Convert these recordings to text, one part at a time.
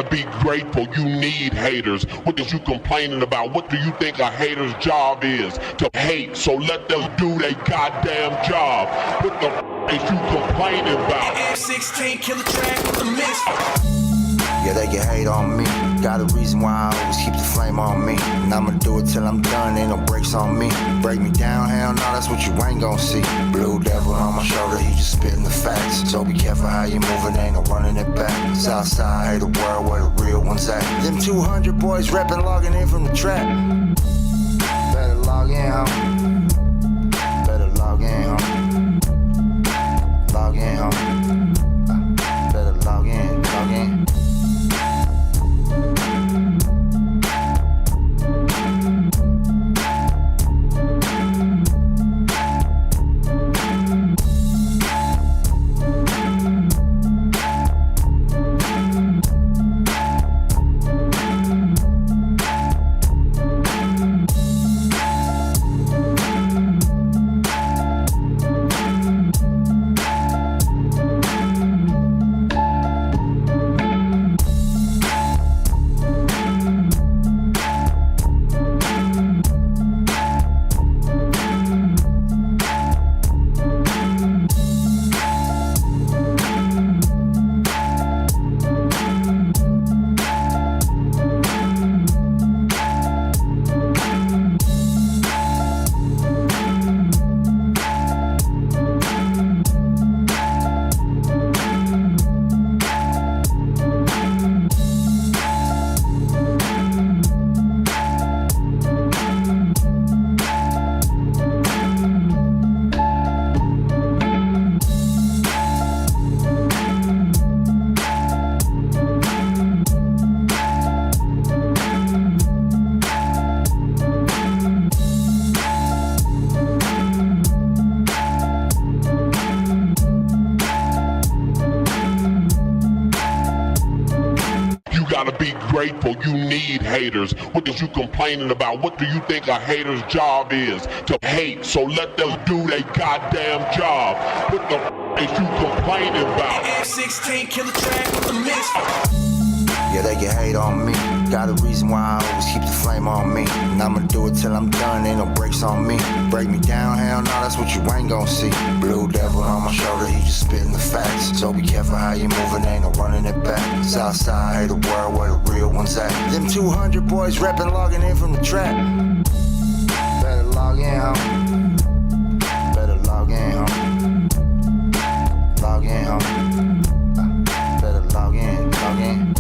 gotta be grateful. You need haters. What is you complaining about? What do you think a hater's job is? To hate. So let them do their goddamn job. What the is you complaining about? 16 killer track with the mix. Yeah, they can hate on me. Got a reason why I always keep the flame on me. And I'ma do it till I'm done, ain't no breaks on me. Break me down, hell no, that's what you ain't gon' see. Blue devil on my shoulder, he just spitting the facts. So be careful how you move it, ain't no running it back. Southside, hate the world where the real ones at. Them 200 boys reppin', logging in from the trap. Better log in, homie. Better log in, homie. Log in, homie. Better log in, log in. Grateful. You need haters. What is you complaining about? What do you think a hater's job is? To hate. So let them do their goddamn job. What the is you complaining about? 16 killer track with the mix. Yeah, they can hate on me. Got a reason why I always keep the flame on me. And I'ma do it till I'm done, ain't no breaks on me. Break me down, hell no, that's what you ain't gon' see. Blue devil on my shoulder, he just spitting the facts. So be careful how you move it, ain't no running it back. Southside, hate the world where the real ones at. Them 200 boys reppin', logging in from the trap. Better log in, homie. Better log in, homie. Log in, homie. Better log in, log in.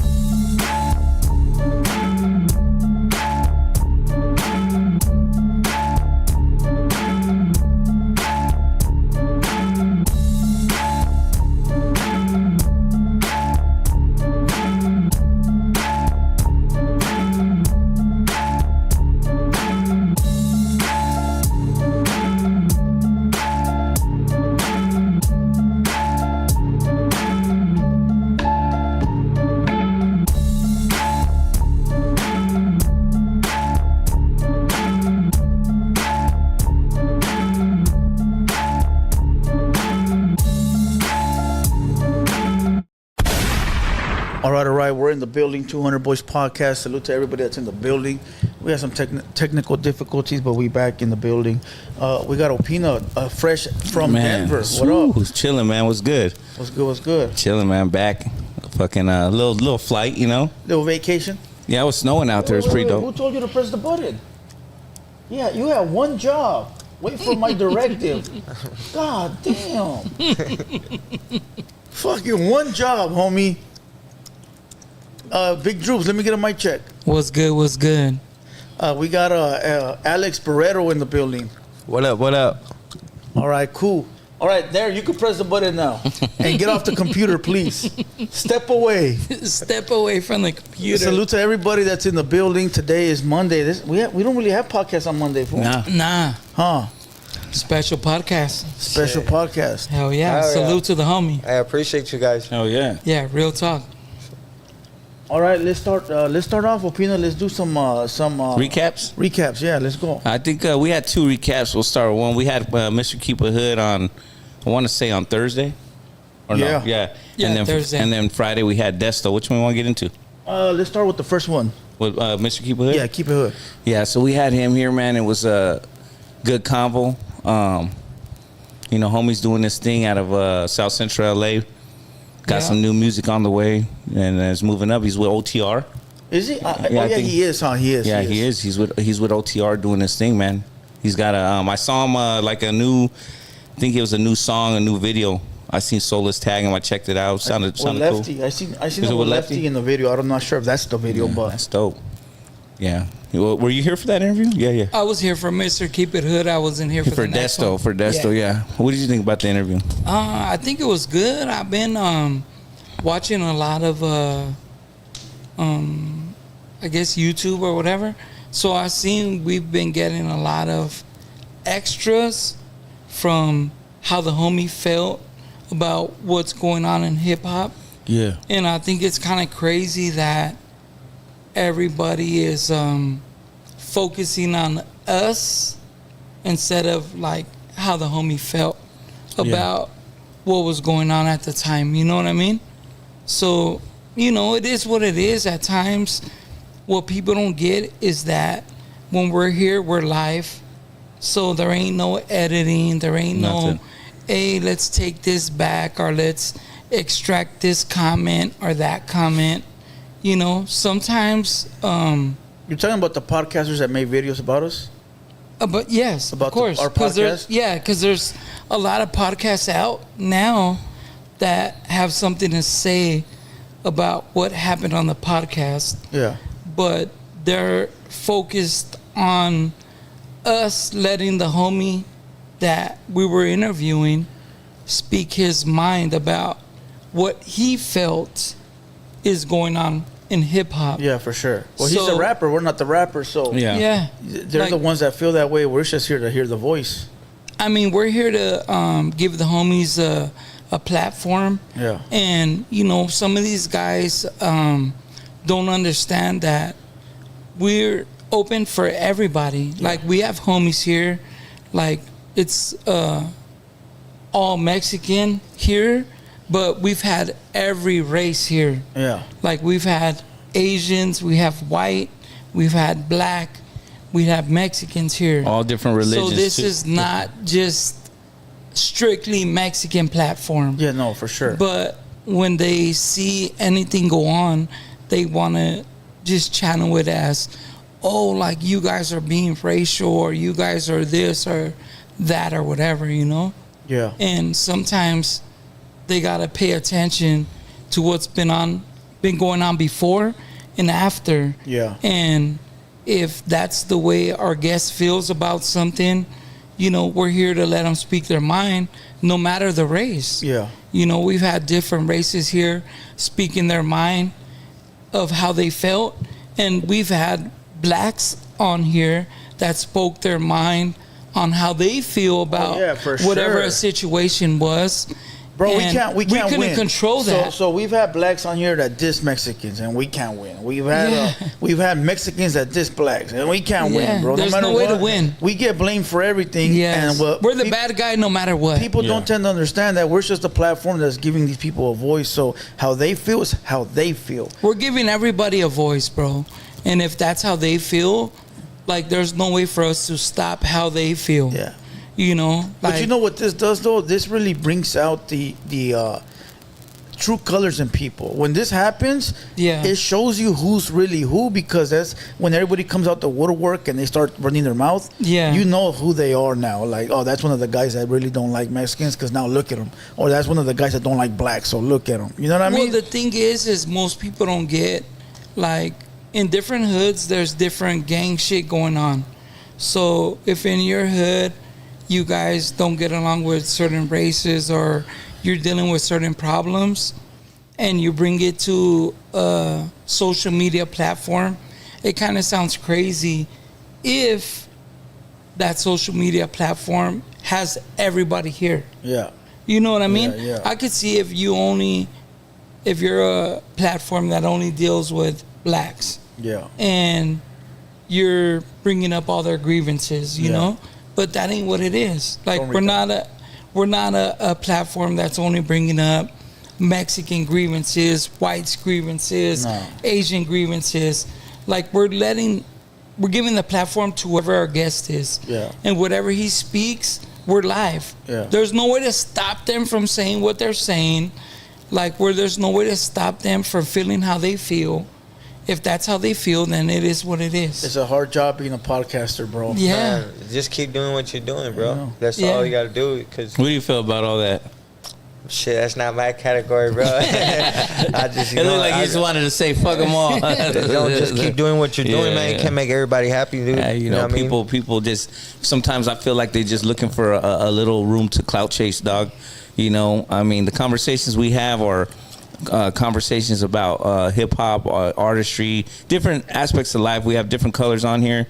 All right. We're in the building, 200 Boys Podcast. Salute to everybody that's in the building. We had some technical difficulties, but we back in the building. We got Opina, fresh from Denver. What up? Who's chilling, man? What's good? What's good? Chilling, man. Back. Fucking little flight, you know? Little vacation? Yeah, it was snowing out there. It's pretty dope. Who told you to press the button? Yeah, you have one job. Wait for my directive. God damn. Fucking one job, homie. Big Droops, let me get a mic check. What's good? We got Alex Baretto in the building. What up? All right, cool. All right, there, you can press the button now. And get off the computer, please. Step away. Step away from the computer. Salute to everybody that's in the building. Today is Monday. We don't really have podcasts on Monday. Fool. Nah. Huh. Special podcast. Special podcast. Hell yeah. Salute to the homie. I appreciate you guys. Oh, yeah. Yeah, real talk. All right, let's start off, Opina. Let's do some recaps. Recaps, yeah. Let's go. I think we had two recaps. We'll start with one. We had Mr. Keep a Hood on, I want to say on Thursday. Or yeah. No? Yeah. Yeah, and then Thursday. And then Friday we had Desto. Which one we want to get into? Let's start with the first one. With Mr. Keep It Hood? Yeah, keep it hood. Yeah, so we had him here, man. It was a good convo. You know, homie's doing this thing out of South Central LA. Got some new music on the way, and it's moving up. He's with OTR. Is he? He is, huh? He is. Yeah, he is. He's with OTR doing this thing, man. He's got a. I saw him like a new. I think it was a new song, a new video. I seen Soulless tag him. I checked it out. Sounded Lefty. cool. I seen him with Lefty in the video. I'm not sure if that's the video, but that's dope. Yeah. Were you here for that interview? Yeah. I was here for Mr. Keep It Hood. I wasn't here for the next one. For Desto, yeah. What did you think about the interview? I think it was good. I've been watching a lot of I guess YouTube or whatever. So I seen we've been getting a lot of extras from how the homie felt about what's going on in hip hop. Yeah. And I think it's kind of crazy that everybody is focusing on us instead of like how the homie felt about what was going on at the time. You know what I mean? So, you know, it is what it is at times. What people don't get is that when we're here, we're live. So there ain't no editing. There ain't no, hey, let's take this back or let's extract this comment or that comment. You know, sometimes... You're talking about the podcasters that make videos about us? But yes, about of course. our podcast? Because there's a lot of podcasts out now that have something to say about what happened on the podcast. Yeah. But they're focused on us letting the homie that we were interviewing speak his mind about what he felt is going on in hip hop. Yeah, for sure. Well, he's the rapper. We're not the rapper, so yeah. They're the ones that feel that way. We're just here to hear the voice. I mean, we're here to give the homies a platform. Yeah. And you know, some of these guys don't understand that we're open for everybody. Yeah. Like we have homies here, like it's all Mexican here. But we've had every race here. Yeah. Like we've had Asians, we have white, we've had black, we have Mexicans here. All different religions. So this is not just strictly Mexican platform. Yeah, no, for sure. But when they see anything go on, they want to just channel it as, oh, like you guys are being racial or you guys are this or that or whatever, you know? Yeah. And sometimes they gotta pay attention to what's been going on before and after. Yeah. And if that's the way our guest feels about something, you know, we're here to let them speak their mind, no matter the race. Yeah. You know, we've had different races here speaking their mind of how they felt, and we've had blacks on here that spoke their mind on how they feel about whatever a situation was. Bro, we can't we couldn't win. Control that. So we've had blacks on here that diss Mexicans, and we can't win. We've had Mexicans that diss blacks, and we can't win, bro. There's no way to win. We get blamed for everything. Yes. And we're the bad guy no matter what. People don't tend to understand that we're just a platform that's giving these people a voice. So how they feel is how they feel. We're giving everybody a voice, bro. And if that's how they feel, like there's no way for us to stop how they feel. Yeah. You know, but you know what this does though? This really brings out the true colors in people. When this happens, it shows you who's really who, because that's when everybody comes out the woodwork and they start running their mouth. Yeah, you know who they are now. Like, oh, that's one of the guys that really don't like Mexicans, because now look at them. Or that's one of the guys that don't like blacks, so look at them. You know what I mean? Well, the thing is most people don't get, like, in different hoods, there's different gang shit going on. So if in your hood you guys don't get along with certain races or you're dealing with certain problems and you bring it to a social media platform, it kind of sounds crazy if that social media platform has everybody here. Yeah. You know what I mean? Yeah. I could see if you're a platform that only deals with blacks. Yeah. And you're bringing up all their grievances, you know? But that ain't what it is. Like we're not a platform that's only bringing up Mexican grievances, whites grievances, No. Asian grievances. Like we're giving the platform to whoever our guest is. Yeah. And whatever he speaks, we're live. Yeah. There's no way to stop them from saying what they're saying. Like where there's no way to stop them from feeling how they feel. If that's how they feel, then it is what it is. It's a hard job being a podcaster, bro. Yeah. Man, just keep doing what you're doing, bro. I know. That's Yeah. all you gotta do. Cause What do you feel about all that? shit, that's not my category, bro. I just, you It know, looked like you just wanted to say fuck them all. don't just keep doing what you're doing, man. You can't make everybody happy, dude. Yeah, you know, what I mean? people just sometimes I feel like they're just looking for a little room to clout chase, dog. You know, I mean, the conversations we have are conversations about hip hop, artistry, different aspects of life. We have different colors on here,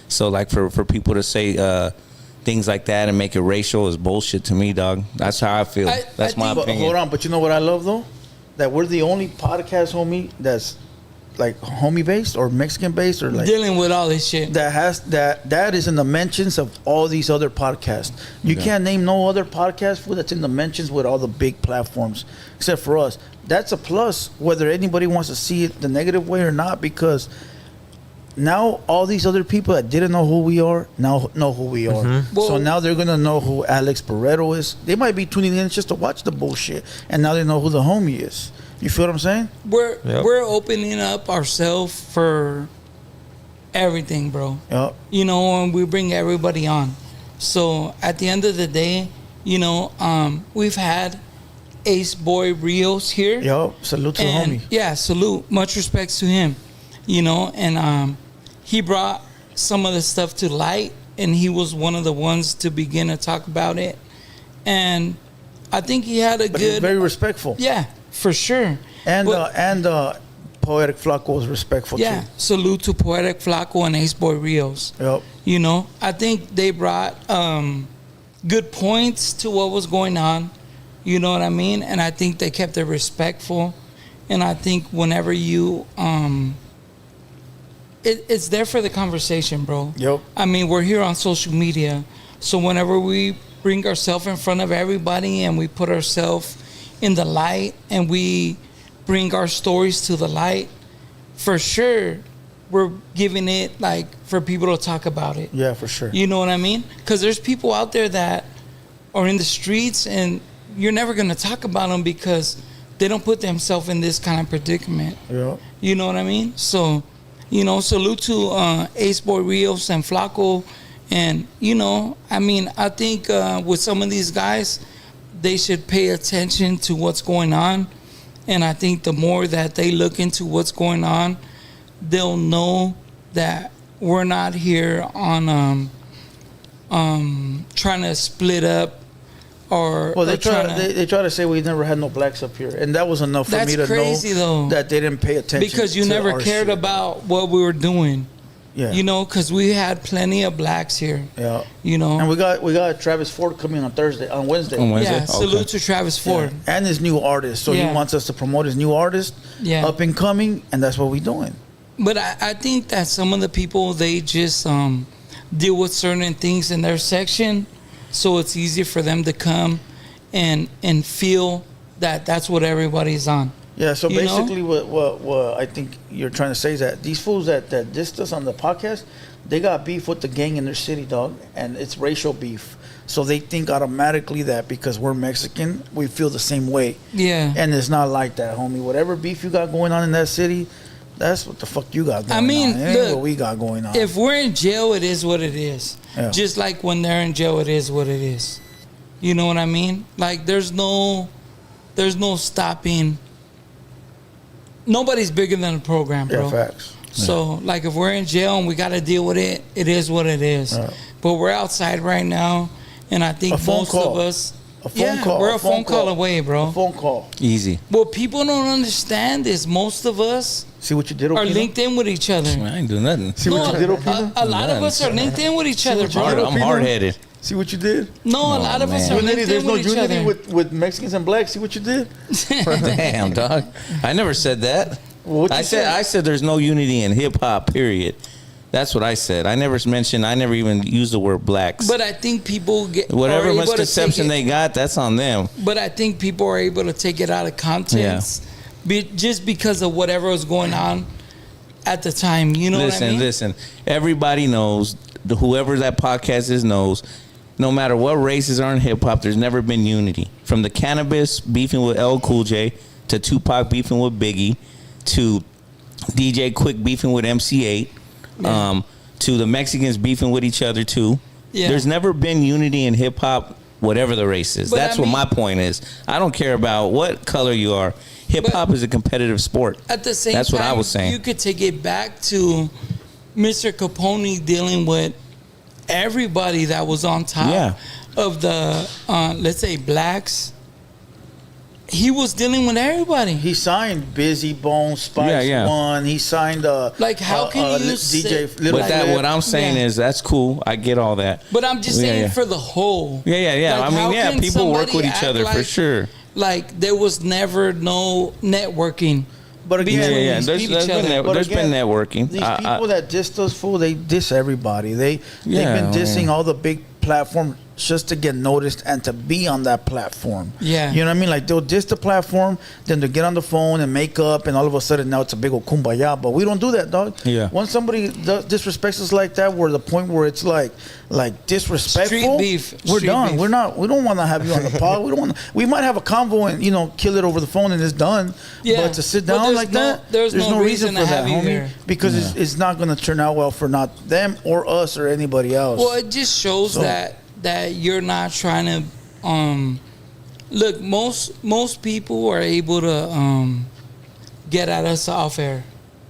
so like for people to say things like that and make it racial is bullshit to me, dog. That's how I feel. That's my But opinion. hold on, but you know what I love though? That we're the only podcast, homie, that's like homie based or Mexican based or like Dealing with all this shit. that has that is in the mentions of all these other podcasts. You can't name no other podcast fool that's in the mentions with all the big platforms except for us. That's a plus, whether anybody wants to see it the negative way or not, because now all these other people that didn't know who we are now know who we are. So Well- now they're gonna know who Alex Baretto is. They might be tuning in just to watch the bullshit, and now they know who the homie is. You feel what I'm saying? We're opening up ourselves for everything, bro. Yep. You know, and we bring everybody on. So at the end of the day, you know, we've had Ace Boy Rios here. Yep. Salute to the And homie. yeah, salute. Much respects to him. You know, and he brought some of the stuff to light, and he was one of the ones to begin to talk about it. And I think he had a But he's good, very respectful. yeah, for sure. And But- Poetic Flacco was respectful yeah, too. salute to Poetic Flacco and Ace Boy Rios. Yep. You know, I think they brought good points to what was going on. You know what I mean? And I think they kept it respectful. And I think whenever you, it's there for the conversation, bro. Yep. I mean, we're here on social media. So whenever we bring ourselves in front of everybody and we put ourselves in the light and we bring our stories to the light, for sure, we're giving it like for people to talk about it. Yeah, for sure. You know what I mean? Because there's people out there that are in the streets and you're never going to talk about them because they don't put themselves in this kind of predicament. Yeah. You know what I mean? So, you know, salute to Ace Boy Rios and Flacco. And, you know, I mean, I think with some of these guys, they should pay attention to what's going on. And I think the more that they look into what's going on, they'll know that we're not here on trying to split up or Well, they or try. trying to, They try to say we never had no blacks up here, and that was enough for That's me to crazy, know though. that they didn't pay attention. because you to never our cared shit. about what we were doing. Yeah. You know, because we had plenty of blacks here. Yeah. You know. And we got Travis Ford coming on Wednesday. On Wednesday? Yeah, Okay. salute to Travis Ford. Yeah. And his new artist. So Yeah. he wants us to promote his new artist, Yeah. up and coming, and that's what we're doing. But I think that some of the people, they just deal with certain things in their section, so it's easier for them to come and feel that that's what everybody's on. Yeah, so You know? basically what I think you're trying to say is that these fools that dissed us on the podcast, they got beef with the gang in their city, dog, and it's racial beef. So they think automatically that because we're Mexican, we feel the same way. Yeah. And it's not like that, homie. Whatever beef you got going on in that city, that's what the fuck you got going I mean, on. It ain't look, what we got going on. If we're in jail, it is what it is. Yeah. Just like when they're in jail, it is what it is. You know what I mean? Like there's no stopping. Nobody's bigger than the program, bro. Yeah, facts. So, like, if we're in jail and we got to deal with it, it is what it is. Right. But we're outside right now, and I think A phone most call. of us, A phone call. we're a phone call away, bro. A phone call. Easy. What people don't understand is most of us See what you did, are Opina? linked in with each other. I ain't doing nothing. See what you did, Opina? a lot of us are linked in with each other, bro. I'm hard-headed. See what you did? No, a lot of us man. are linked There's in no with each unity other. with Mexicans and blacks. See what you did? Damn, dog. I never said that. What'd you say? I said there's no unity in hip hop. Period. That's what I said. I never even used the word blacks. But I think people whatever misconception they got, that's on them. But I think people are able to take it out of context just because of whatever was going on at the time. You know what I mean? Listen. Everybody knows, whoever that podcast is knows, no matter what races are in hip-hop, there's never been unity. From the Cannabis beefing with LL Cool J, to Tupac beefing with Biggie, to DJ Quick beefing with MC8, to the Mexicans beefing with each other too. Yeah. There's never been unity in hip hop, whatever the race is. That's what my point is. I don't care about what color you are. Hip hop is a competitive sport. At the same That's time, what I was saying. You could take it back to Mr. Capone dealing with everybody that was on top of the, let's say, blacks. He was dealing with everybody. He signed Busy Bone, Spice One. He signed like how can you DJ say, Little But that what I'm saying is that's cool. I get all that. But I'm just saying for the whole. Yeah. Like, I mean, people work with each other for sure. Like there was never no networking. But again, there's been networking. These people that diss us, fool, they diss everybody. They've been dissing all the big platforms just to get noticed and to be on that platform. Yeah. You know what I mean? Like they'll diss the platform, then they get on the phone and make up, and all of a sudden now it's a big old kumbaya. But we don't do that, dog. Yeah. Once somebody disrespects us like that, we're the point where it's like disrespectful. Street beef. We're done. We don't want to have you on the pod. We might have a convo and kill it over the phone and it's done. Yeah. But to sit down like that, there's no reason for to that, have you homie. here. Because it's not going to turn out well for not them or us or anybody else. Well, it just shows that you're not trying to look. Most people are able to get at us off air.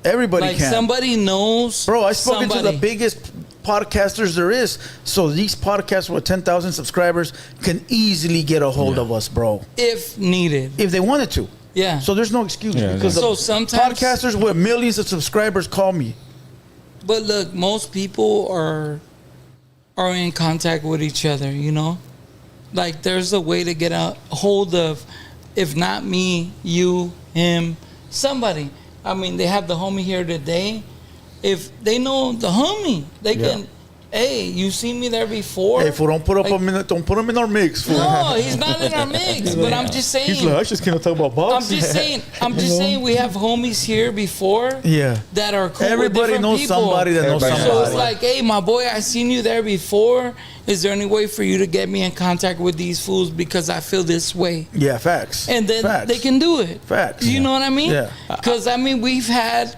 Everybody can. Somebody knows. Bro, I've spoken to the biggest podcasters there is. So these podcasts with 10,000 subscribers can easily get a hold of us, bro. If needed. If they wanted to. Yeah. So there's no excuse because sometimes podcasters with millions of subscribers call me. But look, most people are in contact with each other, Like there's a way to get a hold of, if not me, you, him, somebody. I mean, they have the homie here today. If they know the homie, they can. Hey, you seen me there before? Hey, fool, don't put him in our mix, fool. No, he's not in our mix. But I'm just saying. He's like, I just can't talk about boxing. I'm just saying we have homies here before. Yeah. That are cool. Everybody with knows people. somebody that knows somebody. So it's like, hey, my boy, I seen you there before. Is there any way for you to get me in contact with these fools because I feel this way? Yeah, facts. And then they can do it. Facts. You know what I mean? Yeah. Because I mean, we've had.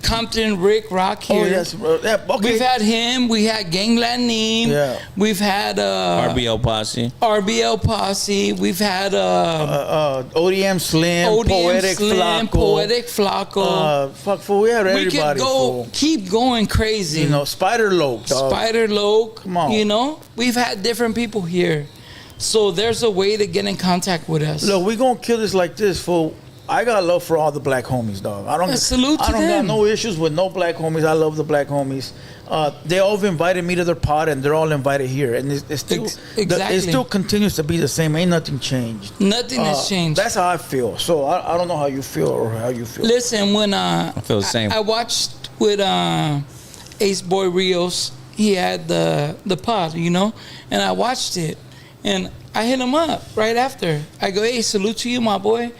Compton Rick Rock here. Oh, yes. Yeah, okay. We've had him. We had Gangland Neem. Yeah. We've had RBL Posse. We've had ODM Slim, Poetic Flacco. Fuck, fool, we had everybody. We could keep going crazy. Spider Loke, dog. Spider Loke. Come on. We've had different people here. So there's a way to get in contact with us. Look, we gonna kill this like this, fool. I got love for all the black homies, dog. I don't got no issues with no black homies. I love the black homies. They all have invited me to their pod, and they're all invited here. And it's still it still continues to be the same. Ain't nothing changed. Nothing has changed. That's how I feel. So I don't know how you feel or how you feel. Listen, when I feel the same. I watched with Ace Boy Rios. He had the pod, and I watched it, and I hit him up right after. I go, hey, salute to you, my boy.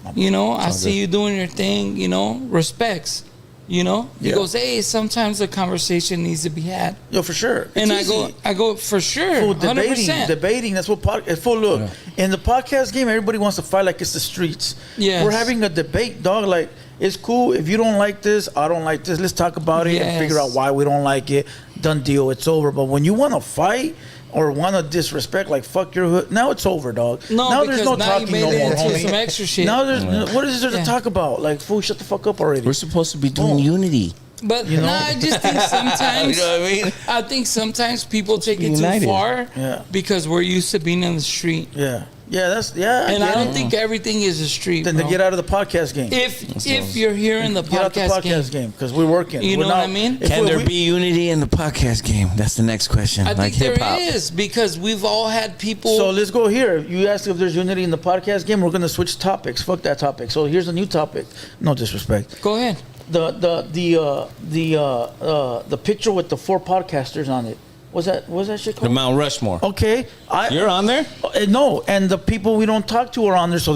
I see you doing your thing, respects, He goes, hey, sometimes the conversation needs to be had. Yo, for sure. And I go, for sure, full 100%. Debating, that's what full look. In the podcast game, everybody wants to fight like it's the streets. Yes. We're having a debate, dog, like, it's cool. If you don't like this, I don't like this. Let's talk about it and figure out why we don't like it. Done deal, it's over. But when you want to fight or want to disrespect, like fuck your hood, now it's over, dog. No, now there's no talking no more, homie. Some extra shit. Now there's what is there to talk about? Like, fool, shut the fuck up already. We're supposed to be doing unity. But I just think sometimes. You know what I mean? I think sometimes people take it too far. Yeah. Because we're used to being in the street. Yeah. Yeah, and I don't think everything is a street. Then to get out of the podcast game. If you're here in the podcast game, because we're working. You know what I mean? Can there be unity in the podcast game? That's the next question. I think there is, because we've all had people. So let's go here. You asked if there's unity in the podcast game. We're gonna switch topics. Fuck that topic. So here's a new topic. No disrespect. Go ahead. the picture with the 4 podcasters on it. Was that shit The called? Mount Rushmore. Okay, You're on there? No, and the people we don't talk to are on there. So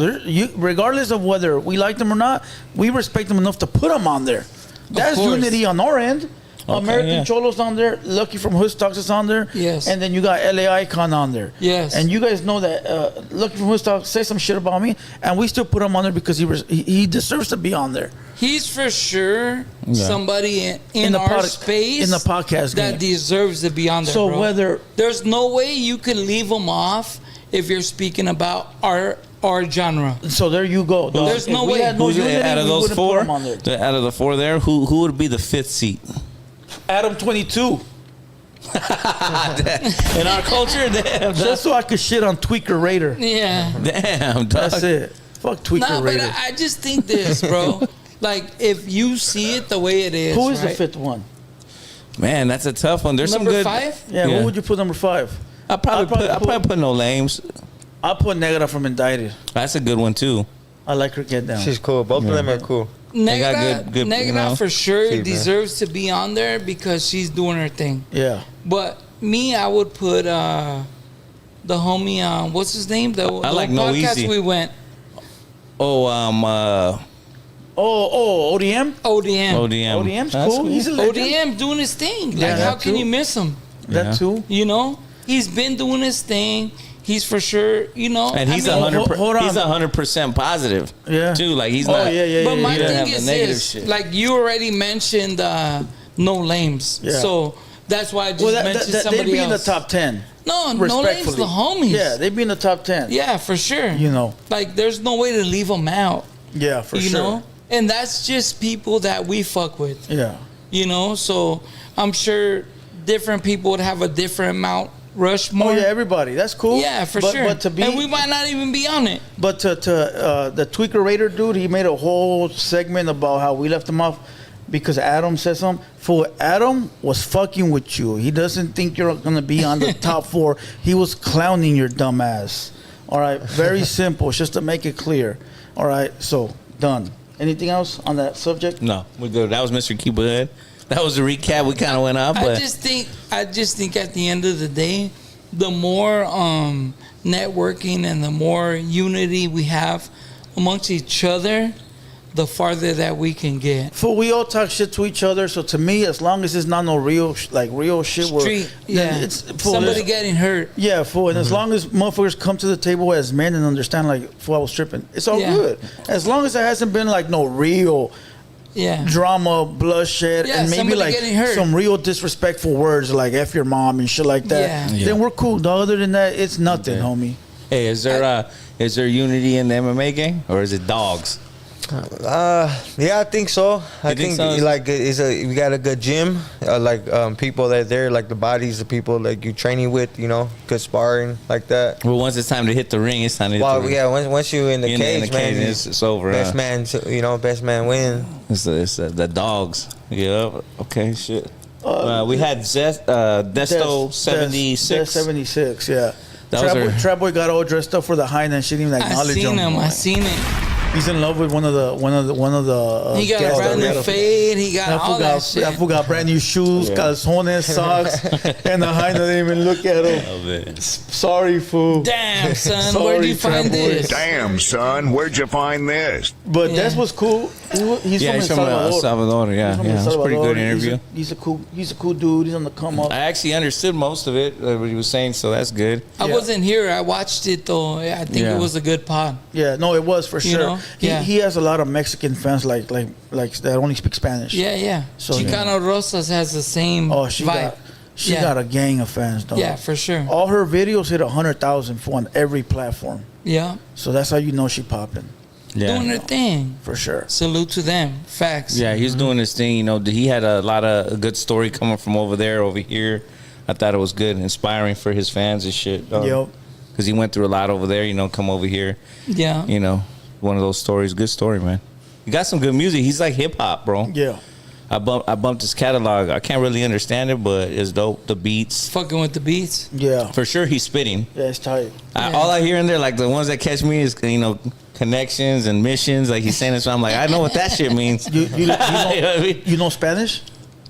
regardless of whether we like them or not, we respect them enough to put them on there. That's course. unity on our end. American yeah. Cholo's on there. Lucky from Hood Stocks is on there. Yes. And then you got LA Icon on there. Yes. And you guys know that Lucky from Hood Stocks say some shit about me, and we still put him on there because he deserves to be on there. He's for sure somebody in the our space in the podcast that game. deserves to be on there. So bro. whether there's no way you can leave him off if you're speaking about our genre. so there you go. dog. There's If no we way. had no Who's unity, out of we those wouldn't put 4? him on there. Out of the 4 there, who would be the 5th seat? Adam 22. In our culture, damn, Just so I could shit on Tweaker Raider. Yeah. damn, dog. That's it. Fuck Tweaker No, but Raider. I just think this, bro. Like, if you see it the way it is, Who is right? the 5th one? Man, that's a tough one. There's Number some good. 5? Yeah, Yeah. who would you put number 5? I probably put no names. I'll put Negra from Indicted. That's a good one too. I like her Get Down. She's cool. Both of them are cool. They got Negra, good, Negra you know. for sure See, man. deserves to be on there because she's doing her thing. Yeah. But me, I would put the homie, what's his name? The like little No podcast Easy. we went. Oh, ODM? ODM. ODM. ODM's That's cool. He's a legend. ODM doing his thing. Like, Yeah, how that can too. you miss him? Yeah. That too. You know, he's been doing his thing. He's for sure, you know. And he's I mean, 100. hold on. He's 100% positive. Yeah. Too like he's Oh, not. yeah. But my he doesn't thing have the is negative this: shit. like you already mentioned, no lames. Yeah. So that's why I just Well, mentioned they'd somebody be in the else. top 10. No, no lames, Respectfully. the homies. Yeah, they'd be in the top 10. Yeah, for sure. You know. like there's no way to leave them out. Yeah, for you sure. know, and that's just people that we fuck with. Yeah. You know, so I'm sure different people would have a different Mount Rushmore. Oh yeah, everybody. That's cool. Yeah, for but, sure. But to be, and we might not even be on it. but to the Tweaker Raider dude, he made a whole segment about how we left him off because Adam said something. Fool, Adam was fucking with you. He doesn't think you're gonna be on the top 4. He was clowning your dumb ass. All right, very simple. Just to make it clear. All right, so done. Anything else on that subject? No, we're good. That was Mr. Keep Hood. That was the recap. We kind of went off, I but just think at the end of the day, the more networking and the more unity we have amongst each other, the farther that we can get. For we all talk shit to each other. So to me, as long as it's not no real real shit, where Street, then yeah. it's Somebody getting hurt. Yeah, fool. And as long as motherfuckers come to the table as men and understand, like, fool, I was tripping. It's all Yeah. good. As long as there hasn't been, like, no real Yeah. drama, bloodshed, Yeah, and maybe, somebody like, getting hurt. some real disrespectful words, like F your mom and shit like that, Yeah. then we're cool. Dog. Other than that, it's nothing, homie. hey, is there unity in the MMA game or is it dogs? Yeah, I think so. I think think so? like we got a good gym, people that are there, like the bodies, the people like you training with, you know, good sparring like that. Well, once it's time to hit the ring, it's time to hit the Well, ring. yeah, once you in the In cage, the cage, man, it's over. best huh? man, best man win. It's the dogs. Yeah. Okay. Shit. We had Desto 76. That's 76, yeah. That was our- Trap Boy got all dressed up for the high and she didn't even I acknowledge seen him. him. I seen it. He's in love with one of the. He got a guests brand that new we- fade. He got That all fool that got, shit. that fool got brand new shoes, calzones, socks, and the hyena didn't even look at him. Sorry, fool. Damn, son, Sorry, where'd you Trap find Boy. this? Damn, son, where'd you find this? But Yeah. that was cool. He's Yeah, from he's El from Salvador. Salvador. Yeah, He's from yeah. El It was a pretty Salvador. good interview. He's a cool dude. He's on the come up. I actually understood most of it, what he was saying, so that's good. I Yeah. wasn't here. I watched it though. I think Yeah. it was a good pod. Yeah, no, it was for You sure. know? Yeah. He has a lot of Mexican fans like that only speak Spanish. Yeah, yeah. So, Chicano Rosas has the same Oh, she vibe. got got a gang of fans though. Yeah, for sure. All her videos hit 100,000 on every platform. Yeah, So that's how you know she popping doing her thing. for sure. Salute to them. Facts. Yeah, he's doing his thing. You know, he had a lot of a good story coming from over there, over here. I thought it was good, inspiring for his fans and shit. Yep. Because he went through a lot over there. You know, come over here. Yeah. You know, one of those stories. Good story, man. He got some good music. He's like hip hop, bro. Yeah. I bumped his catalog. I can't really understand it, but it's dope. The beats, Fucking with the beats. Yeah. for sure. He's spitting. Yeah, it's tight. Yeah. All I hear in there, like the ones that catch me, is connections and missions. Like he's saying this, so I'm like, I know what that shit means. You know, know what I mean? you know Spanish?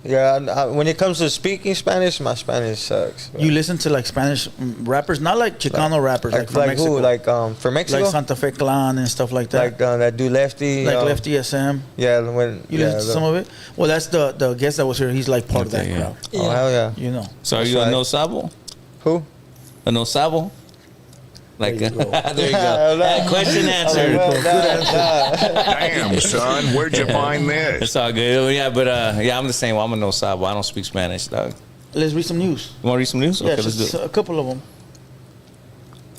Yeah, when it comes to speaking Spanish, my Spanish sucks. You listen to like Spanish rappers, not like Chicano rappers, like from Mexico. Who? Like from Mexico? Like Santa Fe Clan and stuff like that. Like that dude Lefty. Like Lefty SM. Yeah, when You listen to some of it? Well, that's the guest that was here. He's like part of that Okay, yeah. crowd. Oh hell yeah. You know. So are That's you a right. no sabo? Who? A no sabo? Like There you go. there you go. Question answered. Damn, son, where'd you find this? It's all good. Yeah, but yeah, I'm the same. I'm a no sabo. I don't speak Spanish, dog. Let's read some news. You want to read some news? Yeah, Okay, let's just do it. a couple of them.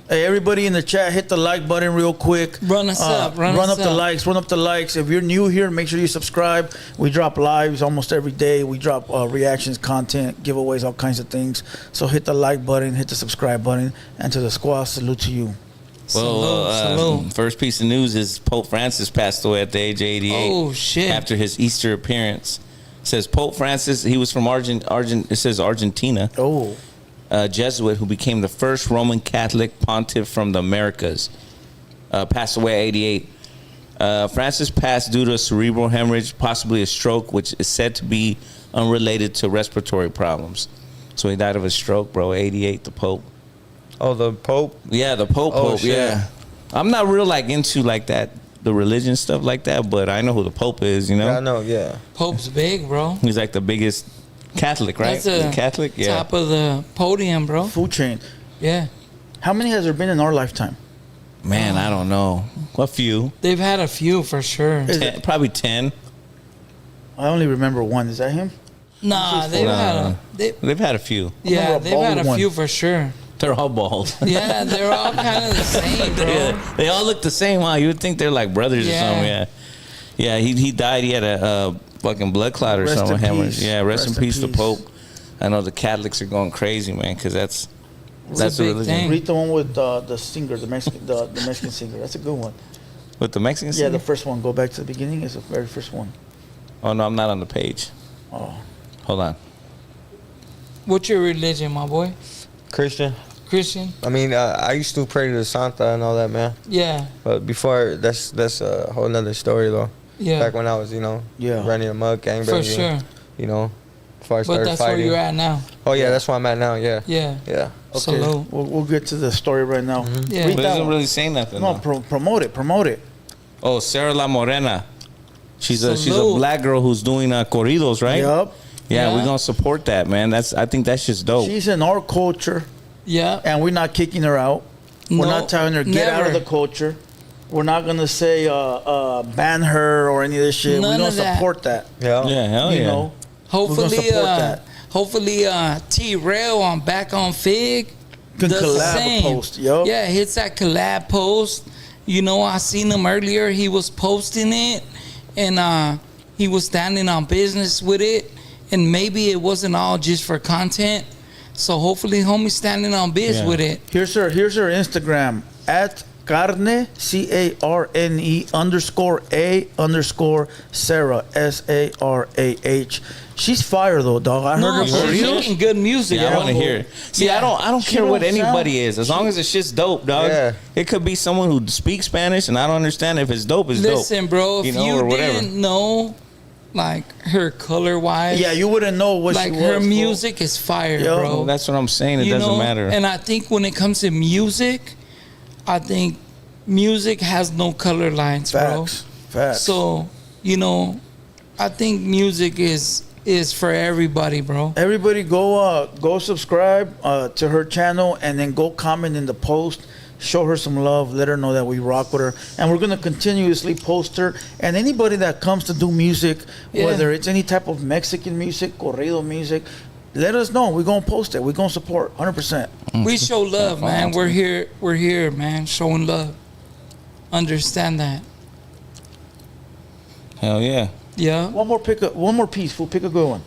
Hey, everybody in the chat, hit the like button real quick. Run us up. Run Run us up the up. likes. Run up the likes. If you're new here, make sure you subscribe. We drop lives almost every day. We drop reactions, content, giveaways, all kinds of things. So hit the like button, hit the subscribe button, and to the squad, salute to you. Well, Salute. first piece of news is Pope Francis passed away at the age of 88. Oh, shit. After his Easter appearance. It says Pope Francis, he was from it says Argentina. Oh, A Jesuit who became the first Roman Catholic pontiff from the Americas. Passed away at 88. Francis passed due to a cerebral hemorrhage, possibly a stroke, which is said to be unrelated to respiratory problems. So he died of a stroke, bro. 88, the Pope. Oh, the Pope. Yeah, the Pope. Oh, Pope. shit. Yeah, I'm not real like into like that, the religion stuff like that, but I know who the Pope is. You know, Yeah, I know. Yeah. Pope's big, bro. he's like the biggest Catholic, right? That's a Catholic. Yeah. top of the podium, bro. food chain. Yeah. How many has there been in our lifetime? Man, I don't know. A few. They've had a few for sure. Is it- Probably 10. I only remember one. Is that him? Nah, they've had a They've had a few. yeah, remember a they've had a bald one. few for sure. They're all bald. Yeah, they're all kind of the same, bro. Yeah, they all look the same. Huh? You would think they're like brothers or Yeah. something. Yeah. Yeah. He died. He had a fucking blood clot or Rest something. in Hemorrhage. peace. Yeah. Rest in peace, the peace. Pope. I know the Catholics are going crazy, man, because that's a the big religion. thing. Read the one with the singer, the Mexican singer. That's a good one. With the Mexicans. Yeah, the first one. Go back to the beginning. It's the very first one. Oh no, I'm not on the page. Oh, Hold on. What's your religion, my boy? Christian. Christian? I mean, I used to pray to the Santa and all that, man. Yeah, But before, that's a whole nother story, though. yeah, Back when I was, Yeah. running amok, gangbanging. for sure. Before I But started that's fighting. where you're at now. Oh yeah, that's where I'm at now. Yeah. Yeah. Yeah. okay. Salute. We'll get to the story right now. Yeah. Read But it that doesn't one. really say nothing. No, though. promote it. Promote it. Oh, Sarah La Morena. She's a Salute. black girl who's doing corridos, right? Yup. Yeah, Yeah. we're gonna support that, man. I think that's just dope. She's in our culture, Yeah. and we're not kicking her out. We're No, not telling her get out of never. the culture. We're not gonna say ban her or any of this shit. None We're gonna of that. support that. Yeah. Yeah, hell You yeah. know, Hopefully, support that. hopefully, T-Rail on Back on Fig Can does the collab a same. post, yo. Yeah, hits that collab post. You know, I seen him earlier. He was posting it, and he was standing on business with it. And maybe it wasn't all just for content. So hopefully, homie's standing on biz Yeah. with it. Here's her Instagram at Carne CARNE _A _Sarah SARAH. She's fire though, dog. I heard No, her she's burritos. making good music. Yeah, I bro. want to hear it. See, Yeah. I don't She care what don't sound- anybody is, as long as it's shit's dope, dog. Yeah. It could be someone who speaks Spanish, and I don't understand if it's dope. It's Listen, dope. bro, if You know, you or whatever. didn't know, like, her color-wise, Yeah, you wouldn't know what like, she was. her fool. music is fire, Yo. bro. Well, that's what I'm saying. It You doesn't know? matter. And I think when it comes to music, I think music has no color lines, bro. Facts. So, I think music is for everybody, bro. Everybody go subscribe to her channel and then go comment in the post. Show her some love. Let her know that we rock with her. And we're going to continuously post her. And anybody that comes to do music, Yeah. whether it's any type of Mexican music, corrido music, let us know. We're going to post it. We're going to support 100%. We show love, man. We're here, man, showing love. Understand that. Hell yeah. Yeah. One more piece. We'll pick a good one.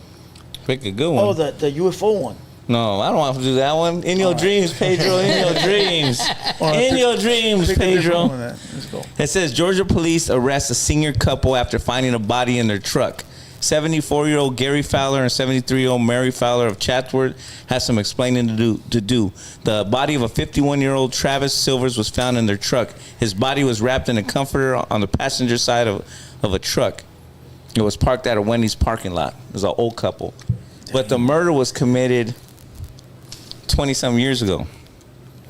Pick a good one. Oh, the UFO one. No, I don't want to do that one. In your dreams, Pedro. In your dreams. In your dreams, Pick a different Pedro. one then. Let's go. It says Georgia police arrest a senior couple after finding a body in their truck. 74-year-old Gary Fowler and 73-year-old Mary Fowler of Chatsworth has some explaining to do. The body of a 51-year-old Travis Silvers was found in their truck. His body was wrapped in a comforter on the passenger side of a truck. It was parked at a Wendy's parking lot. It was an old couple. But the murder was committed 20-some years ago.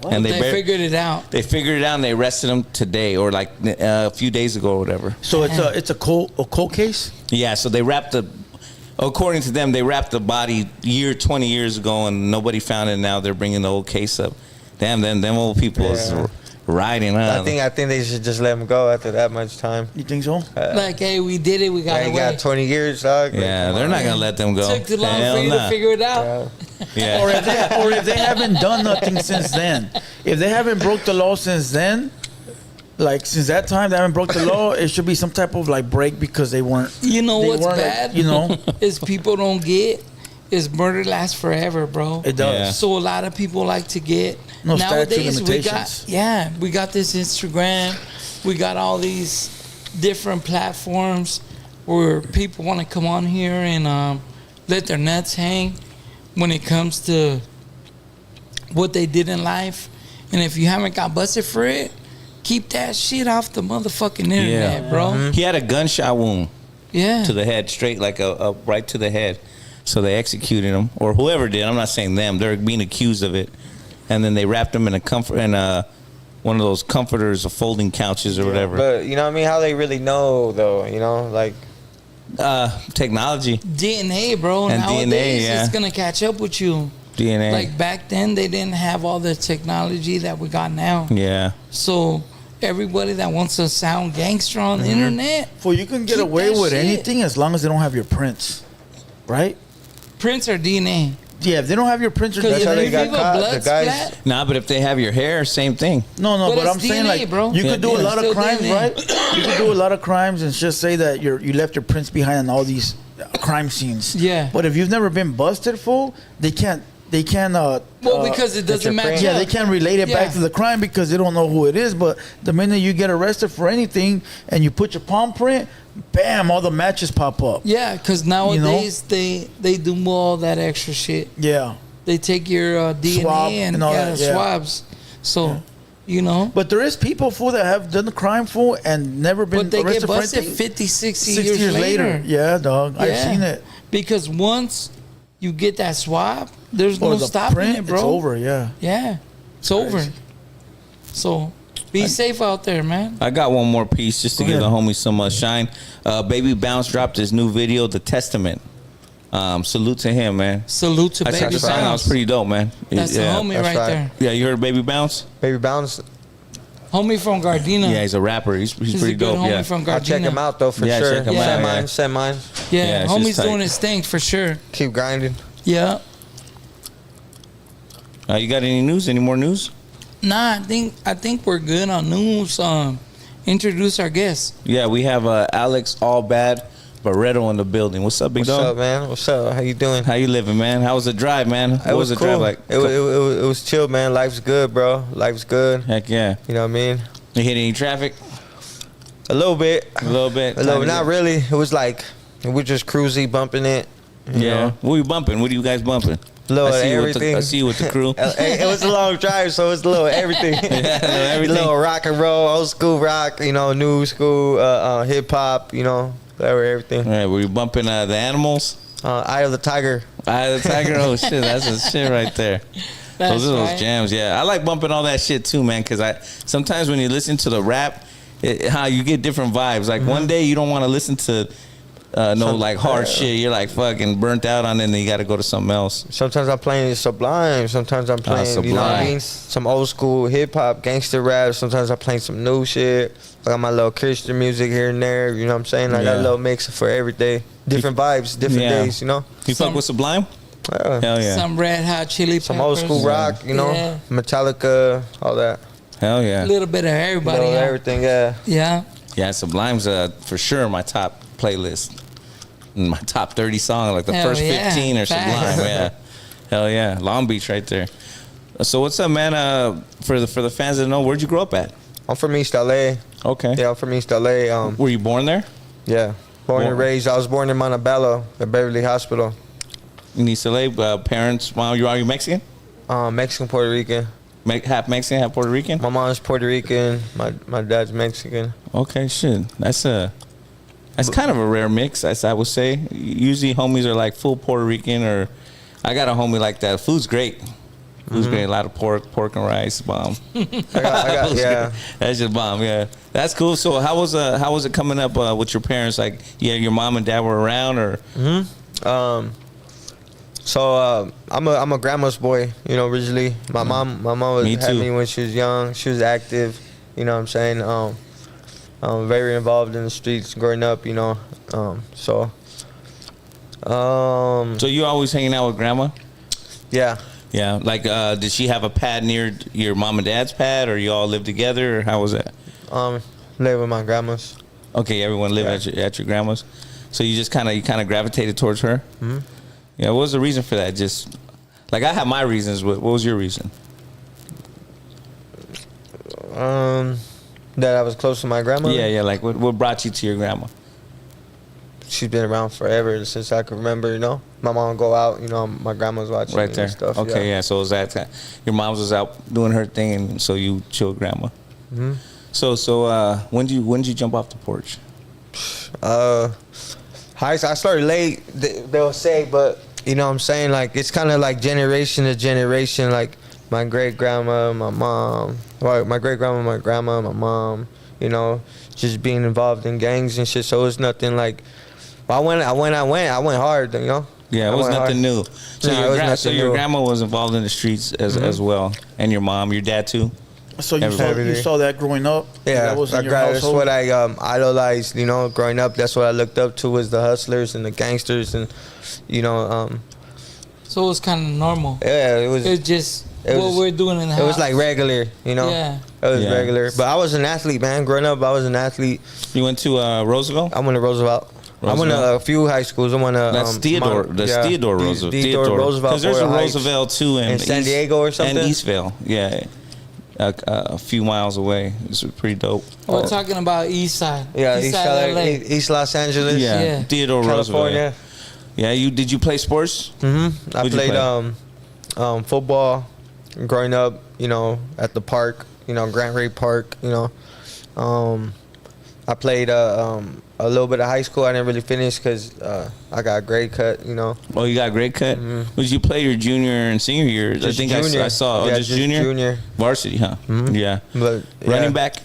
And they figured it out. They figured it out and they arrested him today or like a few days ago or whatever. So it's a cold case? Yeah, so they wrapped according to them, they wrapped the body 20 years ago and nobody found it. Now they're bringing the old case up. Damn, them old people is riding. I think they should just let him go after that much time. You think so? Like, hey, we did it. We got away. He got 20 years, dog. Yeah, they're not going to let them go. Took too long for you to figure it out. Yeah. Or if they haven't done nothing since then. If they haven't broke the law since then, like since that time they haven't broke the law, it should be some type of like break because they weren't. You know what's bad? Like, you know, is people don't get is murder lasts forever, bro. It does. Yeah. So a lot of people like to get No nowadays statute limitations. we got this Instagram, we got all these different platforms where people want to come on here and let their nuts hang when it comes to what they did in life. And if you haven't got busted for it, keep that shit off the motherfucking internet, bro. He had a gunshot wound Yeah. to the head, straight like a right to the head. So they executed him, or whoever did. I'm not saying them. They're being accused of it. And then they wrapped him in one of those comforters, or folding couches or whatever. But you know what I mean? How they really know, though? You know, like technology. DNA, bro. And Nowadays, DNA, yeah. it's gonna catch up with you. DNA. Like back then, they didn't have all the technology that we got now. Yeah. So everybody that wants to sound gangster on the internet, well, you can get keep away that with shit. anything as long as they don't have your prints, right? prints or DNA. Yeah, if they don't have your prints or Because That's how if they you got leave a caught, blood the guys- splat, Nah, but if they have your hair, same thing. No, But but it's I'm saying DNA, like bro. you Yeah, could do a DNA. lot of Still crimes, DNA. right? You could do a lot of crimes and just say that you left your prints behind on all these crime scenes. Yeah. But if you've never been busted, fool, they can't. well, because it doesn't your match print. Yeah, up. they can't relate it back Yeah. to the crime because they don't know who it is. But the minute you get arrested for anything and you put your palm print, bam, all the matches pop up. Yeah, because nowadays they do all that extra shit. Yeah. They take your DNA Swab and and all that, yeah. swabs. So, you know. But there is people, fool, that have done the crime, fool, and never been But they arrested get for busted anything. 50, 60 60 years later. Yeah, dog. I've Yeah. seen it. Because once you get that swab, there's Or no the stopping print, it, bro. it's over, yeah. Yeah, it's over. So be safe out there, man. I got one more piece just to Go give the ahead. homies some shine. Baby Bounce dropped his new video, The Testament. Salute to him, man. Salute to I Baby checked the song out. It was Bounce. pretty dope, man. That's yeah. the homie That's right, right. there. Yeah, you heard Baby Bounce? Baby Bounce. Homie from Gardena. Yeah, he's a rapper. He's He's pretty a good dope. homie Yeah. from Gardena. I'll check him out though for Yeah, sure. check him out, Send yeah. mine, send mine. Yeah, Yeah, it's homie's just tight. doing his thing for sure. Keep grinding. Yeah. You got any news? Any more news? Nah, I think we're good on news. Introduce our guest. Yeah, we have Alex Allbad Baretto in the building. What's up, big What's dog? up, man? What's up? How you doing? How you living, man? How was the drive, man? What was the cool. drive like? It was chill, man. Life's good, bro. Life's good. Heck yeah. You know what I mean? You hit any traffic? A little bit. A little bit. A little bit. Not really. It was like we're just cruisy bumping it. You Yeah. know? What you bumping? What are you guys bumping? A little I see you with everything. I see you with the crew. It was a long drive, so it's a little everything. everything. Little rock and roll, old school rock, you know, new school, hip hop, you know, everything. All right, were you bumping the Animals? Eye of the Tiger. Eye of the Tiger? Oh, shit, that's a shit right there. That's Those are those right. jams, yeah. I like bumping all that shit too, man, because sometimes when you listen to the rap, how you get different vibes. Like one day you don't want to listen to like hard shit. You're like fucking burnt out on it, and then you got to go to something else. Sometimes I'm playing Sublime. Sometimes I'm playing, you know what I Sublime. mean? Some old school hip hop, gangster rap. Sometimes I'm playing some new shit. I got my little Christian music here and there. You know what I'm saying? I got a Yeah. little mix for every day. Different vibes, different Yeah. days, you know? You fuck Some- with Sublime? Yeah. Hell yeah. Some Red Hot Chili Peppers. Some old school rock, you know? Yeah. Metallica, all that. Hell A yeah. little bit of everybody. Little huh? everything, yeah. Yeah. Yeah, Sublime's for sure my top playlist. My top 30 songs, like the Hell first yeah. 15 are Facts. Sublime. Yeah. Hell yeah. Long Beach right there. So what's up, man? For the fans that know, where'd you grow up at? I'm from East LA. Okay. Yeah, I'm from East LA. Were you born there? Yeah. Born and raised. I was born in Montebello, at Beverly Hospital. In East LA, parents, mom, are you Mexican? Mexican, Puerto Rican. Half Mexican, half Puerto Rican? My mom's Puerto Rican. My dad's Mexican. Okay, shit. That's kind of a rare mix, as I would say. Usually homies are like full Puerto Rican, or I got a homie like that. Food's great. Food's great. A lot of pork and rice, bomb. I got yeah. That's just bomb, yeah. That's cool. So how was it coming up with your parents? Like, yeah, your mom and dad were around, or? So I'm a grandma's boy, you know. Originally, my mom had me when she was young. She was active, you know what I'm saying. Very involved in the streets growing up, you know. So you always hanging out with grandma? Yeah. Yeah. Like, did she have a pad near your mom and dad's pad, or you all live together, or how was that? Live with my grandmas. Okay, everyone live at your grandma's. So you kind of gravitated towards her. Mm-hmm. Yeah. What was the reason for that? Just like I have my reasons. What was your reason? That I was close to my grandma. Yeah. Like what brought you to your grandma? She's been around forever, since I can remember, you know. My mom would go out, you know, my grandma's watching right there. And stuff. Okay, yeah. So was that your mom was out doing her thing, and so you chilled grandma. Mm-hmm. So when did you jump off the porch? I started late, they'll say, but you know what I'm saying, like it's kind of like generation to generation. Like my great grandma, my mom, my great grandma, my grandma, my mom, you know, just being involved in gangs and shit. So it's nothing like. I went hard, you know. Yeah, it was nothing new. So your grandma was involved in the streets as well, and your mom, your dad too. So you saw that growing up? Yeah, that was in your household? That's what I idolized, you know, growing up. That's what I looked up to, was the hustlers and the gangsters, and you know. So it was kind of normal. Yeah, it was. We're doing in the house. It was like regular, you know. Yeah. It was regular. But I was an athlete, man. Growing up, I was an athlete. You went to Roosevelt? I went to Roosevelt. I went to a few high schools. I went to that's Theodore. Theodore Roosevelt. Theodore Roosevelt. Because there's a Roosevelt too in San Diego or something. And Eastvale, yeah, a few miles away. It's pretty dope. We're talking about East Side. Yeah, East Side, LA. East Los Angeles. Yeah. Theodore California. Roosevelt. Yeah, did you play sports? Mm-hmm. I played football growing up. You know, at the park. You know, Grand Ray Park. You know, I played a little bit of high school. I didn't really finish because I got a grade cut, you know. Oh, you got a grade cut? Mm-hmm. Did you play your junior and senior years? Just I think junior. I saw. Yeah, just junior? Varsity, huh? Mm-hmm. Yeah. But running back?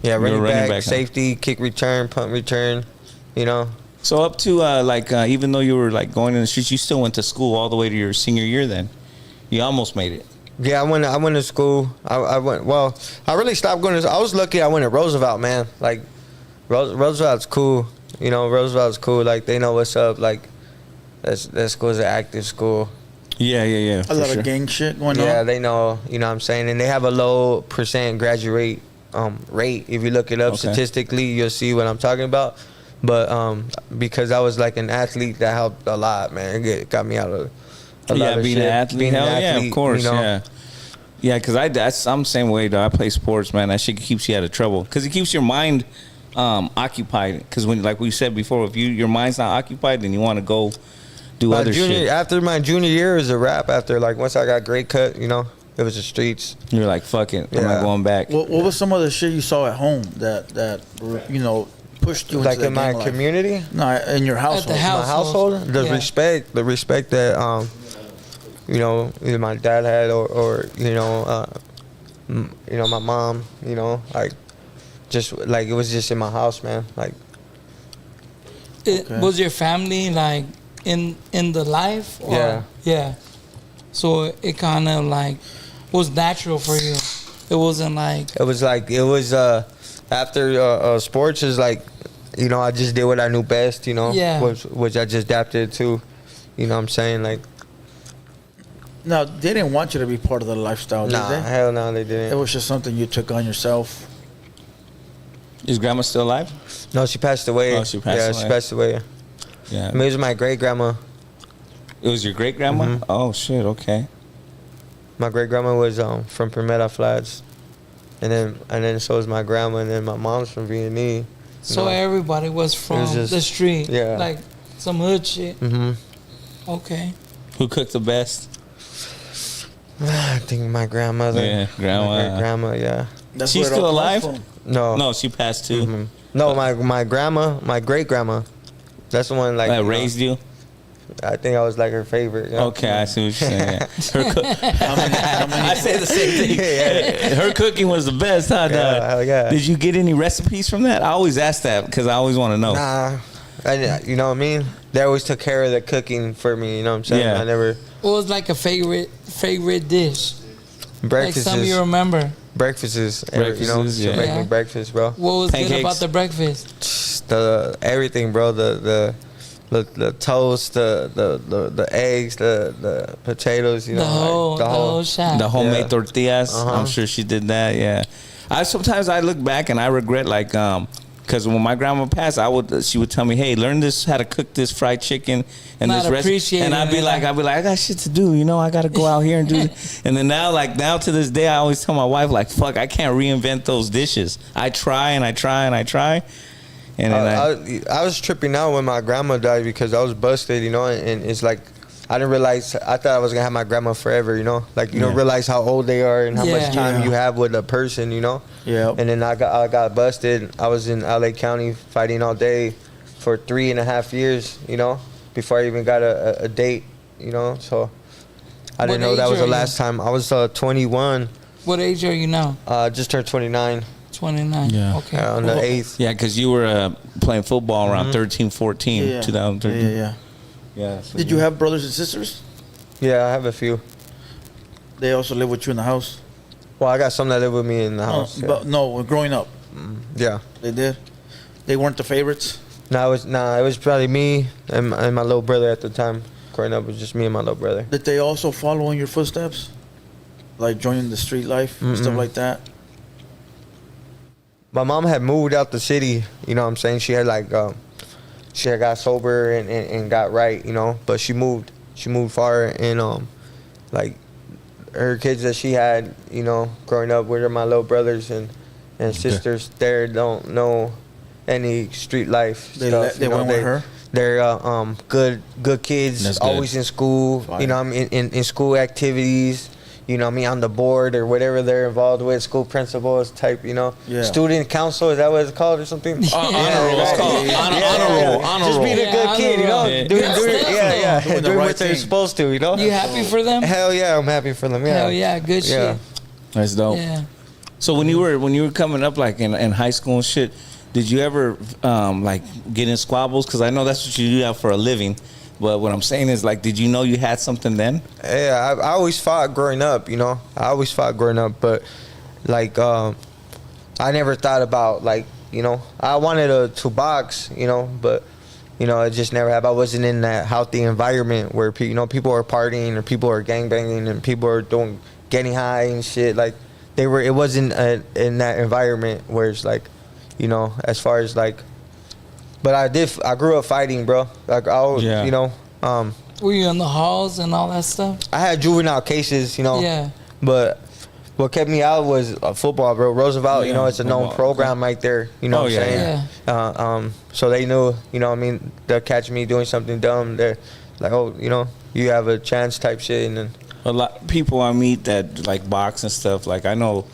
Yeah, running back, safety, kick return, punt return, you know. So up to, even though you were, going in the streets, you still went to school all the way to your senior year then? You almost made it. Yeah, I went to school. I really stopped going to school. I was lucky I went to Roosevelt, man. Like, Roosevelt's cool. You know, Roosevelt's cool. Like, they know what's up. Like, that school's an active school. Yeah. A lot of gang shit going on. Yeah, they know. You know what I'm saying? And they have a low % graduate rate. If you look it up statistically, you'll see what I'm talking about. But because I was like an athlete, that helped a lot, man. It got me out of a lot of being shit. An athlete. Being Hell an athlete, yeah, of course. You know? Yeah, because I'm the same way, though. I play sports, man. That shit keeps you out of trouble. Because it keeps your mind occupied. Because when, like we said before, if your mind's not occupied, then you want to go do other shit. After my junior year, it was a wrap. After, once I got grade cut, you know, it was the streets. You're like, fuck it. I'm not going back. What was some of the shit you saw at home that you know, pushed you into in my community? No, in your household. At the house. My household? The respect that, you know, either my dad had or you know, my mom, you know, just it was just in my house, man. Was your family in the life? Or? Yeah. So it kind of was natural for you. It wasn't It was after sports is you know, I just did what I knew best, you know. Yeah. Which I just adapted to. You know what I'm saying? No, they didn't want you to be part of the lifestyle, did they? Hell no, they didn't. It was just something you took on yourself. Is grandma still alive? No, she passed away. Oh, she passed away. Yeah. I mean, it was my great grandma. It was your great grandma? Mm-hmm. Oh shit, okay. My great grandma was from Permetta Flats. And then so was my grandma, and then my mom's from Vietnamese. So everybody was from just- the street. yeah. Like some hood shit. Mm-hmm. Okay. Who cooked the best? I think my grandmother. Yeah, grandma. Grandma, yeah. That's She's where it still all alive? comes from. No. No, she passed too. Mhm. No, my grandma, my great grandma. That's the one like That you know, raised you? I think I was like her favorite. You know? Okay, I see what you're saying. Her I say the same thing. Yeah. Her cooking was the best, huh, Yeah, dog? hell yeah. Did you get any recipes from that? I always ask that because I always want to know. Nah, you know what I mean? They always took care of the cooking for me. You know what I'm saying? Yeah. I never What was like a favorite dish? breakfasts. Like some you remember. Breakfasts. You know, Breakfasts, she'll yeah. make Yeah. me breakfast, bro. What was good Pancakes. about the breakfast? The everything, bro. The toast, the eggs, the potatoes. You know, The whole shop. The homemade Yeah. tortillas. Uh-huh. I'm sure she did that. Yeah. Sometimes I look back and I regret because when my grandma passed, she would tell me, "Hey, learn this how to cook this fried chicken and Not this recipe." appreciating And I'd be it. like, I got shit to do. You know, I got to go out here and do it. And then now to this day, I always tell my wife, like, "Fuck, I can't reinvent those dishes. I try and I try and I try." And then I was tripping out when my grandma died because I was busted, you know, and it's like I didn't realize. I thought I was gonna have my grandma forever, you know, like you don't realize how old they are and how Yeah. much time Yeah. you have with a person, you know. Yeah. And then I got busted. I was in LA County fighting all day for 3.5 years, you know, before I even got a date, you know. So I didn't What know that age was the are you? last time. I was 21. What age are you now? Just turned 29 29. Yeah. Okay. on the 8th. yeah, because you were playing football around 13, 14, Yeah. 2013. Yeah. Yeah. so Did you have brothers and sisters? Yeah, I have a few. They also live with you in the house? Well, I got some that live with me in the house. yeah. But no, growing up, Yeah. they did. They weren't the favorites. It was probably me and my little brother at the time. Growing up, it was just me and my little brother. Did they also follow in your footsteps, like joining the street life and stuff like that? My mom had moved out the city. You know what I'm saying? She had she had got sober and got right. You know, but she moved. She moved far and like her kids that she had. You know, growing up with her, my little brothers and sisters, there don't know any street life They stuff. they you know, went with her. They're good kids, That's good. always in school. Fine. You know, what I mean, in school activities. You know, what I mean, on the board or whatever they're involved with, school principals type. You know, Yeah. student council, is that what it's called or something? Honor roll. It's called honor Just roll. being a Yeah, good honor kid, you know, roll. Yeah. doing That's nice, yeah, though. Doing the doing right what they're thing. supposed to, you know. You happy for them? Hell yeah, I'm happy for them. Yeah. Hell yeah, good Yeah. shit. That's dope. Yeah. So when you were coming up like in high school and shit, did you ever like get in squabbles? Because I know that's what you do for a living. But what I'm saying is, like, did you know you had something then? Yeah, I always fought growing up, you know. I always fought growing up, but like I never thought about like, you know, I wanted to box, you know, but you know, it just never happened. I wasn't in that healthy environment where people are partying or people are gangbanging and people are getting high and shit. Like it wasn't in that environment where it's like, you know, as far as like. But I grew up fighting, bro. Like I was, Yeah. you know, Were you in the halls and all that stuff? I had juvenile cases, you know. Yeah. But what kept me out was football, bro. Roosevelt, you Yeah, know, it's a known football. program right there. You know Oh, what I'm yeah, saying? So they knew, you know what I mean, they'll catch me doing something dumb. They're like, oh, you know, you have a chance type shit. And then, A lot of people I meet that like box and stuff. Like I know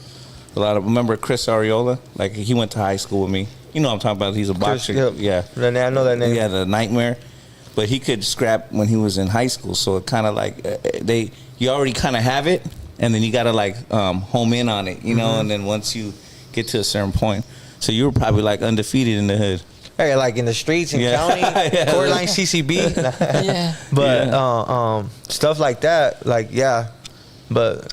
a lot of. Remember Chris Ariola? Like he went to high school with me. You know what I'm talking about. He's a boxer. Yeah. I know that name. He had a nightmare, but he could scrap when he was in high school. So it kind of like you already kind of have it, and then you got to like home in on it, you know. And then once you get to a certain point, so you were probably like undefeated in the hood. Hey, like in the streets in Yeah. county, Yeah. court line CCB. Yeah. But stuff like that, like But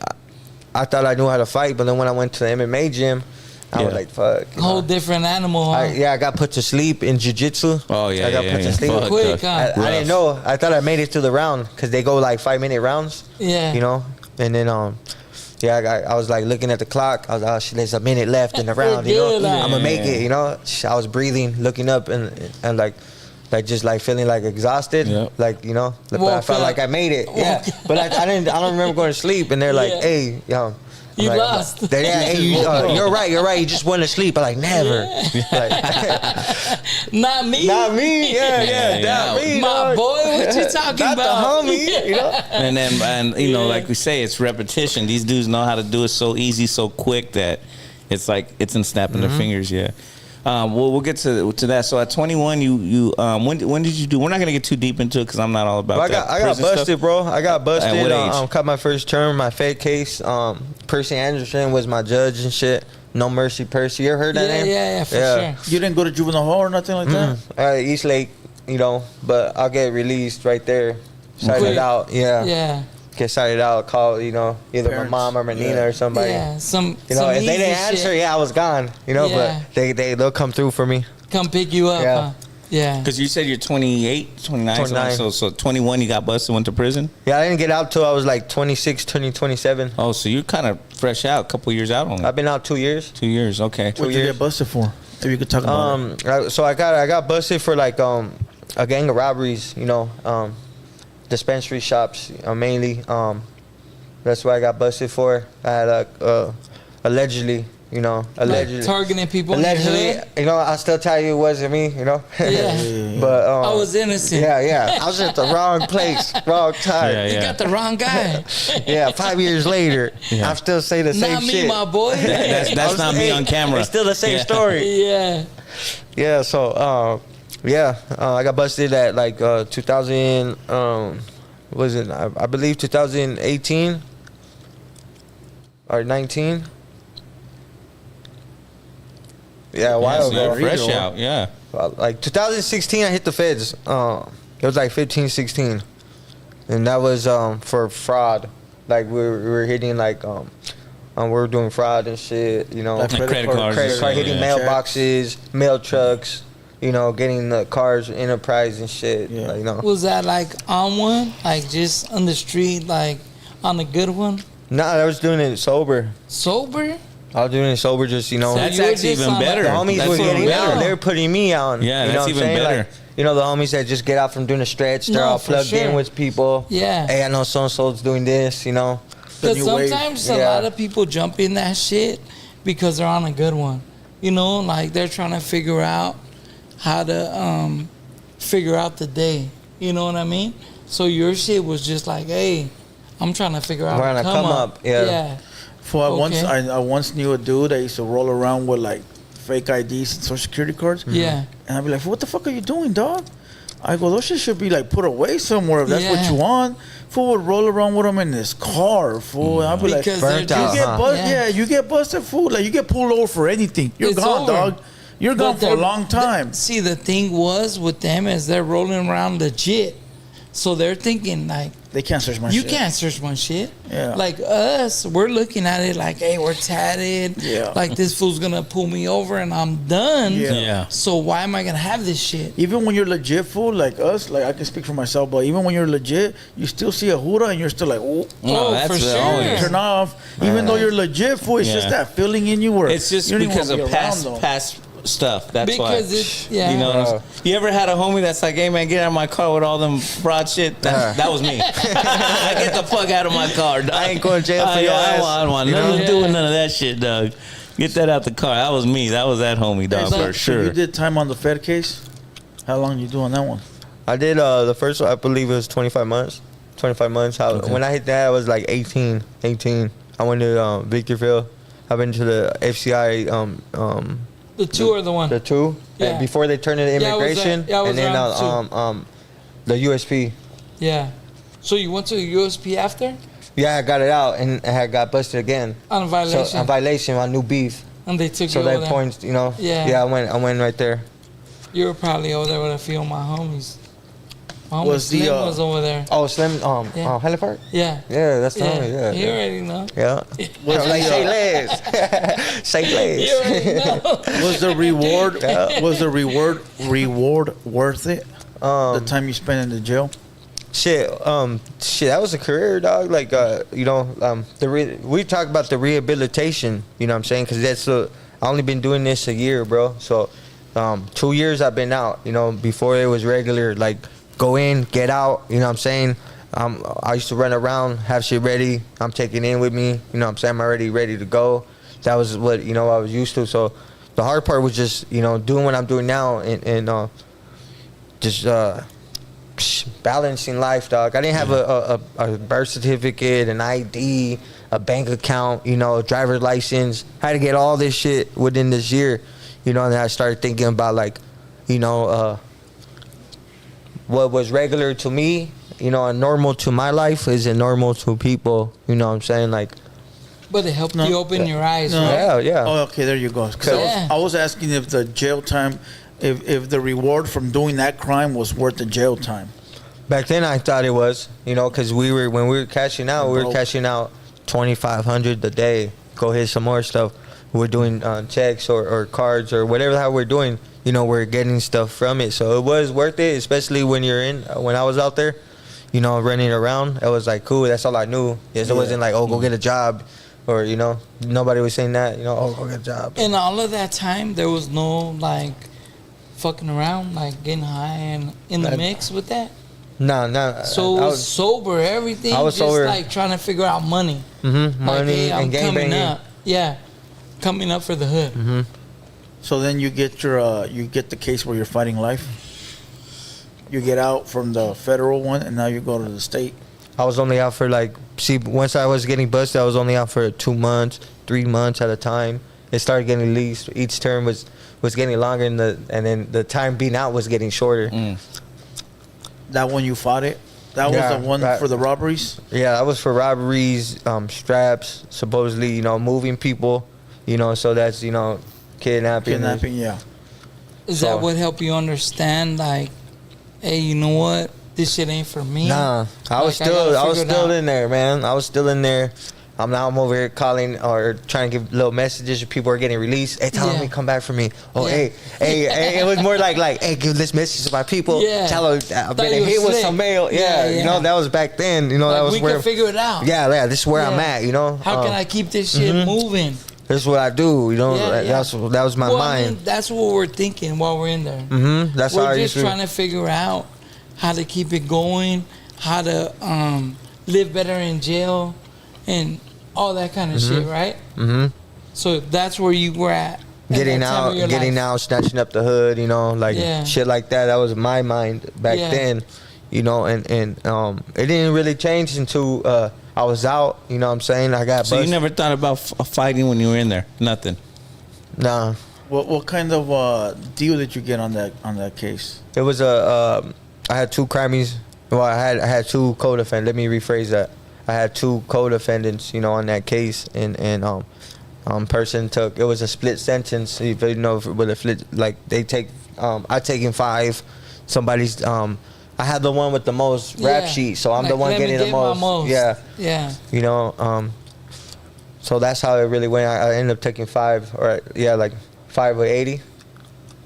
I thought I knew how to fight, but then when I went to the MMA gym, I was Yeah. like, fuck. you Whole know. different animal, huh? I got put to sleep in jiu-jitsu. Oh yeah, I got yeah, put yeah. to sleep. Fuck, Quick, that. huh? I didn't know. I thought I made it to the round because they go like 5-minute rounds. Yeah. You know, and then I was like looking at the clock. I was like, oh shit, there's a minute left in the round. You know, good, huh? I'm gonna make it. You know, I was breathing, looking up, and like like just like feeling like exhausted, Yep. like but I Woke felt up. like I made it, yeah. Woke up. But I don't remember going to sleep, and they're like, Yeah. hey, You like, lost. Hey, you're right. You just went to sleep. I'm like, never. Not me. Not me. Yeah, not me. My dog. boy, what you talking Not about? the homie, And then, like we say, it's repetition. These dudes know how to do it so easy, so quick that it's like it's in snapping their fingers. Yeah. We'll get to that. So at 21, you when did you do? We're not gonna get too deep into it because I'm not all about Well, that. I got prison busted, stuff. bro. I got busted. At what age? Cut my first term. My Fed case. Percy Anderson was my judge and shit. No Mercy Percy. You ever heard that name? Yeah, for sure. You didn't go to juvenile hall or nothing like that? East Lake, but I'll get released right there. Cited Quick. out. Yeah. Get cited out. Call, either Parents. my mom or my Nina or somebody. Yeah. Some If some they easy didn't answer, shit. I was gone. Yeah. But they'll come through for me. Come pick you up. Yeah. Huh? Yeah. Because you said you're 28, 29, 29. so 21 you got busted, went to prison. Yeah, I didn't get out till I was like 26, turning 27. Oh, so you're kind of fresh out, a couple years out only. I've been out 2 years. 2 years, okay. What did you years. get busted for? If you could talk about it. So I got busted for like a gang of robberies. Dispensary shops mainly. That's what I got busted for. I had allegedly. Like targeting people. In the Allegedly, hood? I'll still tell you it wasn't me, Yeah. But I was innocent. Yeah. I was at the wrong place, wrong time. Yeah, You got the wrong guy. Yeah, 5 years later, I still say the same Not me, shit. my boy. That's not me on camera. It's still the same story. Yeah. Yeah, so I got busted at like 2000. Was it? I believe 2018 or 19. Yeah, a while So you're ago. fresh out, yeah. Like 2016, I hit the feds. It was like 15, 16, and that was for fraud. Like we were hitting like we were doing fraud and shit. Like credit cards. credit card, hitting Yeah. mailboxes, mail trucks. Getting the cars, enterprise and shit. Yeah. Was that like on one? Like just on the street, like on a good one? Nah, I was doing it sober. Sober? I was doing it sober, just That's you were actually just even on better. the homies That's were even getting better. out. They were putting me on. Yeah, you know that's what I'm even saying? better. Like, the homies that just get out from doing a stretch, they're No, all for plugged in sure. with people. Yeah. Hey, I know so and so's doing this. Because new wave. sometimes a Yeah. lot of people jump in that shit because they're on a good one. Like they're trying to figure out how to figure out the day. You know what I mean? So your shit was just like, hey, I'm trying to figure out We're on a a come up, yeah. For Okay. I once knew a dude that used to roll around with like fake IDs and social security cards. Yeah. And I'd be like, what the fuck are you doing, dog? I go, those shit should be like put away somewhere if that's what Yeah. you want. Fool would roll around with them in his car, fool. I'd be Because like, they're burnt just, out, you get huh? busted, yeah, you get busted, fool. Like you get pulled over for anything. You're It's gone, over. dog. You're gone But for a they're- long time. See, the thing was with them is they're rolling around legit. So they're thinking like, They can't search my you shit. can't search my shit. Yeah. Like us, we're looking at it like, hey, we're tatted. Yeah. Like this fool's gonna pull me over and I'm done. Yeah. Yeah. So why am I gonna have this shit? Even when you're legit, fool, like us, like I can speak for myself, but even when you're legit, you still see a hoorah and you're still like, oh, Oh, that's for sure. always- turn off. Even though you're legit, fool, it's just Yeah. that feeling in you where It's just you don't even because wanna of be around past them. past stuff. That's why. Because it's yeah. You know what I'm saying? You ever had a homie that's like, hey man, get out of my car with all them fraud shit? That was me. Get the fuck out of my car, dog. I ain't going to jail for your I ass. don't want You nothing know? to do with none of that shit, dog. Get that out the car. That was me. That was that homie, dog, so- for So sure. you did time on the Fed case? How long you do on that one? I did the first one, I believe it was 25 months. 25 months. When I hit that, I was like 18. I went to Victorville. I've been to the FCI, The two are the one. the two. Yeah. Before they turned it to Yeah, I was immigration. at- yeah, I was and then around the USP. Yeah. So you went to the USP after Yeah, I got it out and I had got busted again. on a violation, So, a violation on new beef. and they took So you over that there. points, Yeah. Yeah, I went right there. You were probably over there with a few of my homies. My homie Was the, Slim uh, was over there. Oh, Slim, Yeah. Halifax? Yeah. Yeah, that's the Yeah. homie, yeah. You yeah. already know. Yeah. Was like, the, say less. Say less. You already know. Was the reward Yeah. was the reward worth it? The time you spent in the jail? Shit, that was a career, dog. Like, we talk about the rehabilitation. You know what I'm saying? Because I only been doing this a year, bro. So, 2 years I've been out. You know, before it was regular, like go in, get out. You know what I'm saying? I used to run around, have shit ready. I'm taking in with me. You know what I'm saying? I'm already ready to go. That was what, you know, I was used to. So the hard part was just, you know, doing what I'm doing now and just balancing life, dog. I didn't have a birth certificate, an ID, a bank account, you know, a driver's license. I had to get all this shit within this year, you know, and then I started thinking about, like, you know, what was regular to me, you know, and normal to my life isn't normal to people, you know what I'm saying? Like, but it helped you open your eyes, right? Yeah, yeah. Oh, okay, there you go. 'Cause I was asking if the jail time, if the reward from doing that crime was worth the jail time. Back then I thought it was, you know, because when we were cashing out, we were cashing out $2,500 a day. Go hit some more stuff. We're doing checks or cards or whatever the hell we're doing. You know, we're getting stuff from it. So it was worth it, especially when when I was out there, you know, running around. It was like, cool, that's all I knew. It wasn't like, oh, go get a job. Or, you know, nobody was saying that, you know, oh, go get a job. And all of that time, there was no, like, fucking around, like, getting high and in the mix with that? No. So it was sober, everything. I was just sober. Like trying to figure out money. Mm-hmm. Like, Money hey, I'm and gang coming banging. up. Yeah, coming up for the hood. Mm-hmm. So then you get the case where you're fighting life. You get out from the federal one, and now you go to the state. I was only out for once I was getting busted, I was only out for 2 months, 3 months at a time. It started getting released. Each term was getting longer, and then the time being out was getting shorter. That one you fought it? That was the one for the robberies? Yeah, that was for robberies, straps, supposedly, you know, moving people, you know, so that's, you know, kidnapping. Kidnapping, yeah. Is that what helped you understand, like, hey, you know what? This shit ain't for me. Nah, I was still in there, man. I was still in there. Now I'm over here calling or trying to give little messages. People are getting released. Hey, tell me come back for me. Oh, hey. It was more like, hey, give this message to my people. Yeah. Tell them I've been hit with some mail. Yeah, you know, that was back then. You know, like, that was we where can figure it out. Yeah, this is where I'm at. You know, how can I keep this shit moving? This is what I do. You know, that was my mind. I mean, that's what we're thinking while we're in there. Mm-hmm. That's how we're just trying to figure out how to keep it going, how to live better in jail, and all that kind of shit, right? Mm-hmm. So that's where you were at. Getting out, snatching up the hood, you know, like shit like that. That was my mind back then, you know, and it didn't really change until I was out. You know what I'm saying? I got. So you never thought about fighting when you were in there? Nothing. Nah. What kind of deal did you get on that case? It was I had 2 crimes. Well, I had 2 co-defendants. Let me rephrase that. I had 2 co-defendants, you know, on that case, and person took. It was a split sentence. If you know, with a split, like they take. I taken 5. Somebody's. I had the one with the most rap sheet, so I'm like, the one getting the most. Yeah. You know. So that's how it really went. I ended up taking 5, or like 5 or 80.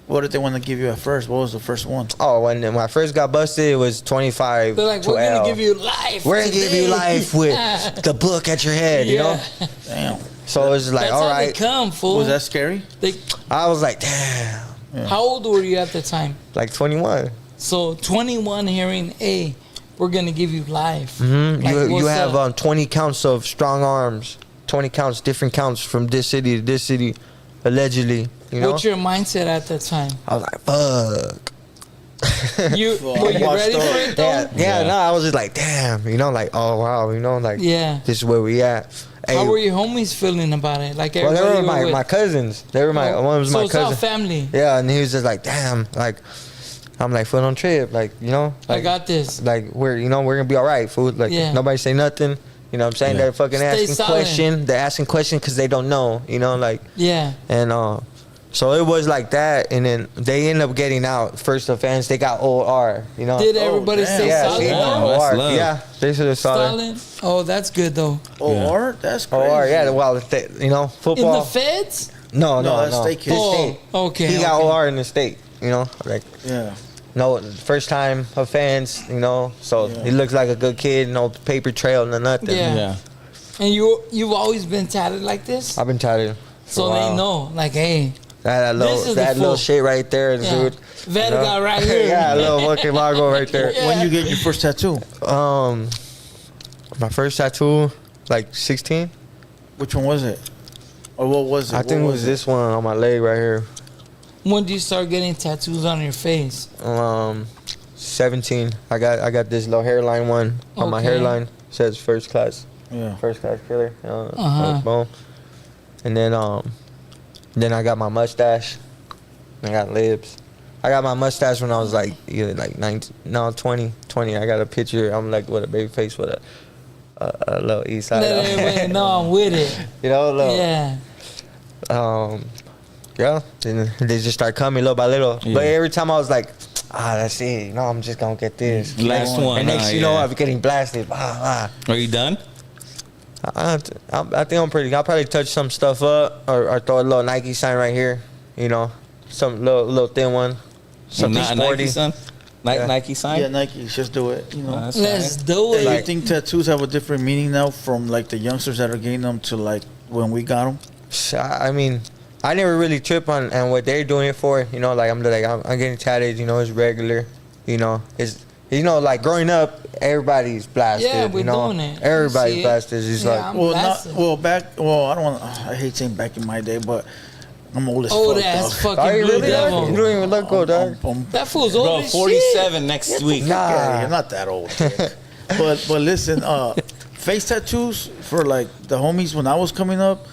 What did they want to give you at first? What was the first one? Oh, when I first got busted, it was 25. They're like, we're going to give you life. We're going to give you life with the book at your head, you know? Damn. So it was like, that's all how right. They come, fool. Was that scary? I was like, damn. Yeah. How old were you at the time? Like 21. So 21 hearing, hey, we're going to give you life. Mm-hmm. Like, you have 20 counts of strong arms. 20 counts, different counts from this city to this city, allegedly. You know? What's your mindset at that time? I was like, fuck. Were you ready for it though? Yeah, no, I was just like, damn, you know, like, oh wow, you know, like, this is where we at. Hey, how were your homies feeling about it? Like, well, they were my cousins. They were one was my cousin. So it's all family. Yeah, and he was just like, damn, like, I'm like, foot on trip, like, you know, like, I got this. Like, we're gonna be all right, fool. Like, nobody say nothing. You know what I'm saying? They're fucking asking questions. They're asking questions because they don't know. You know, like, and so it was like that, and then they end up getting out. First offense, they got OR. You know, did everybody say solid? OR. Yeah, they should have solid. Oh, that's good though. OR, that's crazy. OR, yeah. Well, you know, football. In the feds? No, that's state kids. Oh, okay. He got OR in the state. You know, like yeah. No, first time offense. You know, so he looks like a good kid. No paper trail, no nothing. Yeah. And you've always been tatted like this? I've been tatted. So they know, like, hey. That This is that the little full. shit right there, Yeah. dude. Veta got right here. Yeah, a little fucking logo right there. When you get your first tattoo? My first tattoo, like 16. Which one was it? Or what was it? I think it was this one on my leg right here. When do you start getting tattoos on your face? 17. I got this little hairline one on my Okay. hairline. Says first class. Yeah. First class killer. Uh-huh. Boom. And then I got my mustache. I got lips. I got my mustache when I was like either like 19, no 20. I got a picture. I'm like with a baby face with a little east side. Let everybody know I'm with it. You know, little, Yeah. yeah. Then they just start coming little by little. Yeah. But every time I was like, that's it. You know, I'm just gonna get this. Last one. And next, you know, yeah. I'm getting blasted. Are you done? I think I'm pretty. I'll probably touch some stuff up or throw a little Nike sign right here. You know, some little thin one. Something Not a sporty. Nike sign? Yeah. Nike sign? Yeah, Nike. Just do it. You know. That's Let's fine. do Do it. you think tattoos have a different meaning now from like the youngsters that are getting them to like when we got them? I mean, I never really trip on what they're doing it for. You know, like I'm getting tatted. You know, it's regular. You know, it's like growing up, everybody's blasted. Yeah, we're you know? doing it. You Everybody's see it. blasted. It's Yeah, like I'm Well, blasted. I don't want. I hate saying back in my day, but I'm old as Old fuck. ass dog. fucking Are you blue really? devil. You don't even look old, dog. That fool's old Bro, as 47 next week. Yeah, you're not that old. Kid. but listen, face tattoos for like the homies when I was coming up,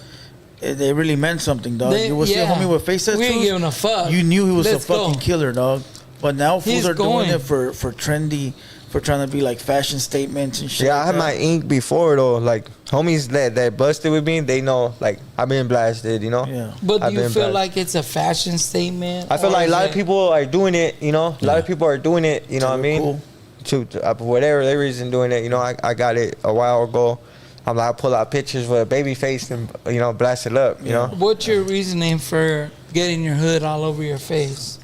they really meant something, dog. They- You would see a yeah. homie with face tattoos. We ain't giving a fuck. You knew he was Let's a fucking go. killer, dog. But now fools He's are going. doing it for trendy, for trying to be like fashion statements and shit. Yeah, I like had that. my ink before though. Like homies that busted with me, they know. Like I've been blasted, you know. Yeah. But do I've you been feel blasted. like it's a fashion statement? I feel or like a is lot of it- people are doing it. You know, a lot of people are doing it. You know what I mean? Cool. To for whatever their reason doing it. You know, I got it a while ago. I'm like, I pull out pictures with a baby face and blast it up. You know, What's your reasoning for getting your hood all over your face?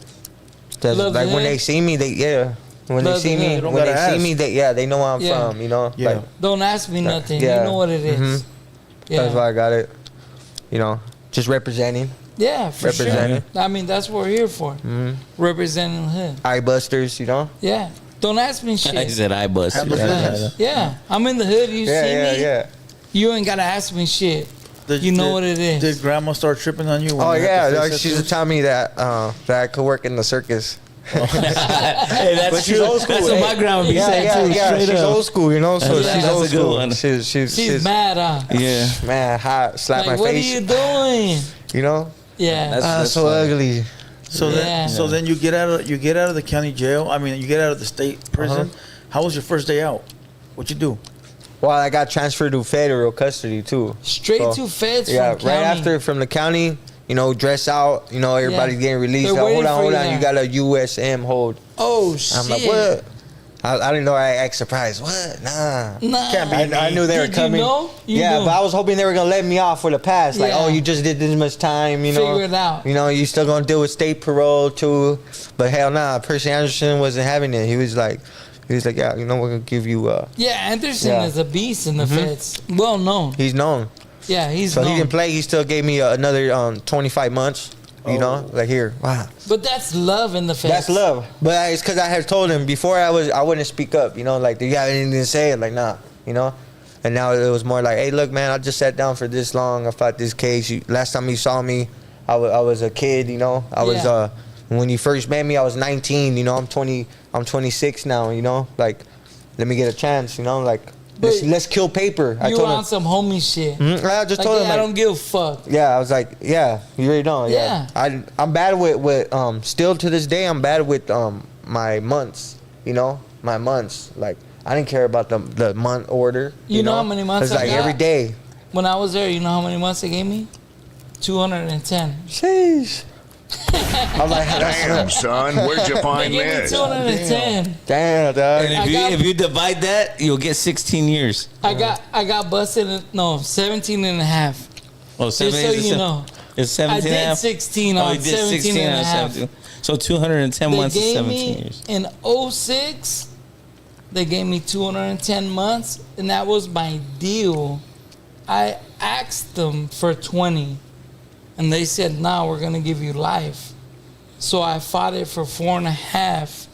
'Cause, Love like the when hood? they see me, when Love they see the me, hood. Don't when they gotta see me, ask. they know where I'm Yeah. from. You know, Yeah. like Don't ask me nothing. yeah. You know what it is. Mhm. Yeah. that's why I got it. You know, just representing. Yeah, for sure. Representing. I mean, that's what we're here for. Representing the hood. Eye busters. You know. Yeah. Don't ask me I shit. said I bust. Handle business. Yeah. I'm in the hood. You Yeah, see yeah, me? yeah. You ain't got to ask me shit. You know what it is. Did grandma start tripping on you? When Oh you had yeah, the like, face she used to tattoos? tell me that I could work in the circus. Hey, that's But she's true. old school. That's what my grandma be saying too. Straight She's up. old school, you know. So That's- she's that's old a good school. one. She's mad, huh? Yeah. man, hot, slap Like, my what face. are you doing? You know, Yeah. That's so funny. ugly. So Yeah. then you get out of the county jail. I mean, you get out of the state prison. How was your first day out? What you do? Well, I got transferred to federal custody too. Straight So, to feds Yeah, from right county. after from the county. You know, dress out. You know, everybody's getting released. They're Like, waiting hold for on. you You there. got a USM hold. Oh, shit. I'm like, what? I didn't know. I act surprised. What? Nah. Nah. Can't be I knew they were Did coming. you know? You yeah, knew. but I was hoping they were gonna let me off for the past. Like, Yeah. oh, you just did this much time, you know. Figure it out. You know, you still gonna deal with state parole too. But hell nah, Percy Anderson wasn't having it. He was like, yeah, you know, we're gonna give you. Yeah, Anderson Yeah. is a beast in the feds. Well known. He's known, Yeah, he's so known. he didn't play. He still gave me another 25 months. You know, like here, wow, But that's love in the feds. that's love. But it's because I had told him before I wouldn't speak up. You know, like, do you have anything to say? Like, nah, you know. And now it was more like, hey, look, man, I just sat down for this long. I fought this case. Last time you saw me, I was a kid. You know, I was Yeah. when you first met me, I was 19. You know, I'm 20. I'm 26 now. You know, like, let me get a chance. You know, like, But let's kill paper. I You told on him. some homie shit. I just Like, told yeah, him. I Like, don't give a fuck. yeah, I was like, yeah, you already know. Yeah, I'm bad with still to this day I'm bad with my months. You know, my months. Like, I didn't care about the month order. You know how many months It's I like got? every day. When I was there, you know how many months they gave me? 210. Sheesh. I'm like, Damn, son, where'd you They find gave me this? 210. damn, dog. And I if got- you divide that, you'll get 16 years. I got busted. 17 and a half. Oh, Just so you know. It's 17 I and a did half. 16 Oh, on you did 17 16 and a on half. 17. So 210 They months is gave 17 me years. in 06. They gave me 210 months, and that was my deal. I asked them for 20. and they said, "Nah, we're gonna give you life." So I fought it for 4.5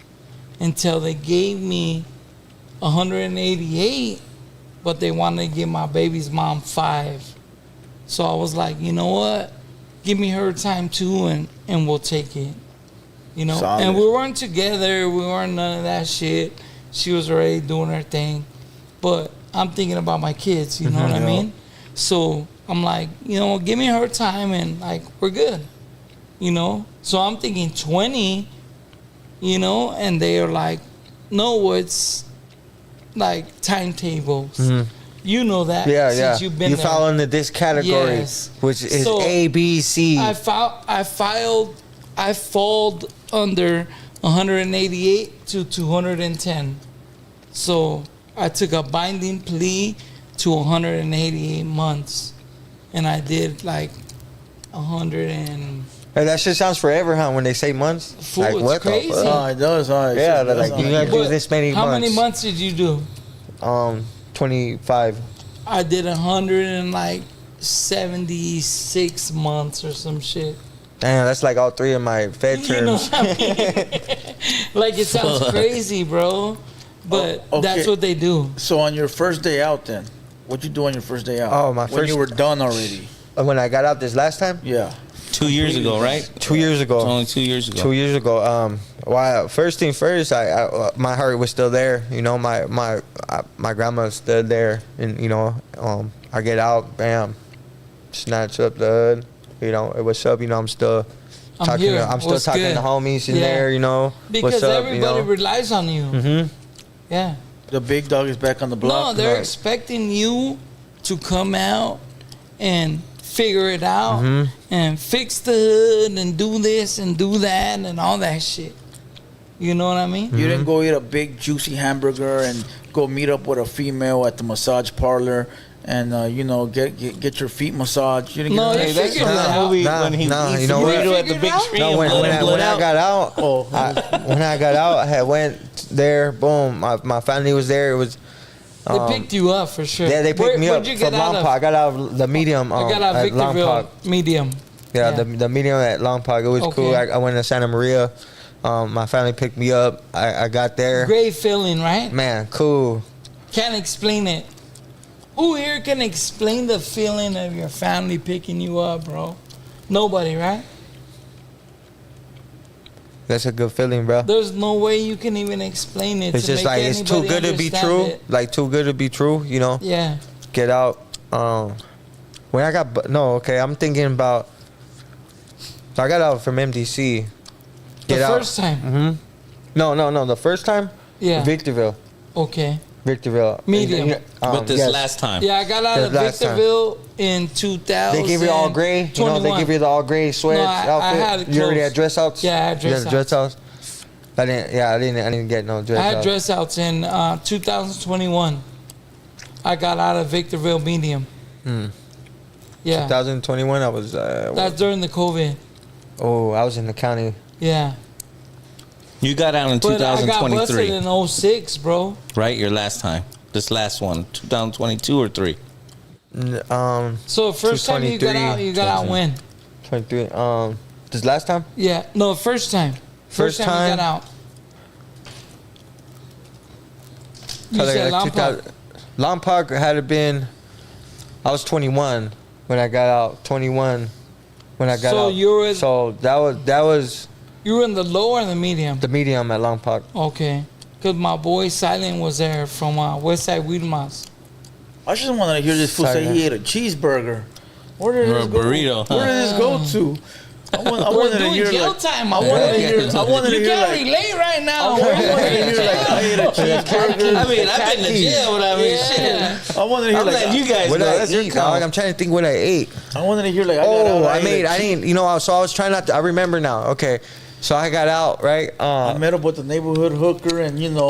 until they gave me 188, but they wanted to give my baby's mom 5. So I was like, you know what? Give me her time too, and we'll take it. You know, Solid. and we weren't together. We weren't none of that shit. She was already doing her thing, but I'm thinking about my kids. You know what I mean? So I'm like, you know, give me her time, and like we're good. You know, so I'm thinking 20. You know, and they are like, no, it's like timetables. You know that since you've been You there. fall into this category, Yes. which is So, A, B, C. I falled under 188 to 210. So I took a binding plea to 188 months, and I did like 100 and. Hey, that shit sounds forever, huh? When they say months, Fool, it's what crazy. the fuck? Oh, it does. Oh, Yeah, they're like, you gotta do But this many how months. many months did you do? 25. I did 176 months or some shit. Damn, that's like all 3 of my Fed You know terms. what I mean? Like, it sounds crazy, bro, but Oh, okay. that's what they do. So on your first day out, then, what'd you do on your first day out? Oh, my when first- you were done already. When I got out this last time, Yeah. 2 years ago, right? 2 years ago. It's only 2 years ago. 2 years ago. First thing first, I my heart was still there. You know, my grandma stood there, and you know, I get out, bam, snatch up the hood. You know, what's up? You know, I'm still talking. here. I'm still What's talking good? to homies in Yeah. there. You know, Because what's up? everybody You know, relies on you. Yeah. The big dog is back on the block. No, they're Right. expecting you to come out and figure it out and fix the hood and do this and do that and all that shit. You know what I mean? You didn't go eat a big juicy hamburger and go meet up with a female at the massage parlor and you know get your feet massaged. You didn't No, get you that? That's figured from it the out. movie Nah, when he nah, eats you the know what? burrito at the Figured big it out? tree No, and when blood I out. got out, Oh. when I got out, I had went there. Boom, my family was there. It was. They picked you up for sure. Yeah, they picked me up Where'd you get from out Lompoc. of? I got out of the medium. I got out of at Lompoc. Victorville medium. Yeah, the medium at Lompoc. It was Okay. cool. I went to Santa Maria. My family picked me up. I got there. Great feeling, right? Man, cool. Can't explain it. Who here can explain the feeling of your family picking you up, bro? Nobody, right? That's a good feeling, bro. There's no way you can even explain it. It's to just make like it's too anybody good to be understand true. it. Like too good to be true. You know. Yeah. Get out. When I got I'm thinking about. So I got out from MDC. The Get out. first time. Mm-hmm. No. The first time. Yeah. Victorville. Okay. Victorville. Medium. But this yes. last time. Yeah, I got out The of last time. Victorville in 2000. They give you all gray. You know, they give you the all gray sweats No, I outfit. had You already clothes. had dress outs. Yeah, I had You dress had dress outs. I didn't get no dress I had outs. dress outs in 2021. I got out of Victorville medium. Yeah. 2021. I was. That's during the COVID. I was in the county. Yeah. You got out in But I got busted 2023, in 06, bro. right? Your last time. This last one, 2022 or 3? So first time you got 223, out, you got out when? 23. This last time. Yeah. No, first time. First time you time? got out. You Probably said like Lompoc. 2000 Lompoc had it been. I was 21 when I got out. 21 when I got So out. you were- So that was You were in the low or the medium? the medium at Lompoc. Okay. Because my boy Silent was there from Westside Wilmas. I just want to hear this fool Sorry, say he ate a cheeseburger. Where did Or this a go? burrito, huh? Where did this go to? I We're wanted to doing hear jail like. time. I wanted to hear. I wanted to You hear can't like. relate right now. I wanted to hear like I ate a cheeseburger. I mean, I've been to jail, but I mean, Yeah. shit. I wanted to hear I'm like. letting you guys What know. I That's your eat, dog? call. I'm trying to think what I ate. I wanted to hear like. I got out, I ate made. a I didn't. You know. So I was trying not to. I remember now. Okay. So I got out right. I met up with the neighborhood hooker and had 3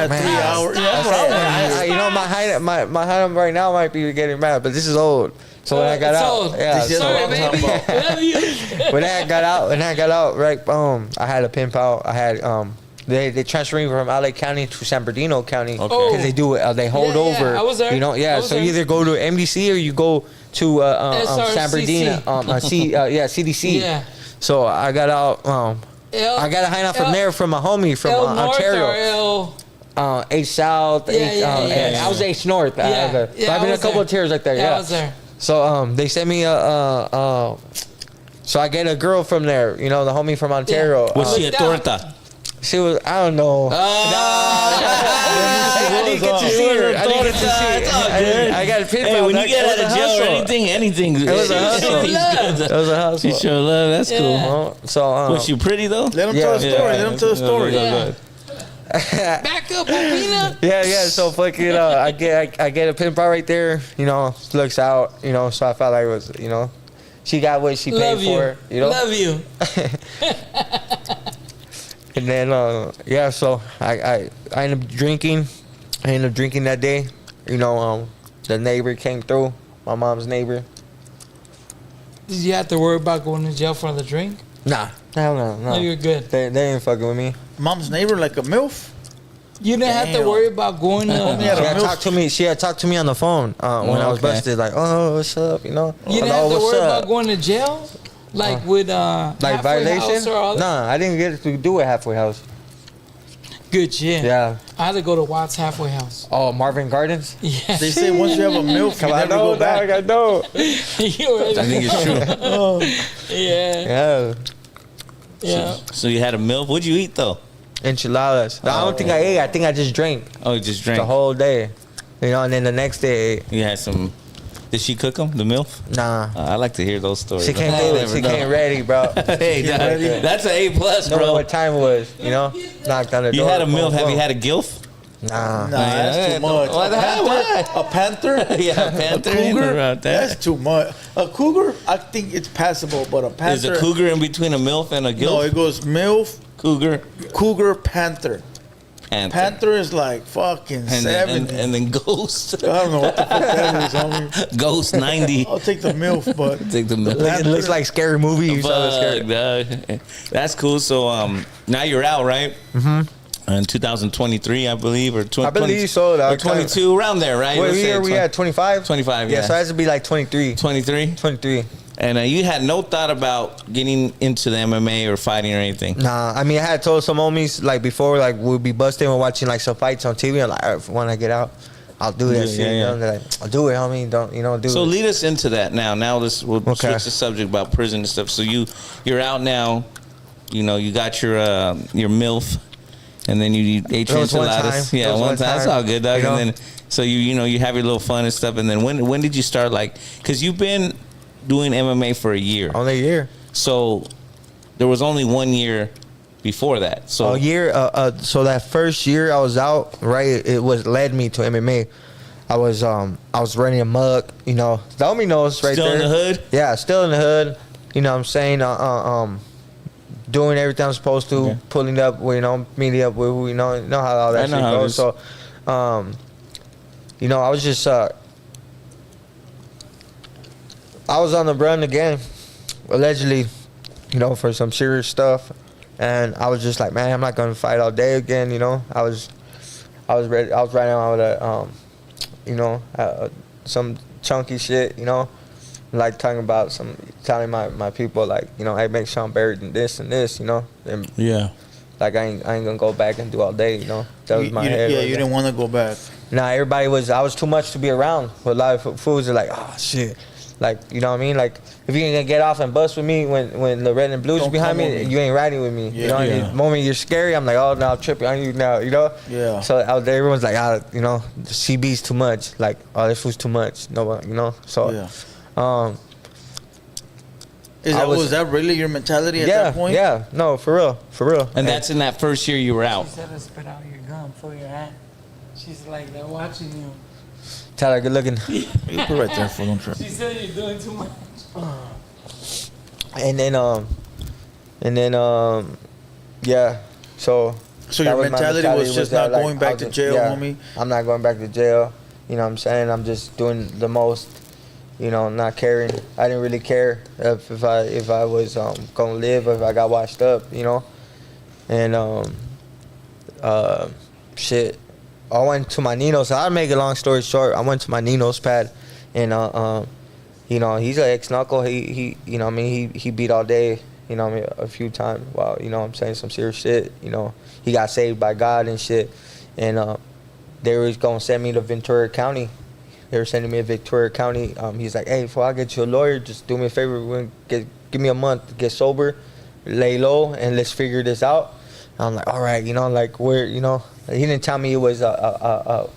man. hours. Yeah, that's what I wanted to hear. You know, my height right now might be getting mad, but this is old. So when I got it's out, old. yeah. This is Sorry, what I'm baby. talking about. Love you. When I got out, right, I had a pimp out. I had they transferred me from LA County to San Bernardino County because Okay. they do they hold Yeah, over. I was there. You know, I yeah. was So there. you either go to MDC or you go to San SRCC. Bernardino, CDC. Yeah. So I got out. I got a hideout from there from a homie from L North Ontario. or L. H South. Yeah. I was H North. Yeah. But I've been a couple of tiers like that. Yeah, Yeah. I was there. So they sent me so I get a girl from there. You know, the homie from Ontario. Was she a torta? She was. I don't know. I didn't get to see her. I got a pin. Hey, when you get out of jail or anything, It was a hustle. It was a hustle. She showed love. That's cool. So Was she pretty though? Let him tell the story. Let him tell the story. Back up, Peanut. Yeah. So fucking, I get a pin bar right there. You know, looks out. You know, so I felt like it was. You know, she got what she paid for. You know, Love you. and then so I ended up drinking. I ended up drinking that day. You know, the neighbor came through. My mom's neighbor. Did you have to worry about going to jail for the drink? Nah, hell no. No, you're good. They ain't fucking with me. Mom's neighbor, like a MILF? You didn't have to Damn. worry about going She to. had talked to me. She had talked to me on the phone when I was okay. busted. Like, oh, what's up? You know. You didn't have to worry about going to jail, like with like halfway violation. house or all that? Nah, I didn't get to do it halfway house. Good shit. Yeah. I had to go to Watts halfway house. Oh, Marvin Gardens. Yeah. They say once you have a MILF, you never go back. I know. You already- I think it's true. Yeah. Yeah. Yeah. So you had a milk. What'd you eat though? Enchiladas. I don't think I ate. I think I just drank Oh, you just drank. the whole day. You know, and then the next day I ate. You had some. Did she cook them? The MILF? Nah. I like to hear those stories. She came I through. never She know. came ready, bro. Hey, that's an A plus, Know bro. what time it was, you know? Knocked on the You door. had a boom, MILF. Have boom. you had a GILF? Nah. Nah, that's too much. Why? A panther? Yeah, a panther. A cougar? Ain't around that. That's too much. A cougar, I think it's passable, but a panther. Is a cougar in between a MILF and a GILF? No, it goes MILF, cougar, cougar, panther. Panther is like fucking and 70. then Ghost. I don't know what the fuck that is, homie. Ghost 90. I'll take the MILF, but Take the MILF. It looks like scary movie. You saw the scary. Fuck, dog. That's cool. So now you're out, right? Mm-hmm. In 2023, I believe, or 20, I believe so, dog. or 22, around there, right? What Let's say year we 20 at? 25? 25, Yeah, yeah. so it has to be like 23. 23? 23. And you had no thought about getting into the MMA or fighting or anything? Nah, I mean, I had told some homies, like, before, like, we'd be busting or watching, like, some fights on TV. I'm like, all right, when I get out, I'll do that Yeah, shit. yeah, You know? yeah. They're like, I'll do it, homie. Don't, you know, do So it. lead us into that now. Now we'll Okay. switch the subject about prison and stuff. So you're out now. You know, you got your MILF, and then you ate your That was one enchiladas. time. Yeah, That was one one time. That's time. all good, dog. You know? And then so you have your little fun and stuff. And then when did you start, like, because you've been doing MMA for a year. Only a year. So there was only 1 year before that. So A year. So that first year I was out, right? It was led me to MMA. I was running amok. You know, the homie knows right Still there. in the hood? Yeah, still in the hood. You know what I'm saying? Doing everything I'm supposed to, Okay. pulling up, you know, meeting up with, you know how all that I know shit how it goes. is. So, you know, I was just, I was on the run again, allegedly, you know, for some serious stuff, and I was just like, man, I'm not gonna fight all day again, you know. I was ready. I was riding around with you know, some chunky shit, you know. Like telling my people, like, you know, hey, make sure I'm buried in this and this, you know. And yeah. like I ain't gonna go back and do all day, you know. That was my head. Yeah, right you there. didn't want to go back. Nah, I was too much to be around. But a lot of fools are like, oh shit, like, you know what I mean? Like, if you ain't gonna get off and bust with me when the red and blues Don't behind come me, with me. you ain't riding with me. You know, Yeah. and the moment you're scary, I'm like, oh no, I'm tripping on you now, you know. Yeah. So out there, everyone's like, you know, the CB's too much. Like, oh, this fool's too much. No, you know. So, Yeah. I was- Was that really your mentality at yeah, that point? yeah, no, for real. And that's in that first year you were out. She said to spit out your gum for your hand. She's like, they're watching you. Tyler, good looking. You put it right there for them trip. She said you're doing too much. And then, yeah. So So that your was my mentality was just that, not going back I was to just- jail, yeah, homie? I'm not going back to jail. You know what I'm saying? I'm just doing the most, you know, not caring. I didn't really care if I was gonna live, or if I got washed up, you know. And shit. I went to my Nino's. I'll make a long story short. I went to my Nino's pad, and you know, he's an ex-knuckle. He you know what I mean, he beat all day, you know what I mean, a few times. Wow, you know what I'm saying, some serious shit. You know, he got saved by God and shit. And they was going to send me to Ventura County. They were sending me to Ventura County. He's like, hey, before I get you a lawyer, just do me a favor. Give me a month to get sober, lay low, and let's figure this out. I'm like, all right, you know, like, where, you know, he didn't tell me it was a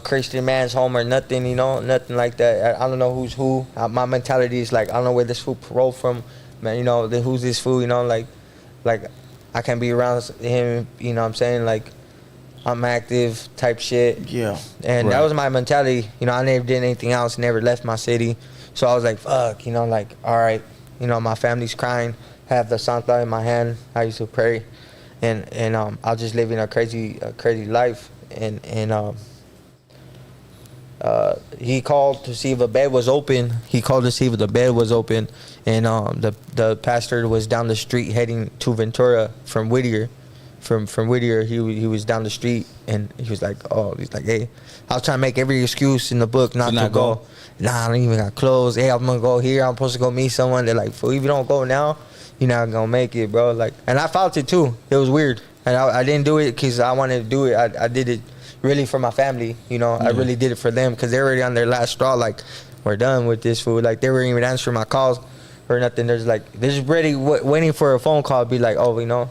Christian man's home or nothing, you know, nothing like that. I don't know who's who. My mentality is like, I don't know where this fool parole from, man, you know, who's this fool, you know, like I can't be around him, you know what I'm saying, like, I'm active type shit. Yeah. And that was my mentality. You know, I never did anything else, never left my city. So I was like, fuck, you know, like, all right, you know, my family's crying, have the Santa in my hand. I used to pray. And I was just living a crazy life. And he called to see if a bed was open. And the pastor was down the street heading to Ventura from Whittier. From Whittier, he was down the street, and he was like, hey, I was trying to make every excuse in the book not to go. Nah, I don't even got clothes. Hey, I'm gonna go here. I'm supposed to go meet someone. They're like, fool, if you don't go now, you're not gonna make it, bro. Like, and I felt it too. It was weird, and I didn't do it because I wanted to do it. I did it really for my family, you know. I really did it for them because they're already on their last straw. Like, we're done with this fool. Like, they weren't even answering my calls or nothing. They're just ready, waiting for a phone call to be like, oh, you know.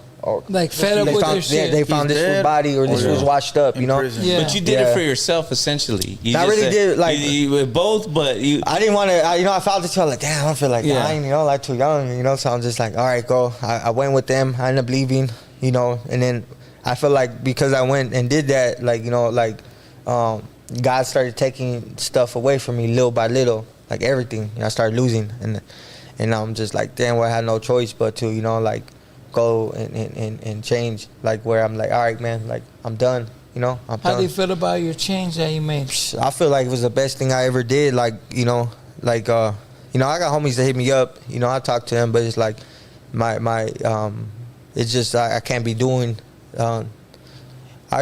Like fed up with their shit. They found this fool's body, or this was washed up, you know. Yeah. But you did it for yourself, essentially. You I really did, like, you both, but you. I didn't want to. You know, I felt it. So I was like, damn, I don't feel like dying. You know, like too young. You know, so I'm just like, all right, go. I went with them. I ended up leaving. You know, and then I feel like because I went and did that, like, you know, like, God started taking stuff away from me little by little, like everything. You know, I started losing, and I'm just like, damn, well, I had no choice but to, you know, like, go and change, like, where I'm like, all right, man, like, I'm done, you know. How do you feel about your change that you made? I feel like it was the best thing I ever did. Like, you know, like, you know, I got homies that hit me up, you know, I talk to them, but it's like my it's just I can't be doing. I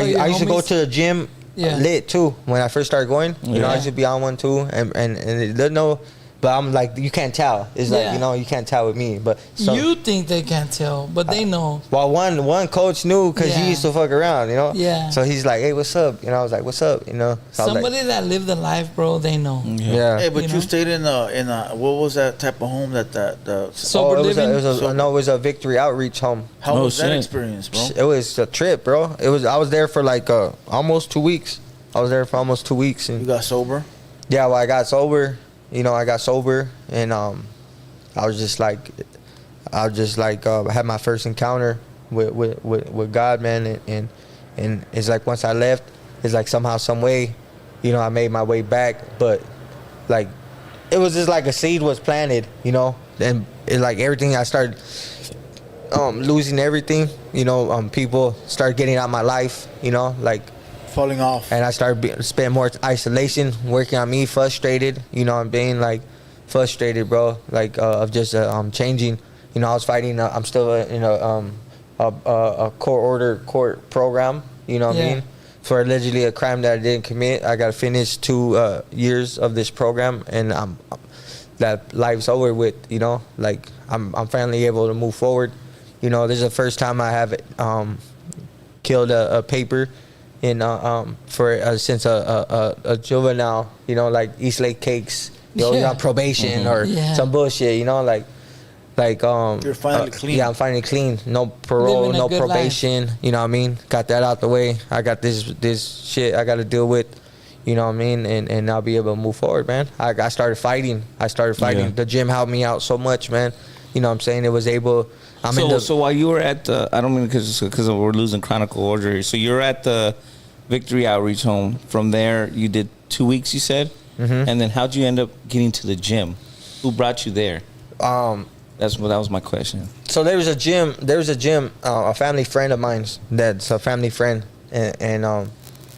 used to go to the gym lit too when I first started going. You know, I used to be on one too, and it doesn't know. But I'm like, you can't tell. It's like, you know, you can't tell with me. But you think they can't tell, but they know. Well, one coach knew because he used to fuck around, you know. Yeah. So he's like, hey, what's up? You know, I was like, what's up? You know. So somebody that lived the life, bro, they know. Yeah. Hey, but you stayed in a what was that type of home the sober living? It was a Victory Outreach home. How was that experience, bro? It was a trip, bro. I was there for like almost 2 weeks. I was there for almost 2 weeks. And you got sober? Yeah, well, I got sober. You know, I got sober, and I was just like, I had my first encounter with God, man, and it's like once I left, it's like somehow, some way, you know, I made my way back, but like, it was just like a seed was planted, you know, and it's like everything, I started losing everything, you know, people started getting out of my life, you know, like, falling off, and I started spending more isolation, working on me, frustrated. You know, I'm being like frustrated, bro. Like of just changing. You know, I was fighting. I'm still in a court program. You know what I mean? For allegedly a crime that I didn't commit. I got to finish 2 years of this program, and that life's over with. You know, like I'm finally able to move forward. You know, this is the first time I have killed a paper. Since a juvenile, you know, like East Lake Cakes, you know, you're on probation or some bullshit, you know, like you're finally clean. Yeah, I'm finally clean. No parole, no probation. Life. You know what I mean? Got that out the way. I got this shit I got to deal with. You know what I mean? And I'll be able to move forward, man. I started fighting. Yeah. The gym helped me out so much, man. You know what I'm saying? It was able. So while you were at the, I don't mean because we're losing chronicle order here. So you're at the Victory Outreach Home. From there, you did 2 weeks, you said? Mm-hmm. And then how'd you end up getting to the gym? Who brought you there? That was my question. So there was a gym, a family friend of mine's that's a family friend. And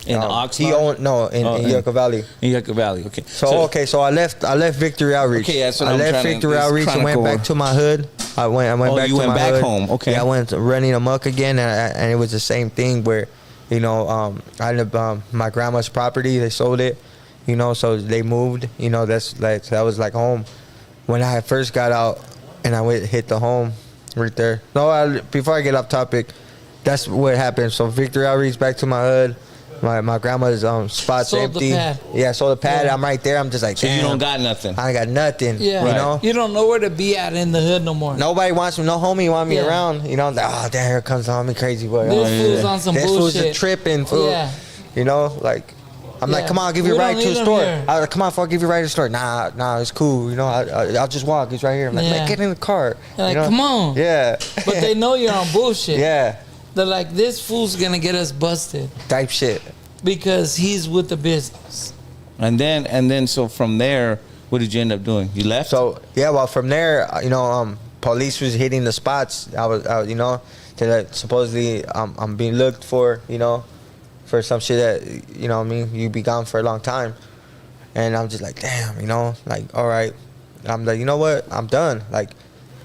in Oxnard? He owned, in Yucca Valley. In Yucca Valley, okay. So I left Victory Outreach. Okay, that's what I left Victory Outreach and went back to my hood. I went back to my hood. Home, okay. Yeah, I went running amok again, and it was the same thing where, you know, I ended up, my grandma's property, they sold it, you know, so they moved, you know, that was like home. when I first got out and I hit the home right there. No, before I get off topic, that's what happened. So Victory Outreach back to my hood. My grandma's spot's Sold empty. the pad. Yeah, sold the pad. Yeah. I'm right there. I'm just like, So damn. you don't got nothing. I got nothing. Yeah. You know? You don't know where to be at in the hood no more. Nobody wants me. No homie want me Yeah. around. You know, like, oh, damn, here comes the homie crazy boy. This Oh, fool's on some this fool's bullshit. just tripping, fool. Yeah. You know, like, I'm like, Yeah. come on, I'll give you a We ride don't to the need him store. here. Come on, I'll give you a ride to the store. Nah, it's cool. You know, I'll just walk. It's right here. I'm like, Yeah. man, get in the car. They're like, You know? come on. Yeah. But they know you're on bullshit. Yeah. They're like, this fool's gonna get us busted Type shit. because he's with the business. And then so from there, what did you end up doing? You left? So yeah, well, from there, you know, police was hitting the spots. I was, you know, that supposedly I'm being looked for, you know, for some shit that, you know what I mean, you be gone for a long time. And I'm just like, damn, you know, like, all right. I'm like, you know what? I'm done. Like,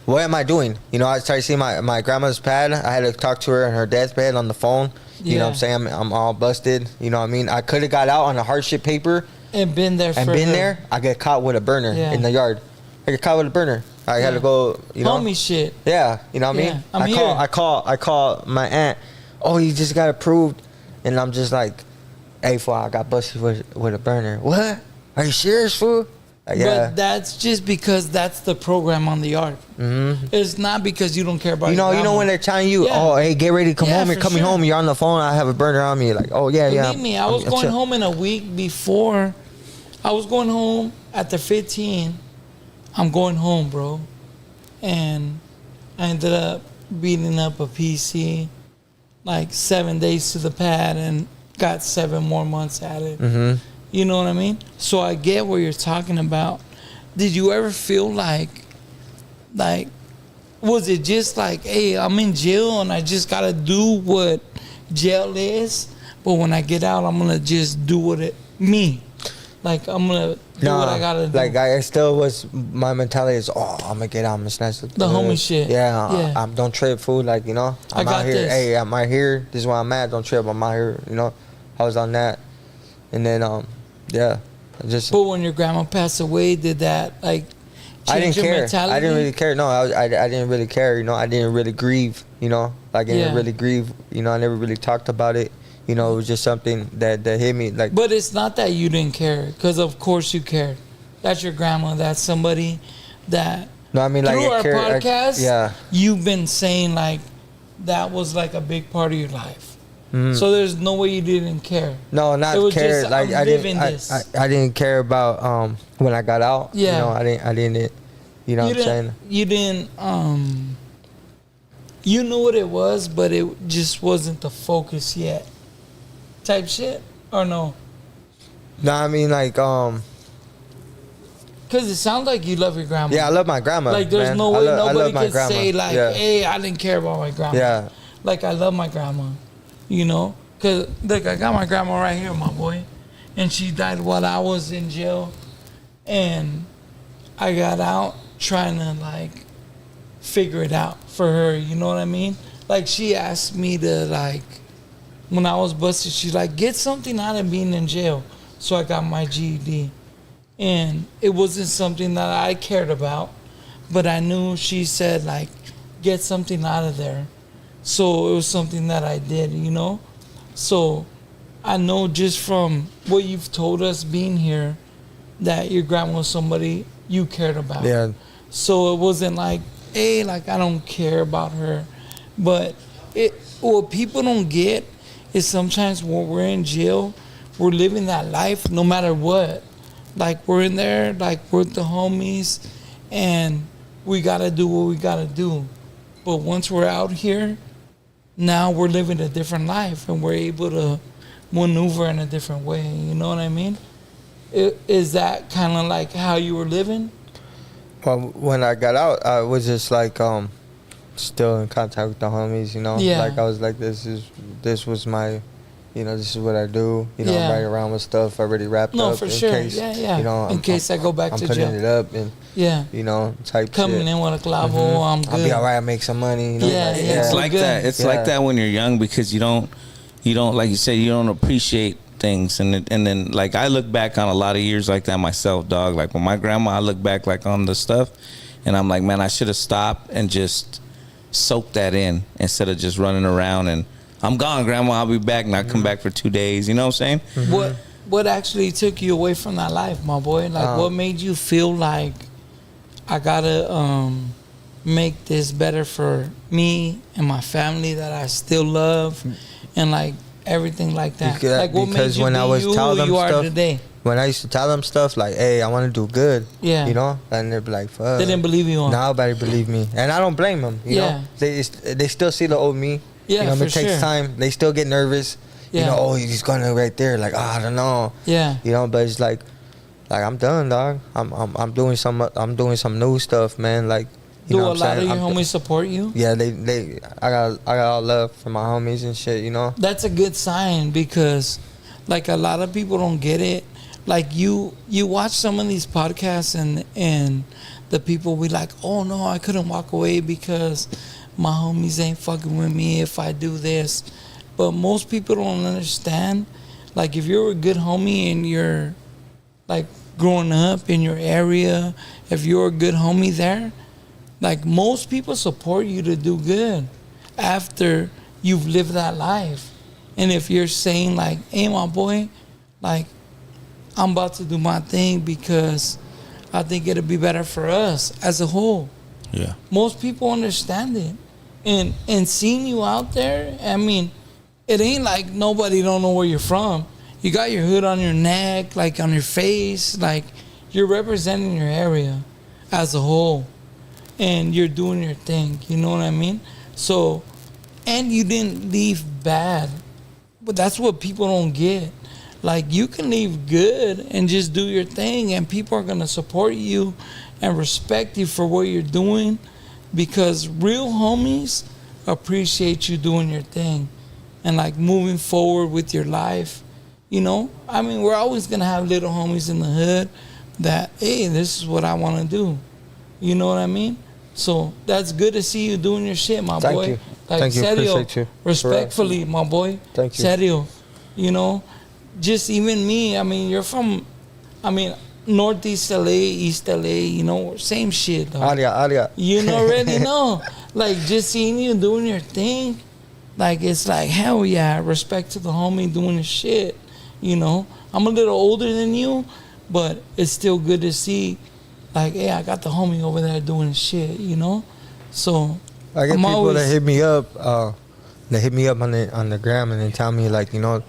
what am I doing? You know, I started seeing my grandma's pad. I had to talk to her on her deathbed on the phone. You know what I'm saying? I'm all busted. You know what I mean? I could have got out on a hardship paper And been there for and been her. there. I get caught with a burner Yeah. in the yard. I get caught with a burner. I had to go, you know. Homie shit. Yeah, you know what I Yeah, mean? I'm here. I call my aunt. Oh, you just got approved. And I'm just like, hey, fool, I got busted with a burner. What? Are you serious, fool? Yeah. But that's just because that's the program on the yard. Mm-hmm. It's not because you don't care about You know your grandma. when they're telling you, Yeah. oh, hey, get ready to come Yeah, home. You're for coming sure. home. You're on the phone. I have a burner on me. Like, oh, yeah, yeah. Believe me, I was going chill. home in a week before. I was going home at the 15. I'm going home, bro. And I ended up beating up a PC like 7 days to the pad and got 7 more months at it. Mm-hmm. You know what I mean? So I get what you're talking about. Did you ever feel like, was it just like, hey, I'm in jail and I just gotta do what jail is, but when I get out, I'm gonna just do me. Like, I'm gonna do what I gotta do. Like, I still was, my mentality is, oh, I'm gonna get out, I'm gonna snatch the homie shit. Yeah, Yeah. I'm don't trip, fool. Like, you know, I'm got out here. this. Hey, I'm out here. This is where I'm at. Don't trip. I'm out here. You know, I was on that. And then, yeah, I just. But when your grandma passed away, did that, like, I change didn't your care. mentality? I didn't really care. No, I didn't really care. You know, I didn't really grieve. You know, like, I didn't Yeah. really grieve. You know, I never really talked about it. You know, it was just something that hit me. Like, But it's not that you didn't care, because of course you cared. That's your grandma. That's somebody that no, I mean, like, through I our care, podcast, yeah. you've been saying like that was like a big part of your life. Mhm. So there's no way you didn't care. No, not It was care. just, Like, I'm I living didn't. this. I didn't care about when I got out. Yeah. You know, I didn't. You know what I'm saying? You didn't. You knew what it was, but it just wasn't the focus yet. Type shit or no? No, I mean, like, Because it sounds like you love your grandma. yeah, I love my grandma. Like, there's man. no I way love nobody my could grandma. say, like, yeah. hey, I didn't care about my grandma. Yeah. Like, I love my grandma, you know? Because, look, I got my grandma right here, my boy. And she died while I was in jail. And I got out trying to, like, figure it out for her, you know what I mean? Like, she asked me to, like, when I was busted, she's like, get something out of being in jail. So I got my GED. And it wasn't something that I cared about, but I knew she said, like, get something out of there. So it was something that I did, you know? So I know just from what you've told us being here that your grandma was somebody you cared about. Yeah. So it wasn't like, hey, like, I don't care about her. But what people don't get is sometimes when we're in jail, we're living that life no matter what. Like, we're in there, like, we're with the homies, and we got to do what we got to do. But once we're out here, now we're living a different life, and we're able to maneuver in a different way. You know what I mean? Is that kind of like how you were living? Well, when I got out, I was just like, still in contact with the homies, you know? Yeah. Like, I was like, this was my, you know, this is what I do. You know, Yeah. I'm right around with stuff already wrapped No, up. for in sure. Case, Yeah, yeah. You know, In case I go back I'm to putting jail. it up and, Yeah. you know, type Coming shit. in with a clavo, I'm good. I'll be all right. I make some money. You know? Yeah, like, yeah. It's like Good. that. It's Yeah. like that when you're young because you don't like you said, you don't appreciate things, and then like I look back on a lot of years like that myself, dog. Like with my grandma, I look back like on the stuff, and I'm like, man, I should have stopped and just soaked that in instead of just running around and I'm gone, grandma, I'll be back, and I come back for 2 days. You know what I'm saying? What actually took you away from that life, my boy? Like, what made you feel like I gotta make this better for me and my family that I still love, and like everything like that? Because, like, what made you when be I was telling them who you are stuff, today? When I used to tell them stuff like, "Hey, I want to do good," Yeah. you know, and they'd be like, "Fuck." They didn't believe you on. Nobody believed me, and I don't blame them. You know, they still see the old me. Yeah, you know, for it takes sure. time. They still get nervous. Yeah. You know, oh, he's going right there. Like, I don't know. Yeah. You know, but it's like I'm done, dog. I'm doing some new stuff, man. Like, you Do know a what lot I'm of saying? your homies support you? Yeah, I got all love for my homies and shit. You know. That's a good sign, because like a lot of people don't get it. Like you watch some of these podcasts and the people be like, oh no, I couldn't walk away because my homies ain't fucking with me if I do this. But most people don't understand. Like, if you're a good homie and you're like growing up in your area, if you're a good homie there, like most people support you to do good after you've lived that life. And if you're saying like, hey, my boy, like, I'm about to do my thing because I think it'll be better for us as a whole. Yeah. Most people understand it. And seeing you out there, I mean, it ain't like nobody don't know where you're from. You got your hood on your neck, like on your face, like you're representing your area as a whole. And you're doing your thing, you know what I mean? So, and you didn't leave bad. But that's what people don't get. Like, you can leave good and just do your thing, and people are gonna support you and respect you for what you're doing, because real homies appreciate you doing your thing and like moving forward with your life. You know, I mean, we're always gonna have little homies in the hood that, hey, this is what I want to do. You know what I mean? So that's good to see you doing your shit, my Thank boy. you. Like, Thank you. serio, Appreciate you. respectfully, my boy. Thank you. Serio, you know, just even me. I mean, you're from, Northeast LA, East LA. You know, same shit. Dog. Alia. You already know. Like, just seeing you doing your thing, like, it's like, hell yeah, respect to the homie doing his shit. You know, I'm a little older than you, but it's still good to see, like, hey, I got the homie over there doing his shit, you know? So, I get people that hit me up. They hit me up on the gram and then tell me, like, you know,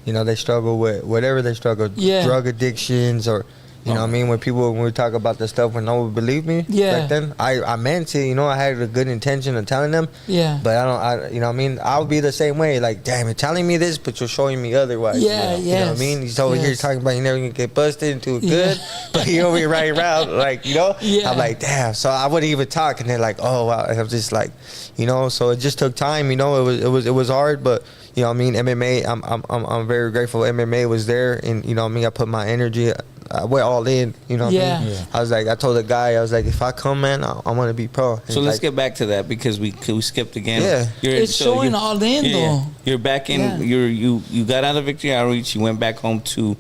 they struggle with whatever they struggle, drug addictions, or you know what I mean. When we talk about the stuff, when no one believed me, back then I meant it. You know, I had a good intention of telling them. Yeah. But you know what I mean. I'll be the same way. Like, damn, you're telling me this, but you're showing me otherwise. Yeah, you know what I mean. He's over here talking about you never gonna get busted into it good, but you over here riding around like, you know. Yeah. I'm like, damn. So I wouldn't even talk, and they're like, oh wow. And I'm just like, you know. So it just took time. You know, it was hard, but. You know what I mean? MMA, I'm very grateful MMA was there, and you know what I mean, I put my energy, I went all in, you know what I mean? Yeah. I was like, I told the guy, I was like, if I come, man, I want to be pro. And so let's get back to that, because we skipped again. Yeah. It's showing all in, though. You're back in, you got out of Victory Outreach, you went back home to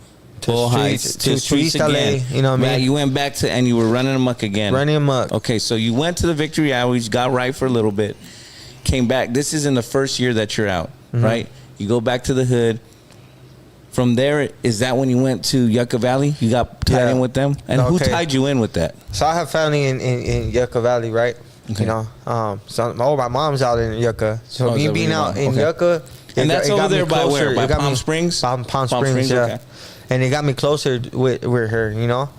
Bull Heights, to streets again. LA, you know what I mean? You went back to, and you were running amok again. Running amok. Okay, so you went to the Victory Outreach, got right for a little bit, came back. This is in the first year that you're out, right? You go back to the hood. From there, is that when you went to Yucca Valley? You got tied in with them? And who tied you in with that? So I have family in Yucca Valley, right? Okay. You know, so my mom's out in Yucca. So me being out in Yucca, and that's over there by where? By Palm Springs? Palm Springs, yeah. Okay. And it got me closer with her, you know?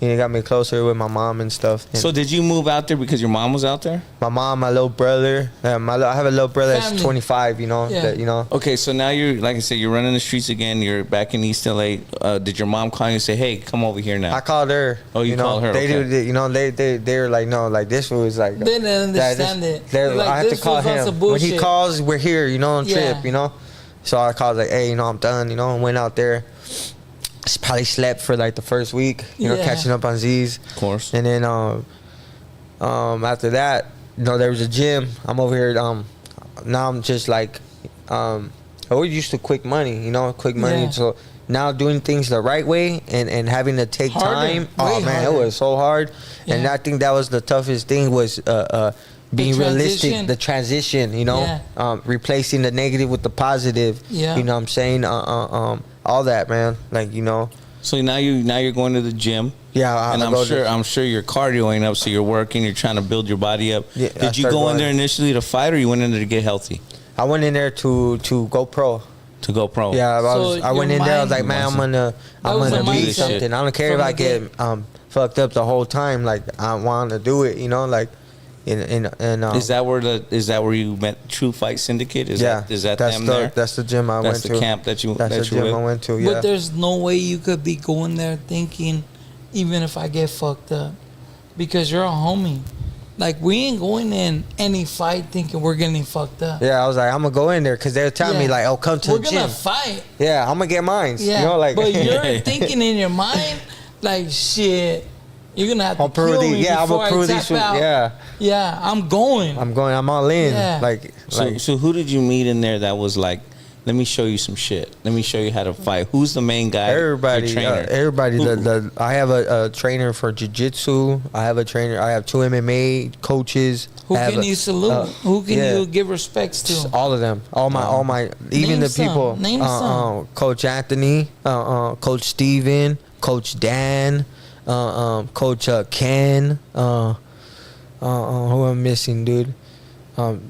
And it got me closer with my mom and stuff. And so did you move out there because your mom was out there? My mom, my little brother. I have a little brother that's 25, you know. Yeah. That, you know. Okay, so now you're, like I said, you're running the streets again. You're back in East LA. Did your mom call you and say, hey, come over here now? I called her. Oh, you called her, They okay. do, you know, they're like, no, like this was like. They didn't understand it. Like, I have to call him. When he calls, we're here, you know, on trip, you know. So I called like, hey, you know, I'm done, you know, and went out there. Probably slept for like the first week, you know, catching up on Z's. Of course. And then after that, you know, there was a gym. I'm over here. Now I'm just like, I always used to quick money, you know, quick money. Yeah. So now doing things the right way and having to take Harder, time. Oh way man, harder. it was so hard. And Yeah. I think that was the toughest thing was being realistic, transition. the transition, you know, replacing the negative with the positive. Yeah. You know what I'm saying? All that, man. Like, you know. So now you're going to the gym. Yeah, and I'm sure your cardio ain't up, so you're working, you're trying to build your body up. Yeah, Did you go in there initially to fight, or you went in there to get healthy? I went in there to go pro. To go pro. Yeah, I went in there. I was like, man, I'm gonna was the be mindset something. I don't care if from I the get fucked up the whole time. Like, I want to do it. You know, like, and is that where you met True Fight Syndicate? Is that that's them there? That's the gym I went to. That's the camp that you. That's the gym I went to. Yeah. But there's no way you could be going there thinking, even if I get fucked up, because you're a homie. Like, we ain't going in any fight thinking we're getting fucked up. Yeah, I was like, I'm gonna go in there because they're telling me like, oh, come to we're the gym. gonna fight. Yeah, I'm gonna get mine. Yeah, You know, like, but you're thinking in your mind, like, shit, you're gonna have to kill me I'm before gonna prove I these. tap out. Yeah, I'm going. I'm all in. Yeah. Like, So who did you meet in there that was like, let me show you some shit. Let me show you how to fight. Who's the main guy? everybody, your trainer? everybody. I have a trainer for jiu-jitsu. I have a trainer. I have 2 MMA coaches. Who can you salute? Who can you give respects to? All of them. All my. Even Name the some. people. Name some. Coach Anthony. Coach Steven. Coach Dan. Coach Ken. Who I'm missing, dude.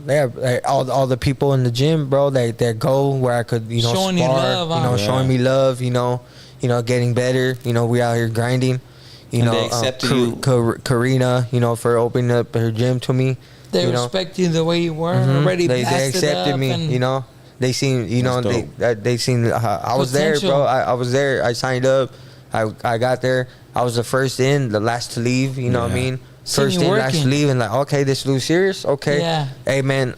They have all the people in the gym, bro. They go where I could, Showing you spar, love, showing me love, getting better. We out here grinding. And they accepted you. Karina, for opening up her gym to me. They respect you the way you were already. They blasted accepted up me. and They seen, they seen. I was there, Potential. bro. I was there. I signed up. I got there. I was the first in, the last to leave. You know what I mean? Seen First you in, last to working. leave, and like, okay, this dude's serious. Okay, Yeah. Hey man,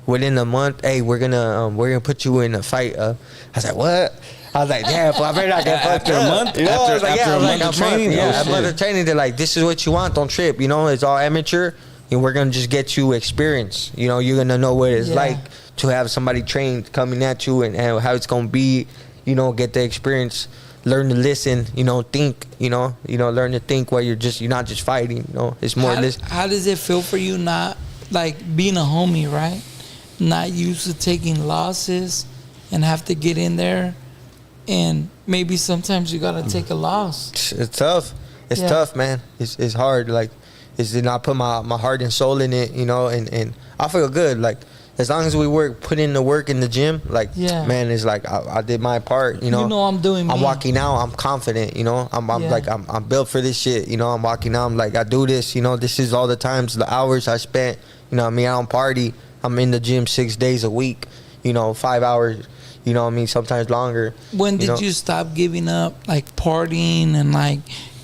within a month, hey, we're gonna put you in a fight. I was like, what? I was like, damn, I better not get fucked After a up. month? You know, I was like, After yeah, a I was like, month of training? Yeah, Oh, a month shit. of training. They're like, this is what you want. Don't trip. It's all amateur. And we're gonna just get you experience. You're gonna know what it's Yeah. like to have somebody trained coming at you and how it's gonna be. Get the experience. Learn to listen, think, learn to think while you're not just fighting, it's more how does it feel for you not, like, being a homie, right? Not used to taking losses and have to get in there, and maybe sometimes you gotta take a loss. It's tough. It's Yeah. tough, man. It's hard. Like, it's to not put my heart and soul in it, and I feel good. Like, as long as we put in the work in the gym, like, Yeah. man, it's like I did my part, I'm doing me. I'm walking out, I'm confident, I'm Yeah. like, I'm built for this shit, I'm walking out, I'm like, I do this, this is all the times, the hours I spent, I don't party, I'm in the gym 6 days a week, 5 hours, sometimes longer. When did you stop giving up, like, partying and, like,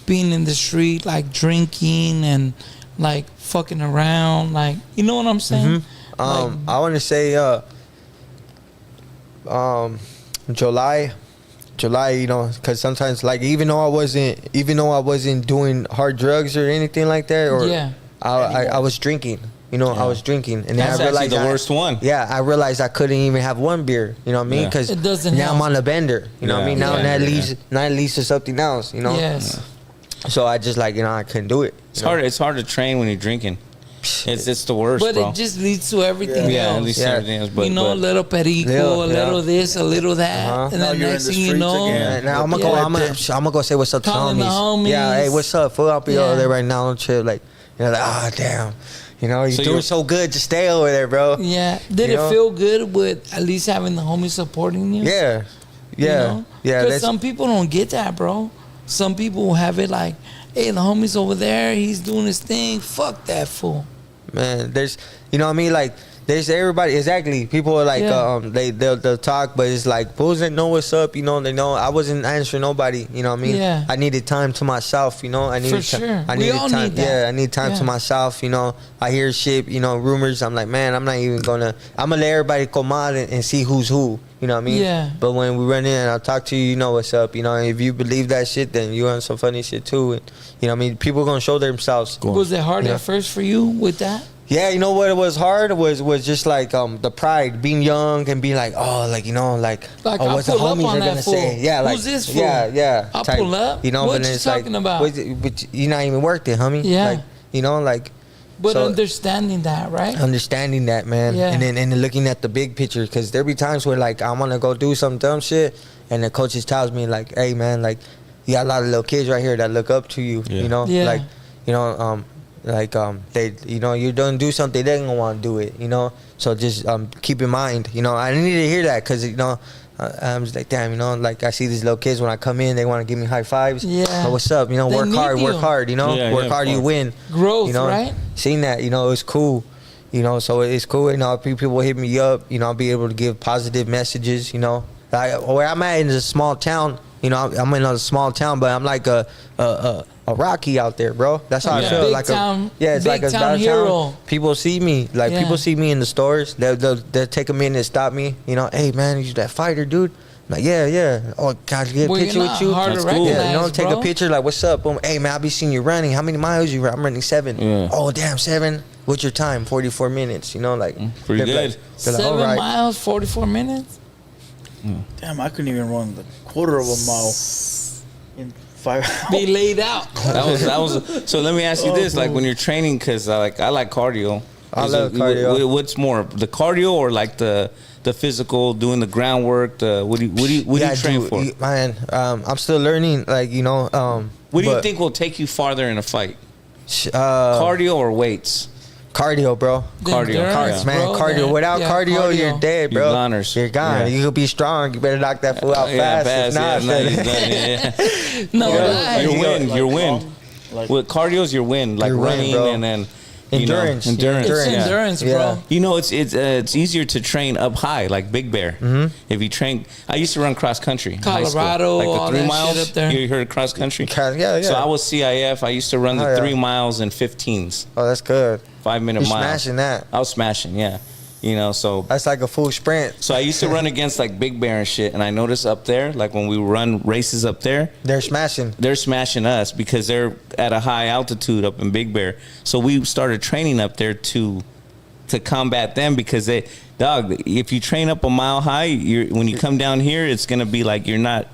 being in the street, like, drinking and, like, fucking around, like, you know what I'm saying? I want to say July, because sometimes, like, even though I wasn't doing hard drugs or anything like that, or I was drinking. I was drinking, and That's then I realized actually the worst one. Yeah, I realized I couldn't even have one beer. You know what I mean? Yeah. Because It doesn't now help. I'm on a bender. You know what I mean? Now Yeah. that leads to something else. Yes. So I just, like, I couldn't do it. It's hard. It's hard to train when you're drinking. It's the worst, But bro. it just leads to everything yeah, else. at least Yeah. everything else. But, A little perico, a little this, a little that, and Now then you're in next the thing you streets know, again. Now I'm gonna go. I'm gonna go say what's up to the Calling the homies. Yeah, hey, what's up? Fool, I'll be Yeah. over there right now on trip. Like, like, damn. You're So doing you're- so good. Just stay over there, bro. yeah. Did You it know? feel good with at least having the homies supporting you? Yeah, You yeah, know? yeah. Because some people don't get that, bro. Some people have it like, hey, the homie's over there, he's doing his thing. Fuck that fool. Man, there's, what I mean, like, there's everybody. Exactly. People are like, Yeah. they'll talk, but it's like, fools that know what's up. They know. I wasn't answering nobody. You know what I mean? Yeah. I needed time to myself. I needed sure. I We needed all time. need that. Yeah, I need time to Yeah. myself. I hear shit. Rumors. I'm like, man, I'm not even gonna. I'm gonna let everybody come out and see who's who. You know what I mean? Yeah. But when we run in and I talk to you, you know what's up. If you believe that shit, then you on some funny shit too. And, what I mean? People gonna show themselves. Was it hard Yeah. at first for you with that? Yeah, you know what was hard was just like the pride, being young and being like, oh, like, you know, like Like, oh, I'll what the pull up homies on are that gonna fool. say. Yeah, like Who's this fool? Yeah. I'll type, pull up. You know, What but you it's talking like, about? but you're not even worth it, homie. Yeah. Like, you know, like. But so- understanding that, right? Understanding that, man, Yeah. and then looking at the big picture, because there be times where like I want to go do some dumb shit, and the coach just tells me like, "Hey, man, like you got a lot of little kids right here that look up to you, Yeah. you know, Yeah. like, you know, they, you know, you don't do something, they gonna want to do it, you know, so just keep in mind, you know, I need to hear that because you know." I'm just like, damn, you know, like I see these little kids when I come in, they want to give me high fives. Yeah. But what's up? You know, They work need hard, you. you know, Yeah, work yeah, hard, of you course. win. Growth, you know, right? Seeing that, you know, it's cool. You know, so it's cool. You know, people hit me up. You know, I'll be able to give positive messages. You know, like where I'm at in a small town. You know, I'm in a small town, but I'm like a Rocky out there, bro. That's how Like I a feel. big Like town- it's like a big town downtown. hero. People see me. Like Yeah. people see me in the stores. They'll take a minute and stop me. You know, hey man, you that fighter, dude. I'm like, yeah. Oh, can I get a Well, picture you're with not you? hard to That's cool. Yeah, you know, recognize, take bro. a picture. Like, what's up? Boom. Hey man, I be seeing you running. How many miles you run? I'm running 7. Yeah. Oh damn, 7. What's your time? 44 minutes. You know, like Pretty they're like- good. they're like, 7 all right. miles, 44 minutes. Damn, I couldn't even run the quarter of a mile in 5 hours. Be laid out. That was. So let me ask you this: like when you're training, because I like cardio. I Is love it- cardio. What's more, the cardio or like the physical, doing the groundwork? What do you train dude, for? man, I'm still learning. Like, you know, What do you but, think will take you farther in a fight? Cardio, Cardio or weights? bro. Cardio. Endurance, Man, bro, cardio. that- Without yeah, cardio, you're dead, You're bro. goners. You're gone. Yeah. You could be strong. You better knock that fool out fast. If not, yeah, then- he's done, yeah. No, Yeah, lies. your win, Like your win. long, like- With cardio's your win, like Your win, running bro. and then Endurance. You know, endurance. It's Yeah. endurance, Yeah. bro. You know, it's easier to train up high, like Big Bear. Mm-hmm. If you train, I used to run cross country, in high school. Colorado, like all the 3 that miles. shit up there. You heard cross country? Yeah. So I was CIF. I used to run the Oh, yeah. 3 miles in 15s, Oh, that's good. 5-minute You're miles. smashing that. I was smashing, yeah. You know, so That's like a full sprint. I used to run against like Big Bear and shit, and I noticed up there, like when we run races up there, They're smashing. they're smashing us because they're at a high altitude up in Big Bear. So we started training up there to combat them because if you train up a mile high, when you come down here, it's gonna be like you're not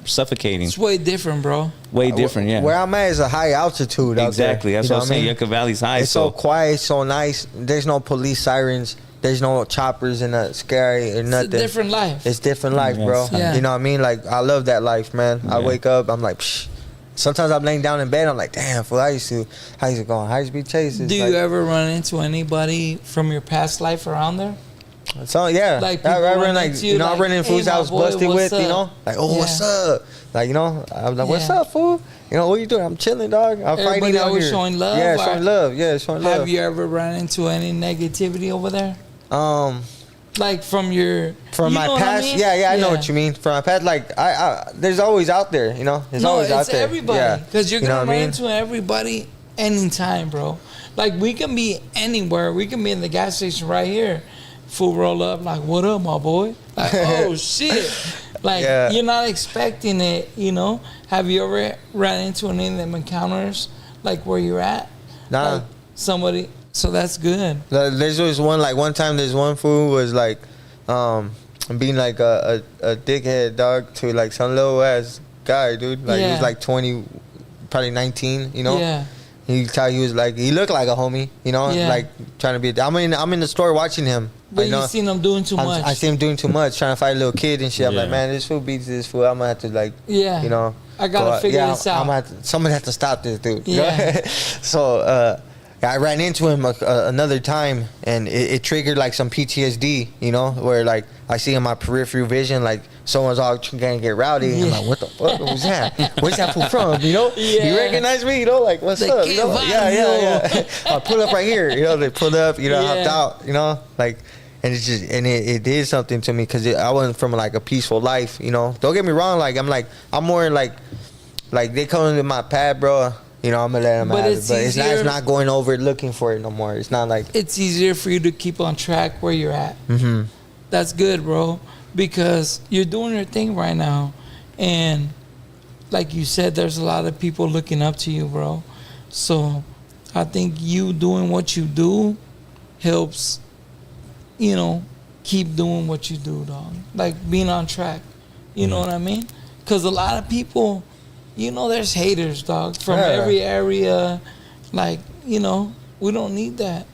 suffocating. It's way different, bro. Way different, yeah. Where I'm at is a high altitude. Exactly. Out That's there. what I'm saying. Yucca Valley's high. It's so quiet, so nice. There's no police sirens. There's no choppers in the sky or nothing. It's a different life. It's different life, Yeah, bro. yeah. You know what I mean? Like, I love that life, man. I Yeah. wake up, I'm like, psh. Sometimes I'm laying down in bed, I'm like, damn, fool, I used to go on high speed chases. Do you like, ever run into anybody from your past life around there? So yeah, Like, I people run run like into you you know, I like, run in "Hey, fools I my was boy, busted what's with, you up?" know, like, oh, what's up? Like, you know, I'm like, what's Yeah. up, fool? You know, what you doing? I'm chilling, dog. I'm Everybody fighting out always here. showing love, Yeah, or- showing love. Yeah, showing love. Have you ever run into any negativity over there? Um, Like from your from you my know what I past, mean? yeah, I know what you mean. From my past, like, I there's always out there, you know. There's No, always out it's there. everybody. Yeah. Because you're You know gonna what run I mean? into everybody anytime, bro. Like we can be anywhere. We can be in the gas station right here. Full roll up, like, what up, my boy? Like, oh shit. Like Yeah. you're not expecting it, you know? Have you ever ran into any of them encounters like where you're at? Nah. Like somebody so that's good. There's always one time there's one fool was like being like a dickhead dog to like some little ass guy, dude. Like he Yeah. was like 20, probably 19, you know. Yeah. He could tell he was like, he looked like a homie, you know, Yeah. like trying to be. I'm in the store watching him. But you know, you seen them doing too much. I see him doing too much, trying to fight a little kid and shit. I'm like, Yeah. man, this fool beats this fool. I'm gonna have to like, Yeah. you know, I gotta figure this out. I'm gonna have to, somebody have to stop this dude. you know? Yeah. So I ran into him another time, and it triggered like some PTSD, you know, where like I see in my peripheral vision like someone's all gonna get rowdy. I'm like, what the fuck was that? Where's that fool from? You know, Yeah. you recognize me? You know, like what's They up? You know, can't yeah. I pull up right here. You know, they pulled up. You know, Yeah. hopped out. You know, like. And it's just, and it did something to me because I wasn't from like a peaceful life, you know. Don't get me wrong, like I'm more like they come into my pad, bro. You know, I'm gonna let them But have it's it, but it's easier- not going over looking for it no more. It's not like It's easier for you to keep on track where you're at. Mm-hmm. That's good, bro, because you're doing your thing right now, and like you said, there's a lot of people looking up to you, bro. So I think you doing what you do helps, you know, keep doing what you do, dog. Like being on track. You know what I mean? Because a lot of people, you know, there's haters, dog, from every area. Like, you know, we don't need that.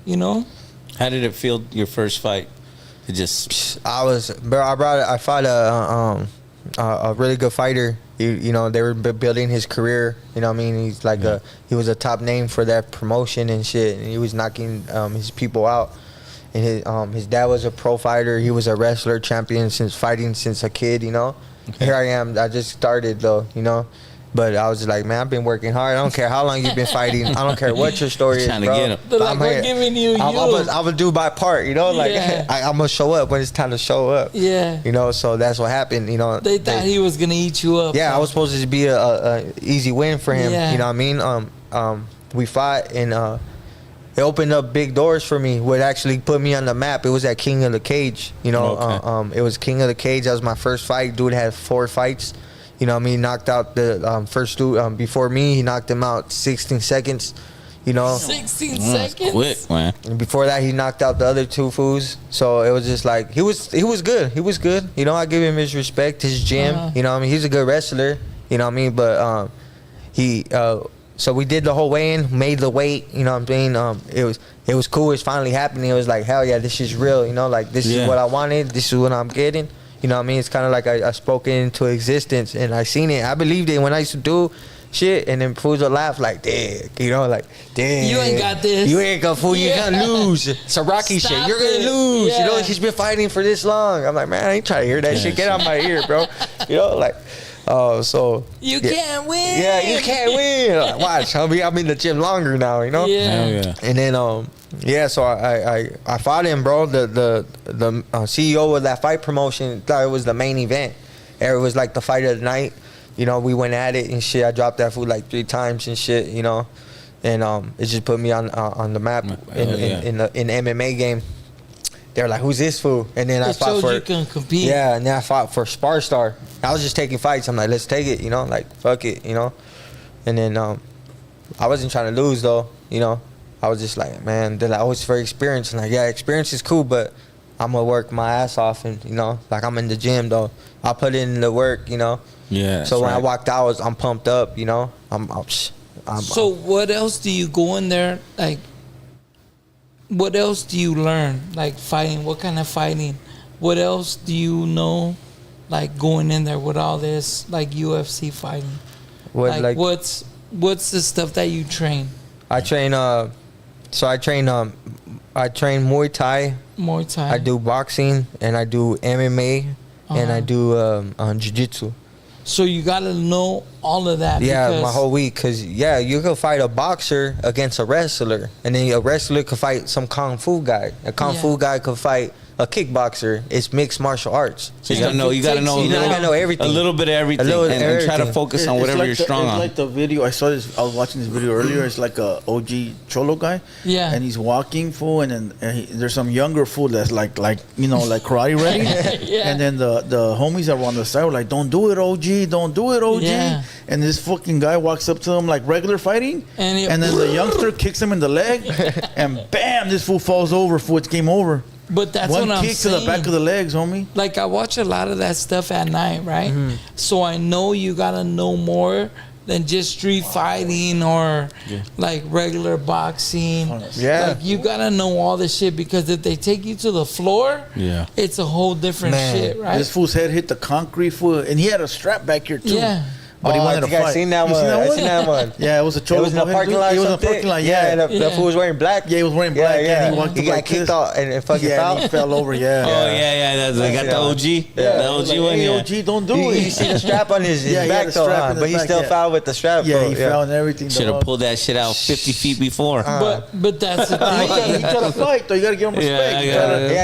You know? How did it feel your first fight? It just I fought a really good fighter. You know, they were building his career. You know what I mean? He's like he was a top name for that promotion and shit. And he was knocking his people out. And his dad was a pro fighter. He was a wrestler, champion since a kid, you know. Okay. Here I am. I just started though, you know. But I was like, man, I've been working hard. I don't care how long you've been fighting. I don't care what your story is, bro. Like, we're giving you I'm gonna do my part, you know. Like I'm gonna show up when it's time to show up. Yeah. You know, so that's what happened. You know, they thought he was gonna eat you up. Yeah, I was supposed to be a easy win for him. Yeah. You know what I mean? We fought and it opened up big doors for me. What actually put me on the map? It was at King of the Cage. You know, it was King of the Cage. That was my first fight. Dude had 4 fights. You know what I mean? Knocked out the first dude before me. He knocked him out 16 seconds. You know, 16 seconds. Quick, man. And before that, he knocked out the other 2 fools. So it was just like he was good. He was good. You know, I give him his respect, his gym. You know what I mean? He's a good wrestler. You know what I mean? But so we did the whole weigh-in, made the weight. You know what I'm saying? It was cool. It's finally happening. It was like, hell yeah, this is real. You know, like this is what I wanted. This is what I'm getting. You know what I mean? It's kind of like I spoke it into existence and I seen it. I believed it when I used to do shit, and then fools would laugh like, damn, you know, like, damn. You ain't got this. You ain't gonna fool. You're gonna lose. It's a Rocky Stop shit. You're gonna lose. Yeah. You know, he's been fighting for this long. I'm like, man, I ain't trying to hear that shit. Get out my ear, bro. You know, like, so. You can't win. Yeah, you can't win. Like, watch, I'm in the gym longer now, you know? Yeah. And then, so I fought him, bro. The CEO of that fight promotion thought it was the main event. It was like the fight of the night. You know, we went at it and shit. I dropped that food like 3 times and shit, you know. And it just put me on the map in the MMA game. They're like, who's this fool? And then I fought for you can compete. Yeah, and then I fought for Spar Star. I was just taking fights. I'm like, let's take it, you know, like fuck it, you know. And then I wasn't trying to lose though, you know. I was just like, man, they're like, oh, it's for experience. And like, yeah, experience is cool, but I'm gonna work my ass off, and you know, like I'm in the gym though. I put in the work, you know. Yeah. So when I walked out, I'm pumped up, you know. So what else do you go in there like? What else do you learn like fighting? What kind of fighting? What else do you know? Like going in there with all this like UFC fighting. What's the stuff that you train? I train. I train Muay Thai. Muay Thai. I do boxing and I do MMA and I do jiu-jitsu. So you gotta know all of that. Yeah, my whole week, cause you could fight a boxer against a wrestler, and then a wrestler could fight some kung fu guy. A kung fu guy could fight a kickboxer. It's mixed martial arts. So you gotta know everything. A little bit of everything, and try to focus on whatever you're strong on. It's like the video I saw. I was watching this video earlier. It's like a OG Cholo guy. Yeah. And he's walking fool, and then there's some younger fool that's like you know, like karate ready. Yeah. And then the homies that were on the side were like, "Don't do it, OG. Don't do it, OG." Yeah. And this fucking guy walks up to him like regular fighting, and then the youngster kicks him in the leg, and bam, this fool falls over. Fool, it's game over. But that's One what I'm kick saying. to the back of the legs, homie. Like I watch a lot of that stuff at night, right? So I know you gotta know more than just street fighting or like regular boxing. Yeah. Like you gotta know all this shit, because if they take you to the floor, it's a whole different shit, right? This fool's head hit the concrete, fool, and he had a strap back here too. Yeah. But he wanted to fight. I seen that one. I seen that one. Yeah, it was a Cholo. It was in the parking lot. It was in the parking lot. Yeah, and the fool was wearing black. Yeah, he was wearing black. Yeah, and he got kicked out and fucking fell. He fell over. Yeah. Oh yeah. They got the OG. Yeah. The OG one. Hey, Yeah. OG, don't do You it. see the strap on his back though, but he still fell with the strap. Yeah, bro. he fell and everything. Should have pulled that shit out 50 feet before. But that's the He thing. tried to fight though. You gotta give him respect.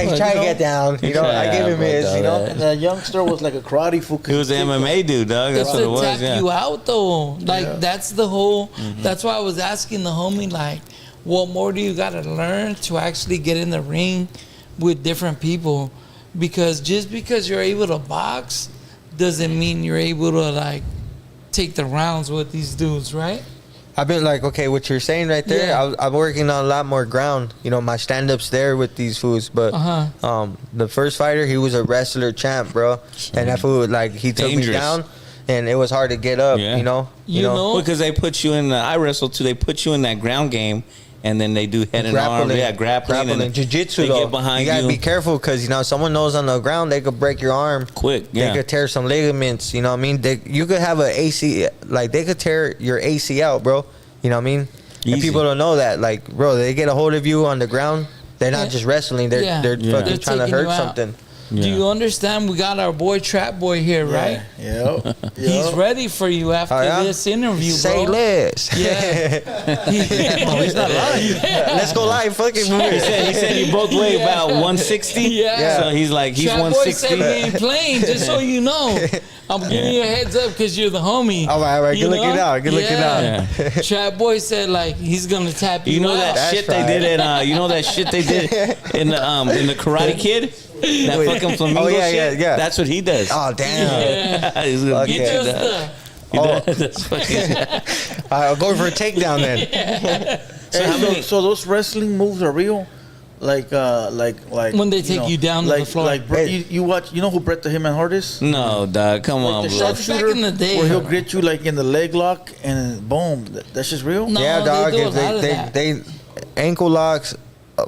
He's trying to get down. You know, I gave him his. You know, And the youngster was like a karate fool. He was an MMA dude, dog. That's It's what it to was. tap Yeah. you out though. Like that's the whole. That's why I was asking the homie, like, what more do you gotta learn to actually get in the ring with different people? Because just because you're able to box doesn't mean you're able to like take the rounds with these dudes, right? I've been like, okay, what you're saying right there, Yeah. I'm working on a lot more ground. You know, my stand-ups there with these fools. But the first fighter, he was a wrestler champ, bro. And that fool, like, he took Dangerous. me down, and it was hard to get up, Yeah. you know? You know? Because they put you in I wrestle too. They put you in that ground game, and then they do head and arm. Yeah, grappling. And jiu-jitsu, they though. get behind you gotta you. be careful because, you know, someone knows on the ground, they could break your arm. Quick, yeah. They could tear some ligaments, you know what I mean? You could have a AC, like, they could tear your AC out, bro. You know what I mean? And Easy. people don't know that. Like, bro, they get a hold of you on the ground. They're not Yeah. just wrestling. They're Yeah. they're Yeah. fucking They're trying to taking hurt you out. something. Do you understand? We got our boy Trap Boy here, right? Yep. He's ready for you after Oh, yeah? this interview, Say bro. less. Yeah. No, he's not lying. Let's go live. Fucking He said you both weigh about 160. Yeah. So he's like, he's Trap Boy 160. said he ain't playing, just so you know. I'm giving you a heads up because you're the homie. All right. You Good looking know? out. Good looking out. Yeah. Trap Boy said like he's gonna tap you. You know that out. shit right. they did at you know that shit they did in the Karate Kid? That Wait. fucking flamingo Oh, yeah, shit? yeah. That's what he does. Oh, damn. Yeah. He's gonna He get you does down. the. He does fucking- I'll go for a takedown then. So those wrestling moves are real? Like When they take you down to like, the floor. Like you watch, you know who Bret the Hitman Hart is? No, dog, come on, The bro. sharpshooter, Back in the day. where he'll get you like in the leg lock and boom, that's just real. No, Yeah, they dog. do a lot of They that. they ankle locks,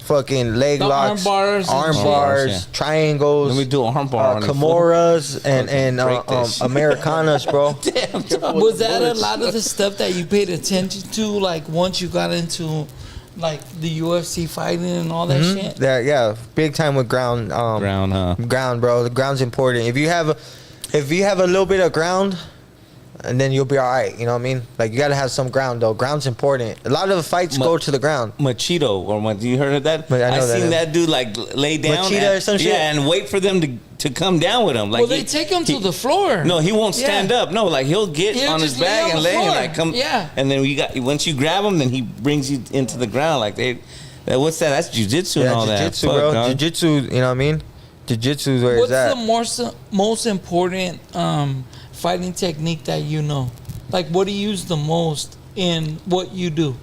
fucking leg The arm locks, bars and arm shit. bars, Yeah. triangles. Let me do a arm bar on his Kimoras and break that shit. Americanas, bro. Was that a lot of the stuff that you paid attention to, like once you got into, like the UFC fighting and all that shit? Yeah, big time with ground. Ground, huh? Ground, bro. The ground's important. If you have a little bit of ground, and then you'll be all right. You know what I mean? Like you gotta have some ground though. Ground's important. A lot of the fights go to the ground. Machito, or what? You heard of that? But I know that, seen yeah. that dude like lay down, Machida and, or some shit? yeah, and wait for them to come down with him. Like Well, they take him to the floor. No, he won't stand Yeah. up. No, like he'll get He'll on his just lay back on and the lay and floor. like come. Yeah. And then once you grab him, then he brings you into the ground. Like what's that? That's jujitsu and Yeah, all jiu-jitsu, that. bro. Fuck, dog. Jiu-jitsu, you know what I mean? Jiu-jitsu is where What's it's at. the most important fighting technique that you know? Like, what do you use the most in what you do?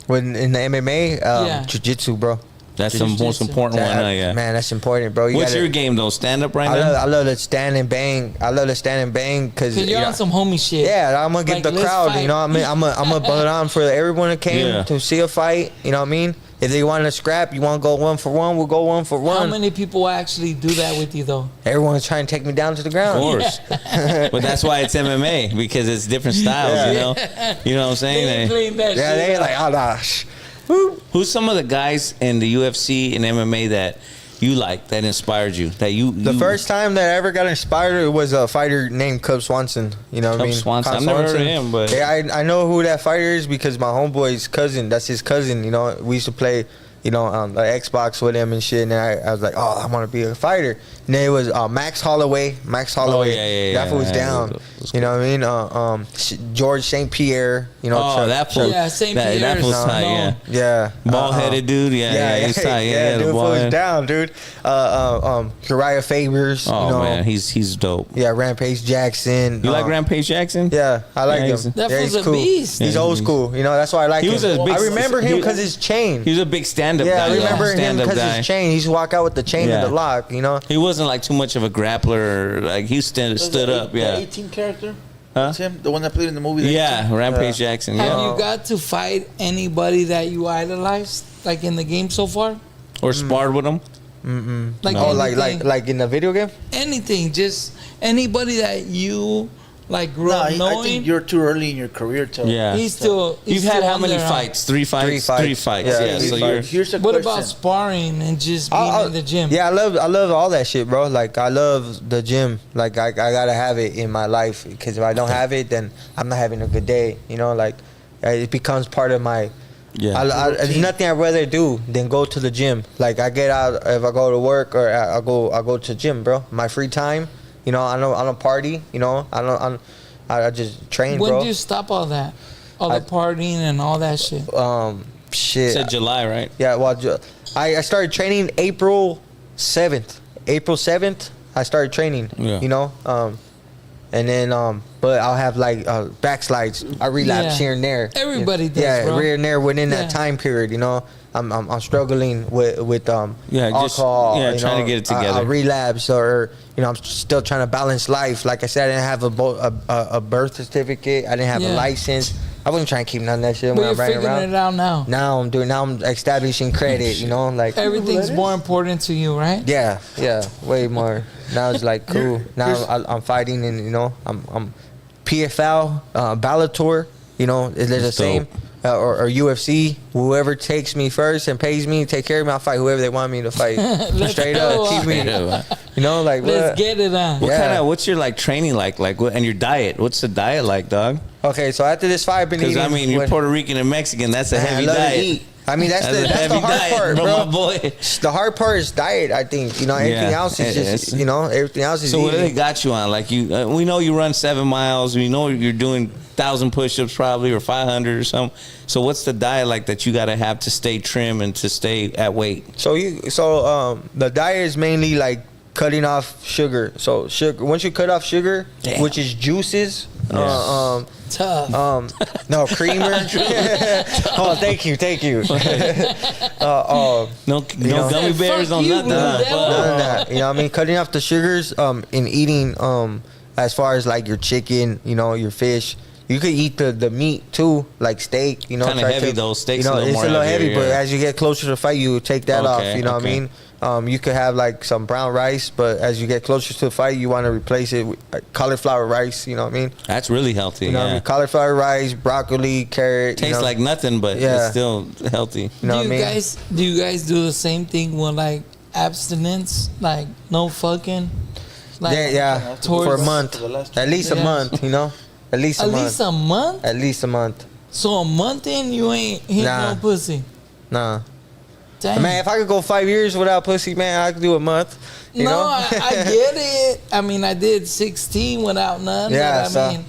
When in the MMA, Yeah. jiu-jitsu, bro. That's the most Jiu-jitsu. important one. Yeah. Man, that's important, bro. What's your game though? Stand up right I now. love to stand and bang. I love to stand and bang because Cause you're on some homie shit. yeah, I'm gonna get Like, the let's crowd. fight. You know, what I mean, I'm gonna put on for everyone that came Yeah. to see a fight. You know what I mean? If they want to scrap, you want to go 1 for 1, we'll go 1 for How 1. many people actually do that with you though? Everyone's trying to take me down to the Of ground. course, but that's why it's MMA because it's different styles. Yeah. You know, you know what I'm saying? They ain't clean that Yeah, shit. they up. like, oh gosh. Who's some of the guys in the UFC and MMA that you like that inspired you? That The first time that I ever got inspired it was a fighter named Cub Swanson. You know what I Cub mean? Swanson. Cub I've never heard of Swanson. him, but- yeah, I know who that fighter is because my homeboy's cousin. That's his cousin. You know, we used to play. You know, the Xbox with him and shit. And I was like, oh, I want to be a fighter. And then it was Max Holloway. That fool was down. You know what I mean? George St. Pierre. You know. Oh, that fool. Yeah, St. That Pierre's fool's tight. Yeah. known. Yeah. Bald headed dude. Yeah, he's tight. Yeah, dude, the fool bald was head. down, dude. Uriah Favors. Oh you know, man, he's dope. yeah, Rampage Jackson. You like Rampage Jackson? Yeah, I like Yeah, him. he's- That Yeah, fool's he's a cool. beast. He's Yeah, old he's- school. You know, that's why I like He him. was a big- I remember him he- because his chain. He was a big stand-up Yeah, guy. I remember him stand-up because guy. his chain. He used to walk out with the chain Yeah. and the lock. You know. He wasn't like too much of a grappler. Like he stood up. The Yeah. 18 character. Huh? That's him, the one that played in the movie. The Yeah, 18? Rampage Jackson. Have Yeah. you got to fight anybody that you idolized, like in the game so far? Or sparred with him. Like Oh, anything, like in the video game. anything, just anybody that you like grew Nah, up I knowing. think you're too early in your career to. Yeah. He's still. You've he's had still how many under, huh? fights? Three fights. Three fights. Three fights. Yeah, Yeah. three So fights. Here's a What question. about sparring and just being in the gym? Yeah, I love all that shit, bro. Like I love the gym. Like I gotta have it in my life because if I don't have it, then I'm not having a good day. You know, like it becomes part of my. Yeah. There's nothing I'd rather do than go to the gym. Like I get out if I go to work or I go to the gym, bro. My free time, you know, I don't party. You know, I just train, When bro. did you stop all that, all the partying and all that shit? Shit. Said July, right? Yeah, well, I started training April 7th. April 7th, I started training. Yeah. You know, And then, but I'll have like backslides. I relapse here and there. Everybody does, bro. here and there within that time period. You know, I'm struggling with alcohol. Trying to get it together. I relapse, or I'm still trying to balance life. Like I said, I didn't have a birth certificate. I didn't have a license. I wasn't trying to keep none of that shit But when I'm you're riding figuring around. it out now. Now I'm establishing credit. Like Everything's more important to you, right? Yeah, way more. Now it's like cool. Now I'm fighting, and I'm PFL, Bellator. They're the same, or UFC. Whoever takes me first and pays me, take care of me. I'll fight whoever they want me to fight. Straight up, keep me. Like let's get it on. What's your like training like and your diet? What's the diet like, dog? Okay, so after this fight, I've been eating. Because you're Puerto Rican and Mexican. That's a heavy diet. I mean, that's the hard diet, part, bro. My boy. The hard part is diet. I think everything else is just everything else is. So what do eating. they got you on? Like we know you run 7 miles. We know you're doing 1,000 push-ups probably, or 500 or something. So what's the diet like that you got to have to stay trim and to stay at weight? So the diet is mainly like cutting off sugar. So sugar, once you cut off sugar, which is juices. Tough. No creamer. Oh, thank you. No gummy bears, no nothing. None of that. You know what I mean? Cutting off the sugars. And eating. As far as like your chicken, your fish. You could eat the meat too, like steak. Kind of heavy though. Steak's a little more it's a little heavy, heavier, but as you get closer to the fight, you take that off. You know what I mean? You could have like some brown rice, but as you get closer to the fight, you want to replace it with cauliflower rice. You know what I mean? That's really healthy. You know what I mean? Cauliflower rice, broccoli, carrot. Tastes like nothing, but it's still healthy. You know what I mean? Do you guys do the same thing with like abstinence, like no fucking? Like, for a month, at least a month. At least a month. At least a month. So a month in, you ain't hitting no pussy. Nah. Damn. Man, if I could go 5 years without pussy, man, I could do a month. You know? I get it. I mean, I did 16 without none. Yeah, but I mean,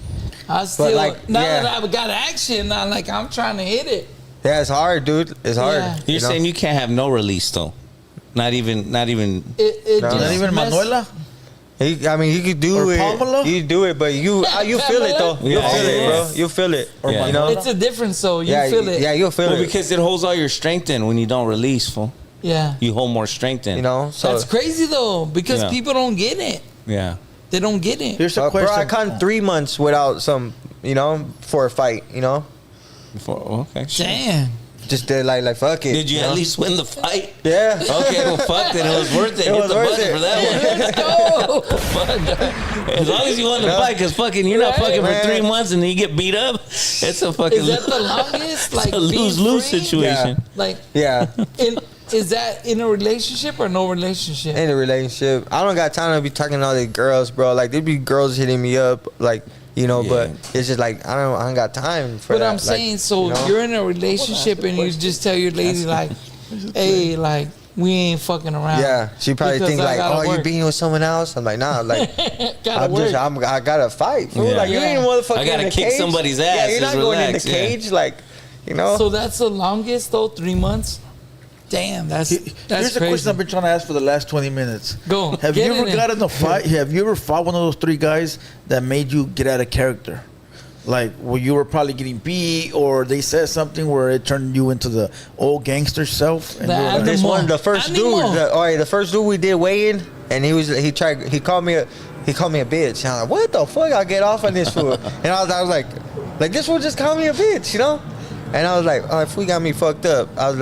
I still that I've got action, I'm trying to hit it. Yeah, it's hard, dude. It's hard. You're saying you can't have no release though. Not even. Not even Manuela. I mean, you could do it. Pamela? You do it, but you feel it though. You feel it, bro. You feel it. It's a difference, so you feel it. Yeah, you'll feel it because it holds all your strength in when you don't release, fool. Yeah, you hold more strength in. So that's crazy though, because people don't get it. Yeah, they don't get it. Here's a question. Bro, I caught 3 months without some, for a fight. Okay. Damn. Just did like fuck it. Did you at least win the fight? Yeah. Okay, well fuck it. It was worth it. It was worth it for that one. Let's go. As long as you won the fight, because fucking you're not fucking for 3 months and then you get beat up. It's a fucking. Is that the longest? Like a lose-lose situation. Yeah. Is that in a relationship or no relationship? In a relationship. I don't got time to be talking to all the girls, bro. Like there be girls hitting me up, like. But it's just like I don't got time for that. But I'm saying, you're in a relationship and you just tell your lady like, hey, like we ain't fucking around. Yeah, she probably think like, oh, you being with someone else. I'm like, nah, like I gotta fight. Fool. Like you ain't motherfucking. I gotta kick somebody's ass. Yeah, you're not going in the cage, like So that's the longest though, 3 months. Damn, that's Here's crazy. a question I've been trying to ask for the last 20 minutes. Go. Have you ever got in a fight? Have you ever fought one of those 3 guys that made you get out of character? Like, where you were probably getting beat, or they said something where it turned you into the old gangster self. And the first dude. The first dude we did weigh in, and he called me a bitch. And I'm like, what the fuck? I'll get off on this fool. And I was like this fool just called me a bitch, And I was like, oh, if we got me fucked up, I was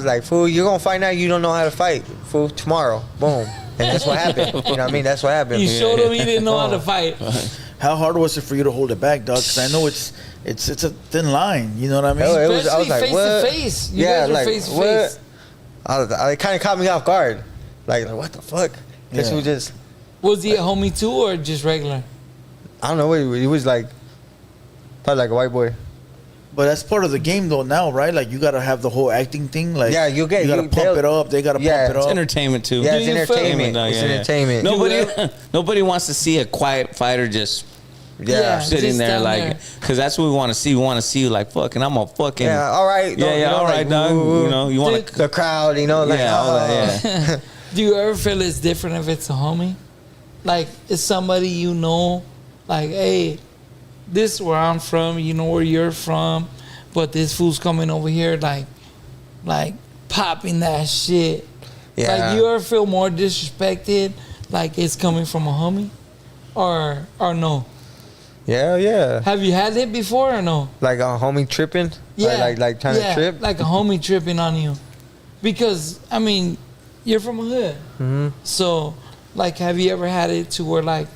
like, fool, you're gonna find out you don't know how to fight, fool, tomorrow. Boom. And that's what happened. You know what I mean? That's what happened. You showed him he didn't know how to fight. How hard was it for you to hold it back, dog? Because I know it's a thin line. You know what I mean? I was like, face what? to face. You guys were face to face. It kind of caught me off guard. Like what the fuck? This was just. Was he a homie too, or just regular? I don't know. He was like, probably like a white boy. But that's part of the game, though. Now, right? Like you gotta have the whole acting thing. Like you gotta pump it up. They gotta pump it up. It's entertainment too. Yeah, it's entertainment. It's entertainment. Nobody wants to see a quiet fighter just sitting just there like, because that's what we want to see. We want to see you like fucking. I'm a fucking. Yeah, all right. All right, dog. You want the crowd. All that. Do you ever feel it's different if it's a homie? Like, it's somebody like, hey, this is where I'm from, you know where you're from, but this fool's coming over here like popping that shit. Yeah. Like, you ever feel more disrespected, like it's coming from a homie, or no? Yeah. Have you had it before or no? Like a homie tripping? Yeah, Like trying to trip? like a homie tripping on you, because I mean, you're from a hood, so like, have you ever had it to where like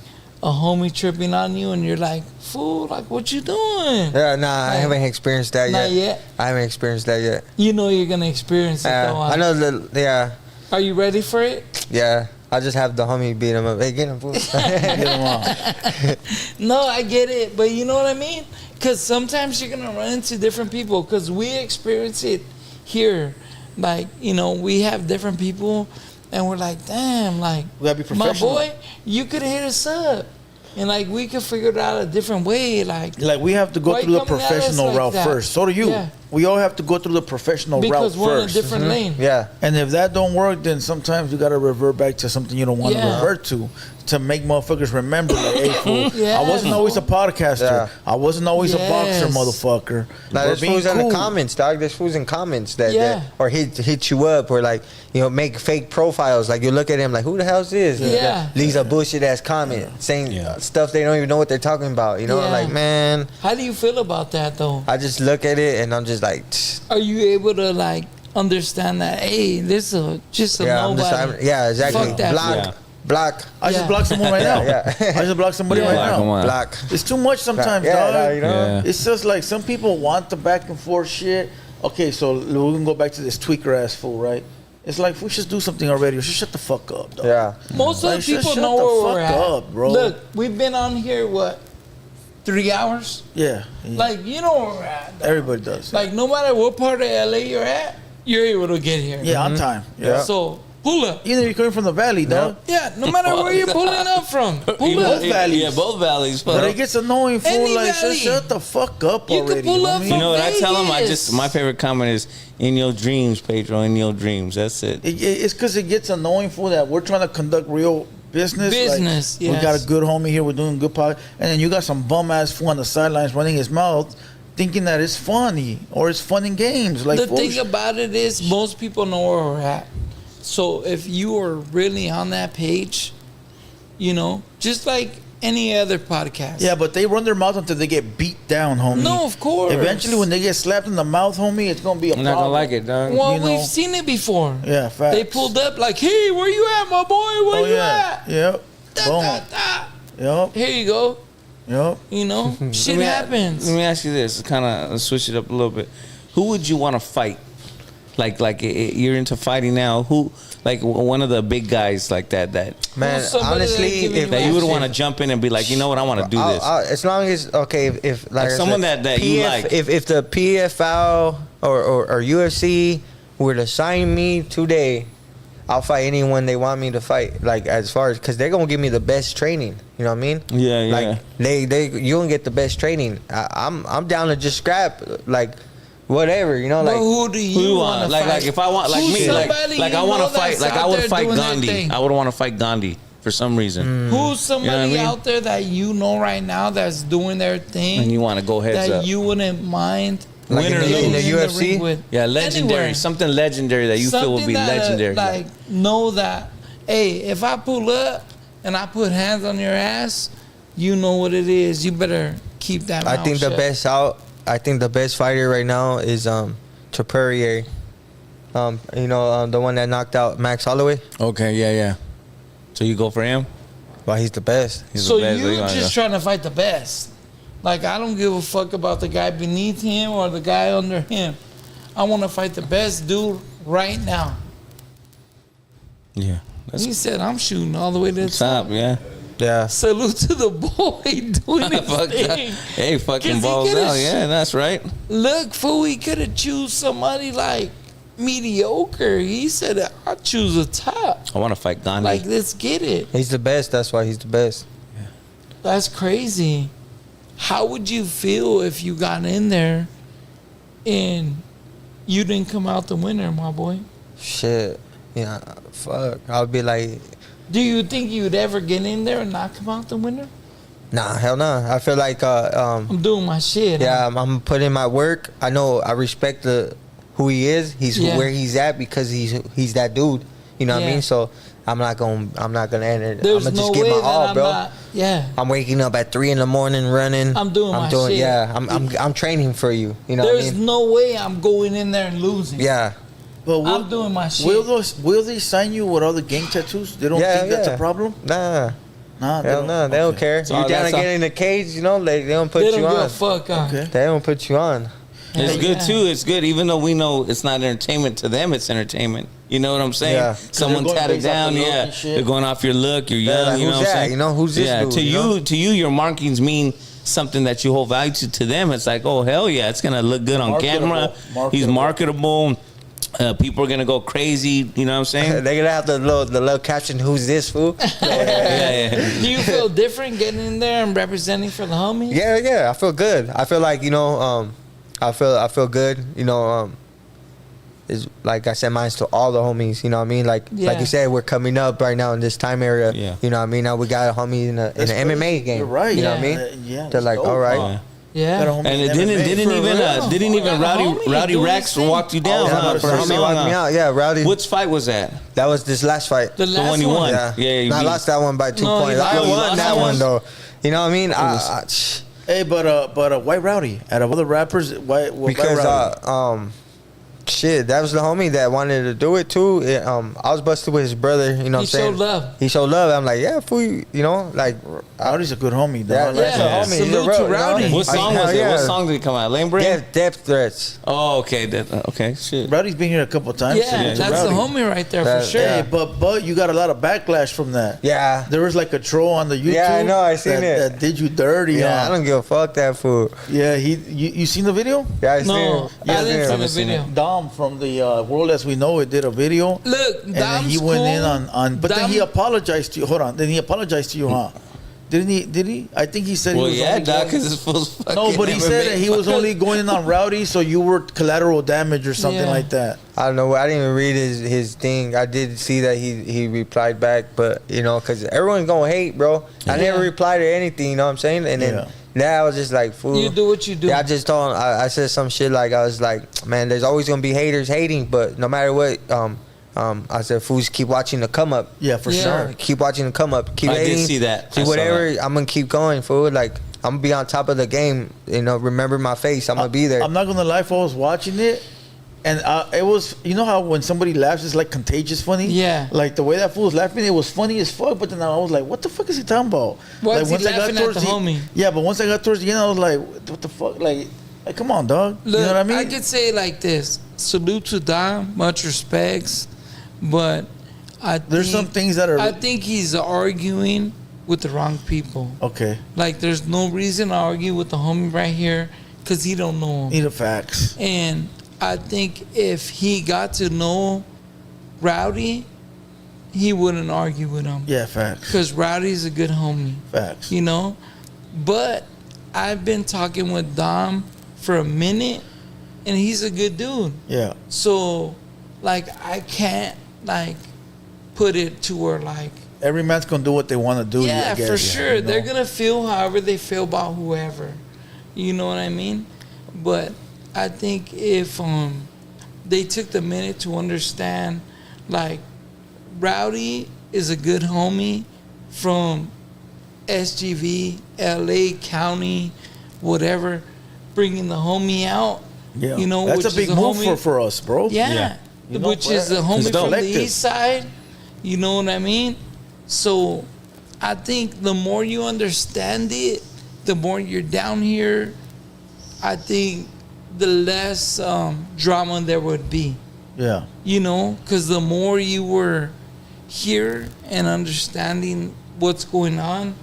a homie tripping on you and you're like, fool, like, what you doing? Yeah, nah, I haven't experienced that Not yet. yet. I haven't experienced that yet. You know you're gonna experience it though. I know that. Yeah, Are you ready for it? yeah. I just have the homie beat him up. Hey, get him, fool. Get 'em off. No, I get it, but you know what I mean? Because sometimes you're gonna run into different people. Because we experience it here, like, you know, we have different people, and we're like, damn, like, We gotta be my professional. boy, you could hit us up, and like we could figure it out a different way, like. Like, we have to go Why through the coming at us professional like route that? first. So do you. Yeah. We all have to go through the professional Because route we're in a first. different lane. Yeah. And if that don't work, then sometimes you got to revert back to something you don't want to Yeah. revert to make motherfuckers remember, like, hey, fool, Yeah. I wasn't always a podcaster. Yeah. I wasn't always a boxer, Yes. motherfucker. Nah, We're there's being fools in cool. the comments, dog. There's fools in comments that, Yeah. or hit you up, or like, you know, make fake profiles. Like, you look at him like, who the hell's this? Yeah. Leaves a bullshit ass comment saying stuff they don't even know what they're talking about. You know, Yeah. like, man, How do you feel about that though? I just look at it and I'm just like, Are you able to like understand that? Hey, this is just a nobody. yeah, exactly. Fuck that. Block, Yeah. block, I just Yeah. blocked someone right now. Yeah. I just blocked somebody Yeah. right Black and now. white. block. It's too much sometimes, Yeah, dog. nah, you know. Yeah. It's just like some people want the back and forth shit. Okay, so we can go back to this tweaker ass fool, right? It's like, we should do something already. Or just shut the fuck up, dog. Yeah. Most of Like, the just people shut know the where we're fuck at. up, bro. Look, we've been on here, what, 3 hours? Yeah. Like, you know where we're at. dog. Everybody does. Like, no matter what part of LA you're at, you're able to get here. Yeah, on time. Yeah. So, pull up. Either you're coming from the valley, dog. Yeah, no matter where you're pulling up from. Pull Even- up. Both valleys. Yeah, both valleys. But it gets annoying, fool. Any Like, valley. shut the fuck up You could already. pull up homie. You know what I tell them? Vegas. My favorite comment is, in your dreams, Pedro, in your dreams. That's it. It's because it gets annoying, fool, that we're trying to conduct real business. Business, We got yes. a good homie here. We're doing good pod. And then you got some bum ass fool on the sidelines running his mouth, thinking that it's funny or it's fun in games. Like, The fool, thing about it is, most people know where we're at. So if you are really on that page, you know, just like any other podcast. yeah, but they run their mouth until they get beat down, homie. No, of course. Eventually, when they get slapped in the mouth, homie, it's gonna be a I'm not problem. gonna like it, dog. Well, you know. we've seen it before. Yeah, facts. They pulled up like, hey, where you at, my boy? Where Oh you yeah, at? yep, Da, boom, da, da. yep, Here you go. yep. You know, shit Let me happens. Let me ask you this, kind of switch it up a little bit. Who would you want to fight? You're into fighting now. Who, like one of the big guys like that Man, Who's somebody honestly, that's giving if you that you would action? want to jump in and be like, you know what, I want to do this. as long as if like I someone said, that you like. if the PFL or UFC were to sign me today, I'll fight anyone they want me to fight. Like, as far as, because they're gonna give me the best training. You know what I mean? Yeah, yeah. Like you gonna get the best training. I'm down to just scrap like whatever. You know, But like who do Who you you want to like fight? if I want like Who's me like somebody I you want know to fight that's like I out would there fight doing their Gandhi. thing? I would want to fight Gandhi for some reason. Who's somebody You know what I mean? out there that you know right now that's doing their thing And you want to go heads that up. you wouldn't mind Like Win or getting in the lose. ring UFC? with? Yeah, legendary. Anywhere. Something legendary that you feel would Something be that, legendary. Like, know that, hey, if I pull up and I put hands on your ass, you know what it is. You better keep that I mouth think shut. I think the best fighter right now is Tripurier. The one that knocked out Max Holloway. Okay, yeah. So you go for him? Well, he's the best. He's So the best. you wanna just go. trying to fight the best. Like, I don't give a fuck about the guy beneath him or the guy under him. I want to fight the best dude right now. Yeah. That's He said, I'm shooting all the way to the top. top, yeah. Yeah. Salute to the boy doing his Fuck that. thing. Hey, 'Cause fucking he balls coulda out. Yeah, that's right. Look, fool, he could have choose somebody like mediocre. He said, I'll choose a top. I want to fight Gandhi. Like, let's get it. He's the best. That's why he's the best. That's crazy. How would you feel if you got in there and you didn't come out the winner, my boy? Shit. Yeah. Fuck. I'll be like, Do you think you'd ever get in there and not come out the winner? Nah, hell no. I feel like I'm doing my shit. yeah, I'm putting in my work. I know I respect who he is. He's where he's at because he's that dude. You know what I mean? So I'm not gonna enter. There's I'm gonna no just give way my that all, I'm bro. not. Yeah. I'm waking up at 3 a.m. running. I'm doing my shit. Yeah, I'm training for you. You know There's what I mean? no way I'm going in there and losing. Yeah. But I'm doing my shit. Will they sign you with all the gang tattoos? They don't think that's a problem? Nah. Nah, Hell no, they don't care. So You down to that's get all- in the cage, you know, they don't put They don't you give a on. fuck. Okay. They don't put you on. It's Yeah. good too. It's good, even though we know it's not entertainment to them. It's entertainment. You know what I'm saying? Yeah. Someone They're going tatted based off down. the look Yeah, and shit. they're going off your look. You're young. like, you know who's what I'm that? saying? You know, who's this Yeah. dude, To you know? your markings mean something that you hold value to. To them, it's like, oh hell yeah, it's gonna look good on camera. He's marketable. People are gonna go crazy. You know what I'm saying? They're gonna have the little caption, "Who's this fool?" yeah. Do you feel different getting in there and representing for the homies? Yeah. I feel good. I feel like I feel good. Is like I said, mine's to all the homies. You know what I mean? Like you said, we're coming up right now in this time area. Yeah. You know what I mean? Now we got a homie in the MMA game. You're right. You know what I Yeah. mean? Yeah. They're like, dope, all right. huh? Yeah. Got a homie And in it didn't MMA. even real. Rowdy Homie, Rex do his walked you down. Yeah, huh, but for the how homie long, walked me huh? out. Yeah, Rowdy. Which fight was that? That was this last fight. The last one you won. Yeah, you I beat- lost that one by 2 No, points. you I lost won that that one one. though. You know what I mean? Hey, but White Rowdy, out of other rappers, White Because Rowdy. shit, that was the homie that wanted to do it too. I was busted with his brother. You know what I'm He saying? showed love. He showed love. I'm like, yeah, fool. You know, like, Rowdy's a good homie. Though. yeah, I like that's him. a homie. He's a Salute real, to you know? Rowdy. What song was it? Yeah. What song did it come out? Lane Brain? Death threats. Oh, okay. Okay, shit. Rowdy's been here a couple times. Yeah, Salute to that's the Rowdy. homie right there That- for sure. yeah. Hey, but you got a lot of backlash from that. Yeah. There was like a troll on the YouTube. Yeah, I know, I seen it. That did you dirty. Yeah, I huh? don't give a fuck that fool. Yeah, you seen the video? Yeah, I seen No, it. I didn't see Haven't the seen video. it. Dom from the World As We Know It did a video. Look, And then he Dom's went cool. in on but then Dom- he apologized to you. Hold on. Then he apologized to you, huh? Didn't he? Did he? I think he said Well, he was yeah, only Doc, going- because it's full fucking No, but he said MMA that he was only going in on Rowdy, so you were collateral damage or something Yeah. like that. I don't know. I didn't even read his thing. I did see that he replied back, but you know, because everyone's gonna hate, bro. I never replied to anything. You know what I'm saying? And then now I was just like, fool. You do what you do. Yeah, I just told him. I said some shit like I was like, man, there's always gonna be haters hating, but no matter what, I said, fools, keep watching the come up. Yeah, for Yeah. sure. Keep watching the come up. Keep I did hating. see that. See I saw whatever. that. I'm gonna keep going, fool. Like I'm gonna be on top of the game. You know, remember my face. I'm gonna be there. I'm not gonna lie, if I was watching it, and it was, you know how when somebody laughs, it's like contagious funny. Yeah. Like the way that fool was laughing, it was funny as fuck. But then I was like, what the fuck is he talking about? Why like is he laughing at the homie? Yeah, but once I got towards the end, I was like, what the fuck? Like come on, dog. Look, you know what I mean? I could say it like this: salute to Dom, much respects, but There's some things that are I think he's arguing with the wrong people. okay. Like, there's no reason to argue with the homie right here because he don't know him. Need the facts. And I think if he got to know Rowdy, he wouldn't argue with him. Yeah, facts. Because Rowdy's a good homie, Facts. you know? But I've been talking with Dom for a minute, and he's a good dude. Yeah. So, like, I can't, like, put it to where, like, Every man's gonna do what they want to do. yeah, I guess, for sure. you know? They're gonna feel however they feel about whoever. You know what I mean? But I think if they took the minute to understand, like, Rowdy is a good homie from SGV, LA County, whatever, bringing the homie out. Yeah. You know, that's which a big is move homie- for us, bro. Yeah. You know, Which is the it's homie from the collective. east side. You know what I mean? So I think the more you understand it, the more you're down here, I think the less drama there would be. Yeah. You know, because the more you were here and understanding what's going on,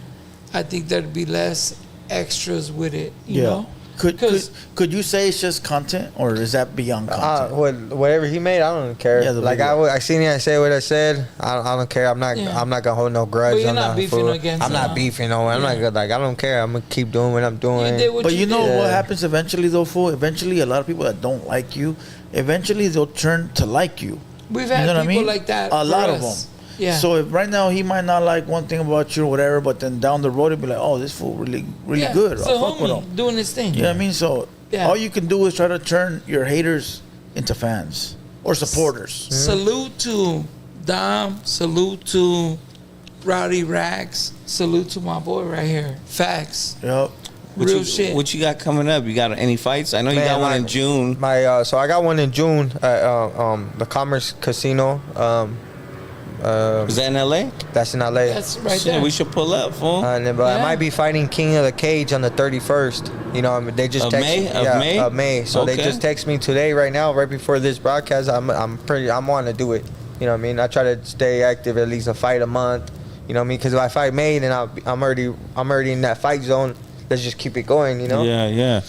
I think there'd be less extras with it. You know? Could you say it's just content, or is that beyond content? Whatever he made, I don't care. Yeah, the like video. I seen it, I say what I said. I don't care. I'm not gonna hold no grudge. But you're on not that beefing fool. against I'm not him. beefing. No, I'm not good. Like I don't care. I'm gonna keep doing what I'm doing. You did what But you know did. what happens eventually, though, fool? Eventually, a lot of people that don't like you, eventually they'll turn to like you. We've You had know what I people mean? like that. A for lot of us. them. Yeah. So if right now he might not like one thing about you or whatever, but then down the road he'll be like, oh, this fool really Yeah, good. it's I'll a fuck with homie him. doing his thing. You know what I mean? So Yeah. all you can do is try to turn your haters into fans or supporters. Salute to Dom. Salute to Rowdy Rags. Salute to my boy right here. Facts. Yep. Real shit. What you got coming up? You got any fights? I know you Man, got one in June. So I got one in June at the Commerce Casino. Is that in LA? That's in LA. That's right Shit, there. we should pull up, fool. But I Yeah. might be fighting King of the Cage on the 31st. You know, I mean, they just Of text May? me. Of May? Of May. So they Okay. just text me today, right now, right before this broadcast. I'm wanting to do it. You know what I mean? I try to stay active, at least a fight a month. You know what I mean? Because if I fight May, then I'm already in that fight zone. Let's just keep it going. You know? Yeah, yeah.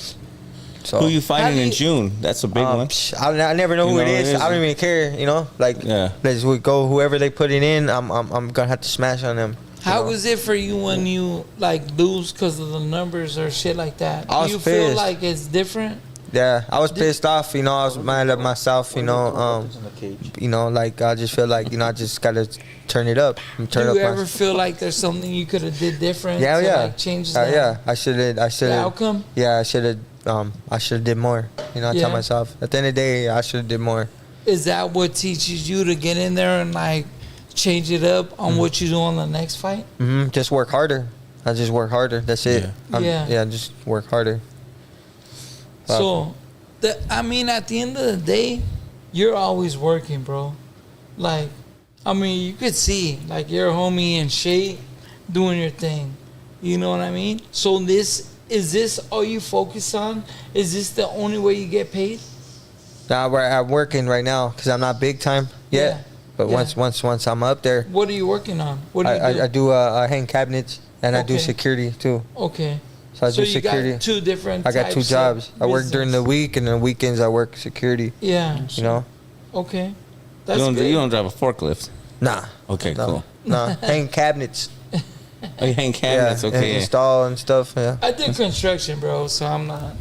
So Who you fighting How in do June? That's a big one. I never know You who know it who is. it is. I don't even care. You know, like Yeah. let's go whoever they put it in. I'm gonna have to smash on them. How you know? was it for you when you like lose because of the numbers or shit like that? I was Do you feel pissed. like it's different? Yeah, I was pissed off. You know, I was mad at myself. You know, like I just feel like I just gotta turn it up. Do Turn you up ever feel like there's something you could have did different? Yeah, to, yeah, Like change that? yeah. I should have. The outcome? Yeah, I should have. I should have did more. You know, I Yeah. tell myself at the end of the day, I should have did more. Is that what teaches you to get in there and like change it up on what you do on the next fight? Just work harder. I just work harder. That's it. Yeah. Yeah, just work harder. Wow. So, I mean, at the end of the day, you're always working, bro. Like, I mean, you could see, like, your homie and Shay doing your thing. You know what I mean? So, is this all you focus on? Is this the only way you get paid? Now I'm working right now because I'm not big time yet. Yeah. But Yeah. once I'm up there, What are you working on? What do you do? I do hang cabinets and I do Okay. security too. Okay. So I do you security. got two different I got two types of jobs. I work during the business. week and then weekends I work security. Yeah. You know? Okay. That's You good. don't drive a forklift. Nah. Okay, No. cool. Nah. Hang cabinets. Oh, you hang cabinets, and okay. install and stuff. Yeah. I did construction, bro, so I'm not,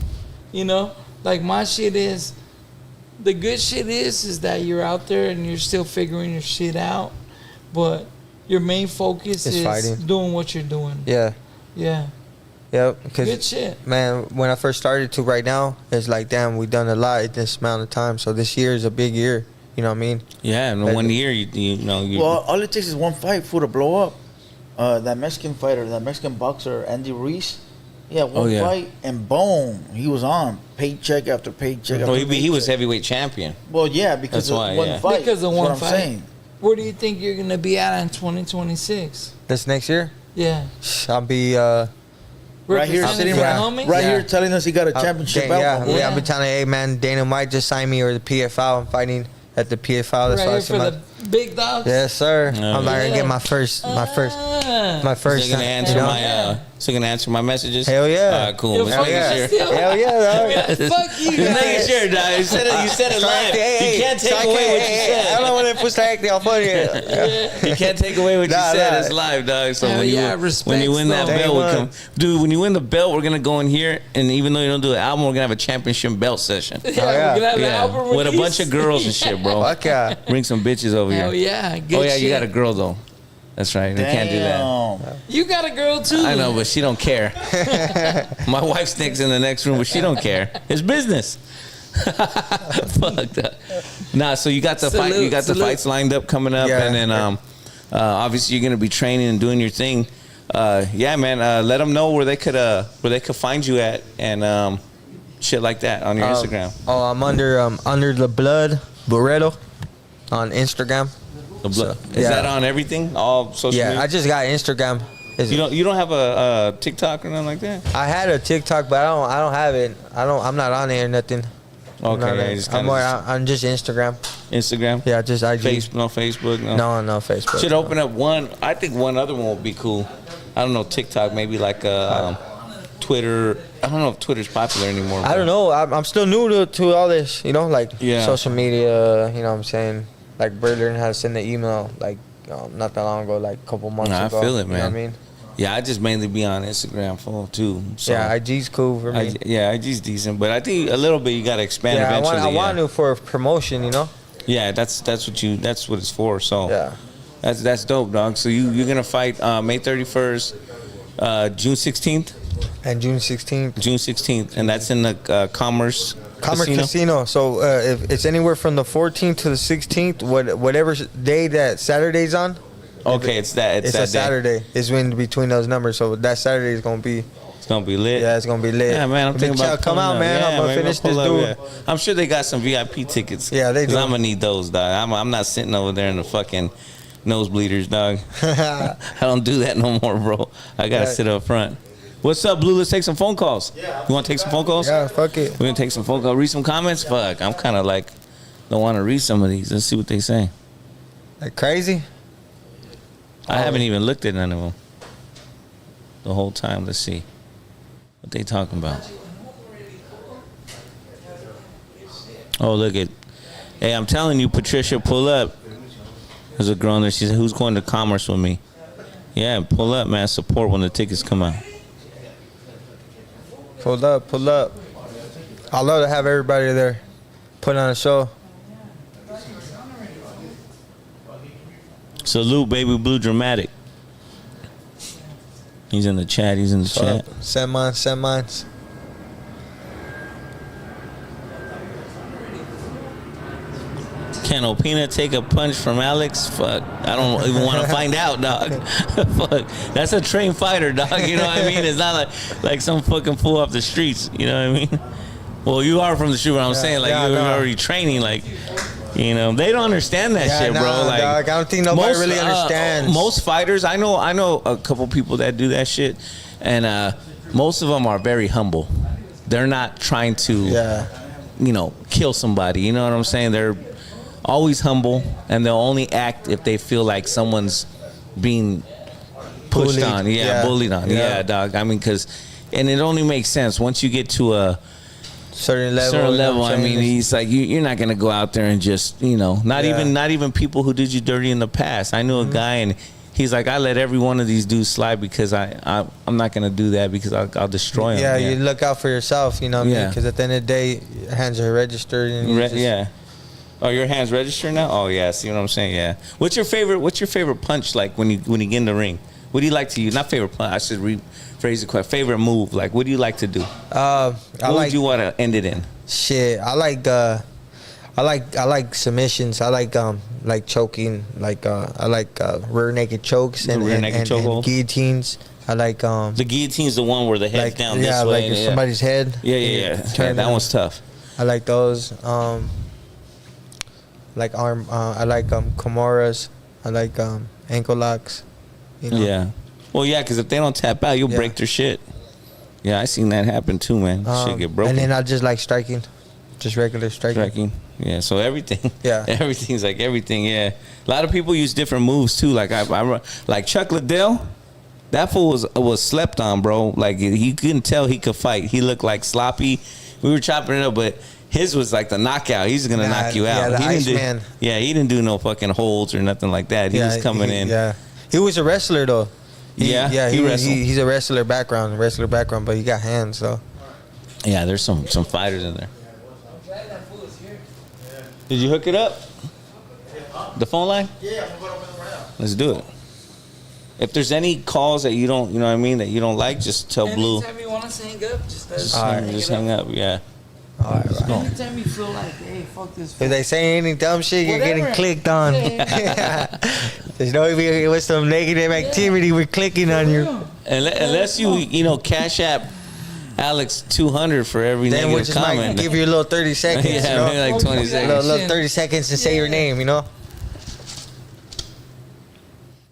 like my shit is, the good shit is that you're out there and you're still figuring your shit out, but your main focus It's is fighting. doing what you're doing. Yeah. Yeah. Yep. Good Because shit. man, when I first started to right now, it's like damn, we done a lot in this amount of time. So this year is a big year. You know what I mean? Yeah, in one year, you know. Well, all it takes is one fight for to blow up. That Mexican fighter, that Mexican boxer, Andy Ruiz. Yeah, one yeah. fight and boom, he was on paycheck after paycheck. Well, after he was paycheck. heavyweight champion. Well, yeah, because That's of why, one yeah. fight. Because of That's one what fight. I'm saying. Where do you think you're gonna be at in 2026? This next year, Yeah. I'll be Right here, Representing sitting for right, homie? right Yeah. here, telling us he got a championship belt. Yeah, my boy. yeah. I've been telling, hey man, Dana White just signed me or the PFL. I'm fighting at the PFL. That's Right why I here said for my. the big dogs. Yes, sir. Yeah. I'm not gonna Yeah. get my first. Ah. First. So you're gonna answer you know? so you're gonna answer my messages. Hell yeah. All right, cool. You're Let's Hell make fucking yeah. sure. still. Hell yeah, dog. Fuck you Just making guys. sure, dog. You said it live. You can't take away what you I said. don't want to push that acting funny. You can't take away what you Nah, said. nah. It's live, dog. So Hell when you yeah, when you respects win that though. belt, we Day come, one. dude. When you win the belt, we're gonna go in here, and even though you don't do the album, we're gonna have a championship belt session. Yeah, yeah. we're gonna have an Yeah, album with a release. bunch of girls and shit, bro. Fuck yeah. Bring some bitches over Hell here. yeah. Good Oh yeah, you shit. got a girl though. That's right. We can't do that. Damn. You got a girl too. I know, but she don't care. My wife's next in the next room, but she don't care. It's business. Fucked up. Nah, so you got the fight. You got the Salute. fights lined up coming up, Yeah. and then obviously you're gonna be training and doing your thing. Yeah, man. Let them know where they could find you at and shit like that on your Instagram. Oh, I'm under the blood Baretto on Instagram. The blood. Is yeah. that on everything? All social Yeah, media? I just got Instagram. You don't have a TikTok or nothing like that? I had a TikTok, but I don't have it. I'm not on there or nothing. I'm not Okay, yeah, on- just I'm kinda more. just I'm just Instagram. Instagram. Yeah, just IG. Facebook. No. No, Facebook. Should open up one. I think one other one would be cool. I don't know, TikTok, maybe like Twitter. I don't know if Twitter's popular anymore. I don't know. I'm still new to all this. You know, like Yeah. social media. You know what I'm saying? Like, Bird learned how to send an email. Like, not that long ago, like a couple months Nah, I ago. feel it, You know what I man. mean? Yeah, I just mainly be on Instagram full too. So Yeah, IG's cool for me. IG's decent, but I think a little bit you got to expand Yeah, eventually. I want to for promotion. You know? Yeah, that's what it's for. So Yeah. That's dope, dog. So you're gonna fight May 31st, June 16th. And June 16th. June 16th, and that's in the Commerce Casino. So if it's anywhere from the 14th to the 16th, whatever day that Saturday's on. Okay, it's that a day. Saturday. It's in between those numbers. So that Saturday is gonna be. It's gonna be lit. Yeah, it's gonna be lit. Yeah, man. I'm thinking about come out, man. Yeah, I'm gonna finish this dude. Yeah. I'm sure they got some VIP tickets. Yeah, they do. I'm gonna need those, dog. I'm not sitting over there in the fucking nosebleeders, dog. I don't do that no more, bro. I gotta sit up front. What's up, Blue? Let's take some phone calls. Yeah. You want to take some phone calls? Yeah, fuck it. We're gonna take some phone calls. Read some comments. Fuck, I'm kind of like don't want to read some of these. Let's see what they say. Like crazy. I haven't even looked at none of them the whole time. Let's see what they talking about. Oh, look at. Hey, I'm telling you, Patricia, pull up. There's a girl in there. She said, "Who's going to Commerce with me?" Yeah, pull up, man. Support when the tickets come out. Pull up. I'd love to have everybody there. Put on a show. Salute, baby blue dramatic. He's in the chat. Send mines. Can Opina take a punch from Alex? Fuck. I don't even want to find out, dog. Fuck. That's a trained fighter, dog. You know what I mean? It's not like some fucking fool off the streets. You know what I mean? Well, you are from the street, but I'm saying, like, you're already training, like, you know, they don't understand that shit, bro. Like, dog, I don't think nobody really understands. Most fighters, I know a couple people that do that shit, and most of them are very humble. They're not trying to, you know, kill somebody. You know what I'm saying? They're always humble, and they'll only act if they feel like someone's being pushed bullied. on. Bullied on. Yeah, dog. I mean, and it only makes sense once you get to a certain level. I mean, he's like, you're not gonna go out there and just, you know, not even people who did you dirty in the past. I knew a guy, and he's like, I let every one of these dudes slide because I'm not gonna do that because I'll destroy them. Yeah, you look out for yourself, you know what I mean? Because at the end of the day, your hands are registered. And Oh, your hands registered now? Oh yeah, see what I'm saying? Yeah. What's your favorite punch like when you get in the ring? What do you like to use? Not favorite punch. I should rephrase the question. Favorite move? Like, what do you like to do? What would you want to end it in? Shit, I like submissions. I like choking. I like rear naked chokes and guillotines. I like the guillotine's the one where the head's down this way. Like somebody's head. Yeah. That one's tough. I like those. Like arm. I like Kimuras. I like ankle locks. You know? Yeah. Well, yeah, because if they don't tap out, you'll break their shit. Yeah, I seen that happen too, man. Shit get broken. And then I just like striking, just regular striking. Yeah. So everything. Yeah. Everything's like everything. Yeah. A lot of people use different moves too. Like I like Chuck Liddell. That fool was slept on, bro. Like he couldn't tell he could fight. He looked like sloppy. We were chopping it up, but his was like the knockout. He's gonna knock you out. Yeah, the Iceman. He didn't do no fucking holds or nothing like that. He was coming in. Yeah, he was a wrestler though. He wrestled. He's a wrestler background, but he got hands though. Yeah, there's some fighters in there. Did you hook it up? The phone line? Yeah, I'm gonna open it right now. Let's do it. If there's any calls that you don't, you know what I mean, that you don't like, just tell Blue. Anytime you want us to hang up, just hang up. Yeah. All right, let's go. Anytime you feel like, hey, fuck this. If they say any dumb shit, you're getting clicked on. There's no if with some negative activity, we're clicking on you. Unless you cash app Alex 200 for every then negative comment. Then we'll just give you a little 30 seconds. Yeah, maybe like 20 seconds. A little 30 seconds to say your name, you know.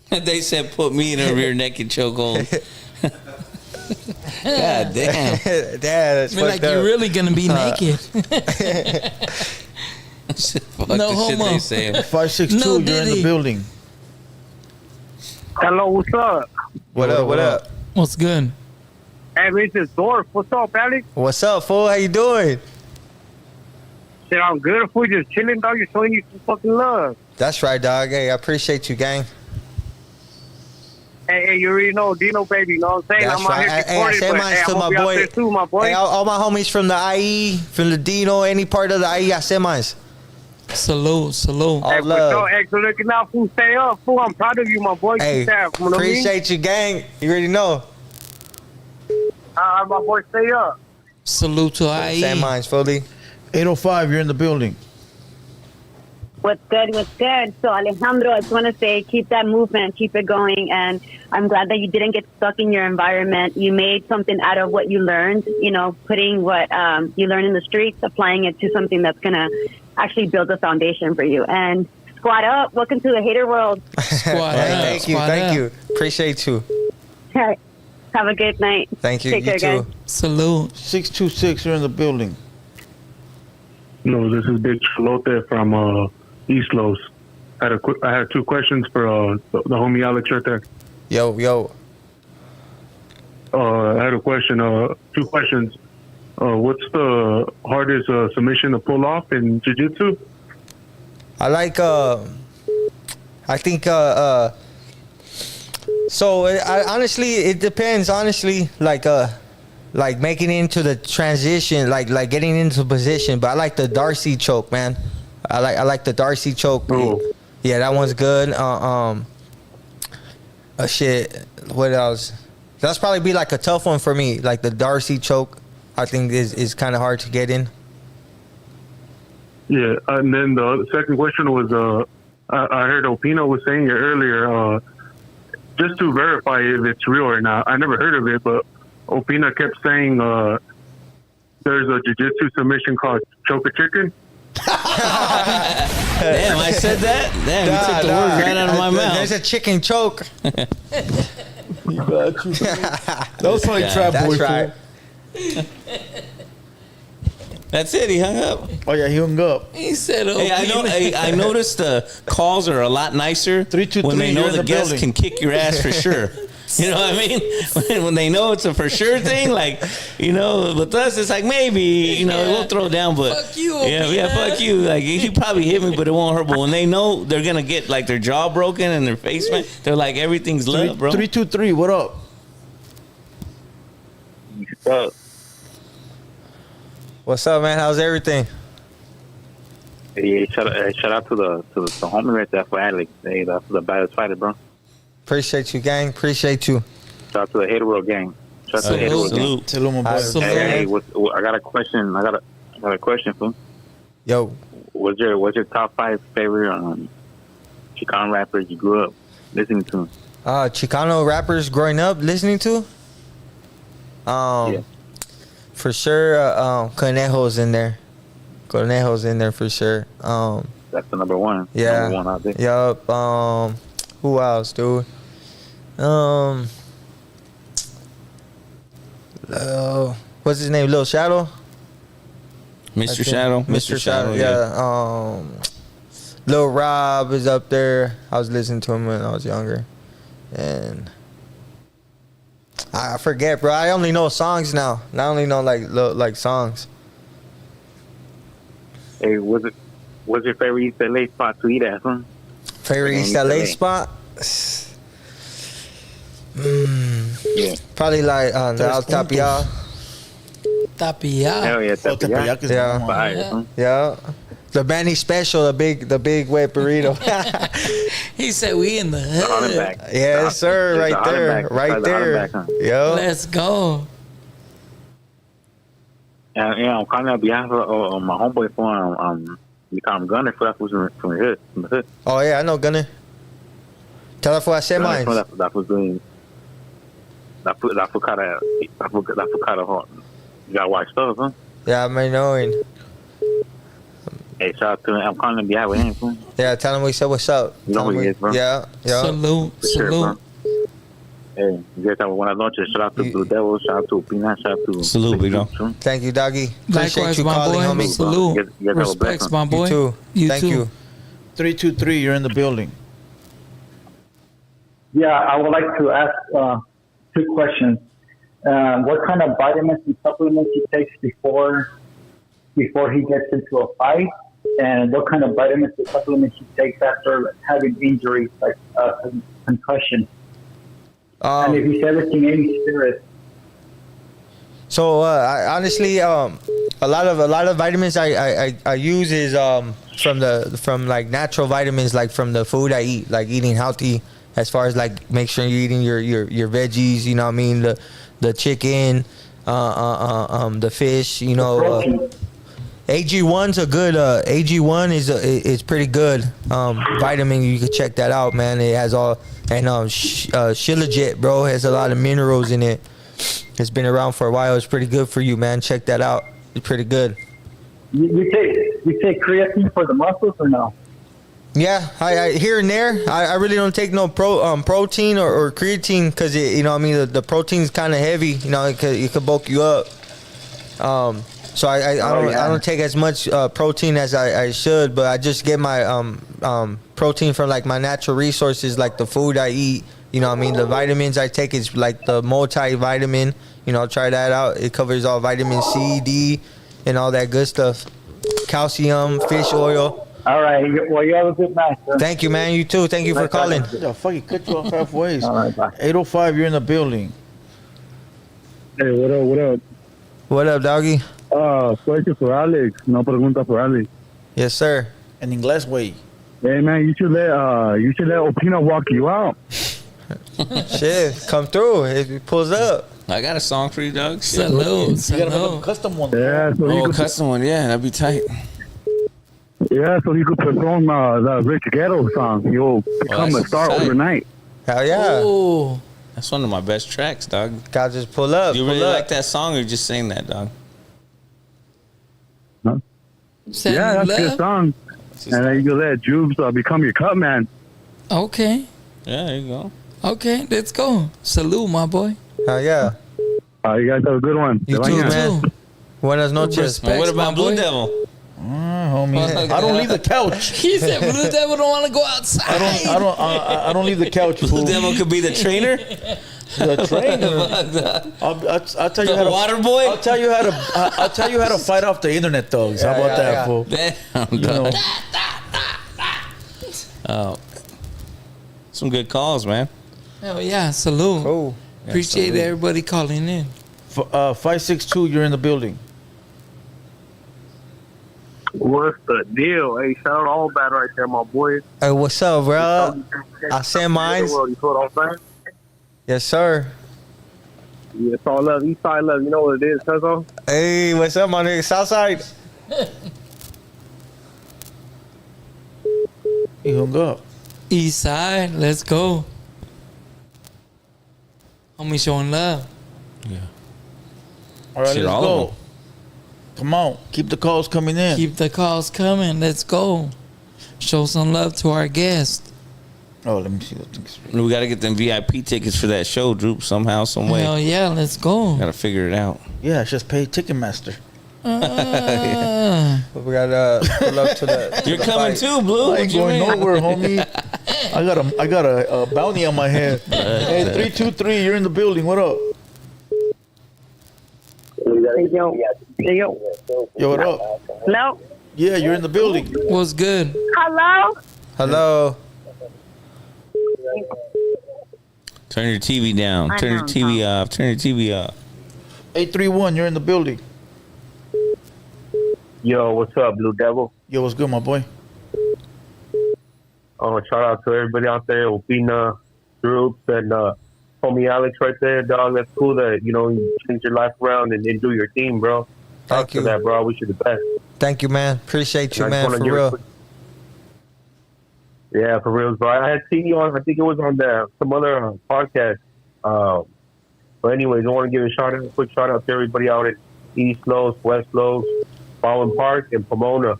They said put me in a rear naked chokehold. God damn. That's like you're really gonna be naked. No homo. 562, you're in the building. Hello, what's up? What up? What's good? Hey, this is Dorf. What's up, Alex? What's up, fool? How you doing? Shit, I'm good. Fool, just chilling, dog. You're showing you some fucking love. That's right, dog. Hey, I appreciate you, gang. Hey, you already know Dino, baby. You know what I'm saying? That's I'm out here I say mine to my boy. Too, my boy. Hey, all my homies from the IE, from the Dino, any part of the IE, I say mine. Salute. All Hey, for love. sure. Hey, so looking out, fool. Stay up, fool. I'm proud of you, my boy. Hey, Keep that, you know what I mean? appreciate you, gang. You already know. My boy, stay up. Salute to IE. Same minds, fully. 805, you're in the building. What's good? So Alejandro, I just want to say, keep that movement, keep it going, and I'm glad that you didn't get stuck in your environment. You made something out of what you learned, putting what you learn in the streets, applying it to something that's going to actually build a foundation for you. And squad up. Welcome to the hater world. Squad Hey, up. thank you. Appreciate you. Have a good night. Thank you. Take You care, too. guys. Salute. 626, you're in the building. No, this is Big Chalote from East Los. I had two questions for the homie Alex right there. Yo. I had a question. Two questions. What's the hardest submission to pull off in jiu-jitsu? I like. I think. So honestly, it depends. Honestly, like making it into the transition, like getting into position. But I like the Darcy choke, man. I like the Darcy choke. Oh. Yeah, that one's good. Shit. What else? That's probably be like a tough one for me. Like the Darcy choke, I think is kind of hard to get in. Yeah, and then the second question was, I heard Opino was saying it earlier, just to verify if it's real or not. I never heard of it, but Opina kept saying there's a jiu-jitsu submission called choke a chicken. Damn, I said that? Damn, you took the words right out of my mouth. There's a chicken choke. You got you. That was probably Trap Boy. That's right. That's it. He hung up. Oh, yeah, he hung up. He said, Hey, I noticed the calls are a lot nicer 323, when they know you're in the the guest building. can kick your ass for sure. You know what I mean? When they know it's a for sure thing, like, with us, it's like maybe, we'll throw down, but Fuck you, yeah, fuck you. Like, he probably hit me, but it won't hurt. But when they know they're gonna get like their jaw broken and their face, man, they're like everything's love, bro. 323, what up? What's up, man? How's everything? Hey, shout out to the homie right there for Alex. Hey, that's the baddest fighter, bro. Appreciate you, gang. Appreciate you. Shout out to the Hater World gang. Shout out to the Hater World gang. Salute. Salute, my boy. Salute. Hey, I got a question. I got a question for you. Yo, What's your top 5 favorite Chicano rappers you grew up listening to? Chicano rappers growing up listening to? Yeah. For sure, Conejo's in there. Conejo's in there for sure. That's the number one. Yeah. Number one out there. Yup. Who else, dude? What's his name? Lil Shadow? Mr. Shadow. Mr. Shadow, yeah. Lil Rob is up there. I was listening to him when I was younger. And I forget, bro. I only know songs now. I only know like songs. Hey, what's your favorite East LA spot to eat at, huh? Favorite East LA spot? Yeah. Probably like the Al Tapia. Tapia. Hell yeah, Oh, Tepeyac is Yeah. the one. Fire, huh? Yeah. The Benny Special, the big wet burrito. He said, we in the The Harlem hood. back. Yes, sir. It's Right the Harlem there. back. Right It's the Harlem there. back, huh? Yo. Let's go. Yeah, I'm calling on behalf of my homeboy for we call him Gunner for that was from the hood. From the hood. Oh, yeah, I know Gunner. Tell her for I said mine. That was doing. That foot kind of hard. You gotta watch stuff, huh? Yeah, I'm knowing. Hey, shout out to him. I'm calling on behalf of him, bro. Yeah, tell him we said what's up. You know Tell him who he we- is, bro. Yeah, yeah. Salute. For sure, Salute. bro. Hey, you guys have one noches. Shout out to Blue Devil. Shout out to Pina. Shout out to Salute, big dog. Thank you, doggy. Appreciate Likewise, you my calling, boy. homie. Salute. You guys have a Respects, blessing. my boy. You too. You Thank too. you. 323, you're in the building. Yeah, I would like to ask 2 questions. What kind of vitamins and supplements he takes before he gets into a fight, and what kind of vitamins and supplements he takes after having injuries like concussion, and if he's ever seen any spirits. So I honestly, a lot of vitamins I use is from like natural vitamins, like from the food I eat, like eating healthy. As far as like make sure you're eating your veggies, you know what I mean, the chicken, the fish, you know. AG1's a good. AG1 is pretty good vitamin. You can check that out, man. It has all and Shilajit, bro, has a lot of minerals in it. It's been around for a while. It's pretty good for you, man. Check that out. It's pretty good. You take creatine for the muscles or no? Yeah, I here and there. I really don't take no protein or creatine because you know what I mean the protein's kind of heavy. You know it could bulk you up. So I don't take as much protein as I should, but I just get my protein from like my natural resources, like the food I eat. You know what I mean? The vitamins I take is like the multivitamin. You know, try that out. It covers all vitamin C, D, and all that good stuff. Calcium, fish oil. All right. Well, you have a good night, sir. Thank you, man. You too. Thank you for calling. Yeah, fucking cut you off halfway. All right, bye. 805, you're in the building. Hey, what up? What up? What up, doggy? Question for Alex. No pregunta for Alex. Yes, sir. In English way. Hey man, you should let Opina walk you out. Shit, come through if he pulls up. I got a song for you, dog. Salud, You gotta make salud. a custom one. Yeah, so Oh, custom one, yeah, that'd be tight. so you could perform the Rich Ghetto song. You'll become that's a star tight. overnight. Hell yeah. Oh, That's one of my best tracks, dog. God, just pull up. Do you pull really up. like that song or just sing that, dog? send Yeah, that's a good love. song. And then you can let Jubes become your cut man. Okay, Yeah, there you go. okay, let's go. Salute, my boy. Hell yeah. You guys have a good one. You Te too, bañas. man. Buenas noches. Respect. What about my Blue boy. Devil? Homie. I don't leave the couch. He said, "Blue Devil don't want to go outside." I don't leave the couch. Blue Fool. Devil could be the trainer. The trainer. I'll tell you The how to water boy? I'll tell you how to fight off the internet thugs. How about that, fool? Damn, You know, dog. Oh, some good calls, man. Hell yeah, salute. Oh. Appreciate salute. everybody calling in. 562, you're in the building. What's the deal? Hey, shout out all bad right there, my boy. Hey, what's up, bro? I send mine. You know what I'm saying? Yes, sir. Yeah, it's all love. East side love. You know what it is, Cuzzo? Hey, what's up, my nigga? Southside. He hung up. East side, let's go. Homie showing love. All right, Shit, let's all go. of them. Come on, keep the calls coming in. Keep the calls coming. Let's go. Show some love to our guest. Oh, let me see the things. We got to get them VIP tickets for that show, Droop, somehow, some way. Hell yeah, let's go. Got to figure it out. Yeah, it's just pay Ticketmaster. We gotta pull up to the. You're coming too, Blue. I ain't What you going mean? nowhere, homie. I got a bounty on my head. Hey, 323, you're in the building. What up? Yo. Yo, what up? Hello? Yeah, you're in the building. What's good? Hello? Hello. Turn your TV down. I Turn your know, TV off. Turn your TV off. 831, you're in the building. Yo, what's up, Blue Devil? Yo, what's good, my boy? Shout out to everybody out there, Opina, Droops, and homie Alex right there, dog. That's cool that, you change your life around and do your thing, bro. Thank Talk you. to that, bro. I wish you the best. Thank you, man. Appreciate you, And I just man, wanna for give a real. quick- Yeah, for real, bro. I had seen you on, I think it was on some other podcast. But anyways, I want to give a quick shout out to everybody out at East Los, West Los, Baldwin Park, and Pomona.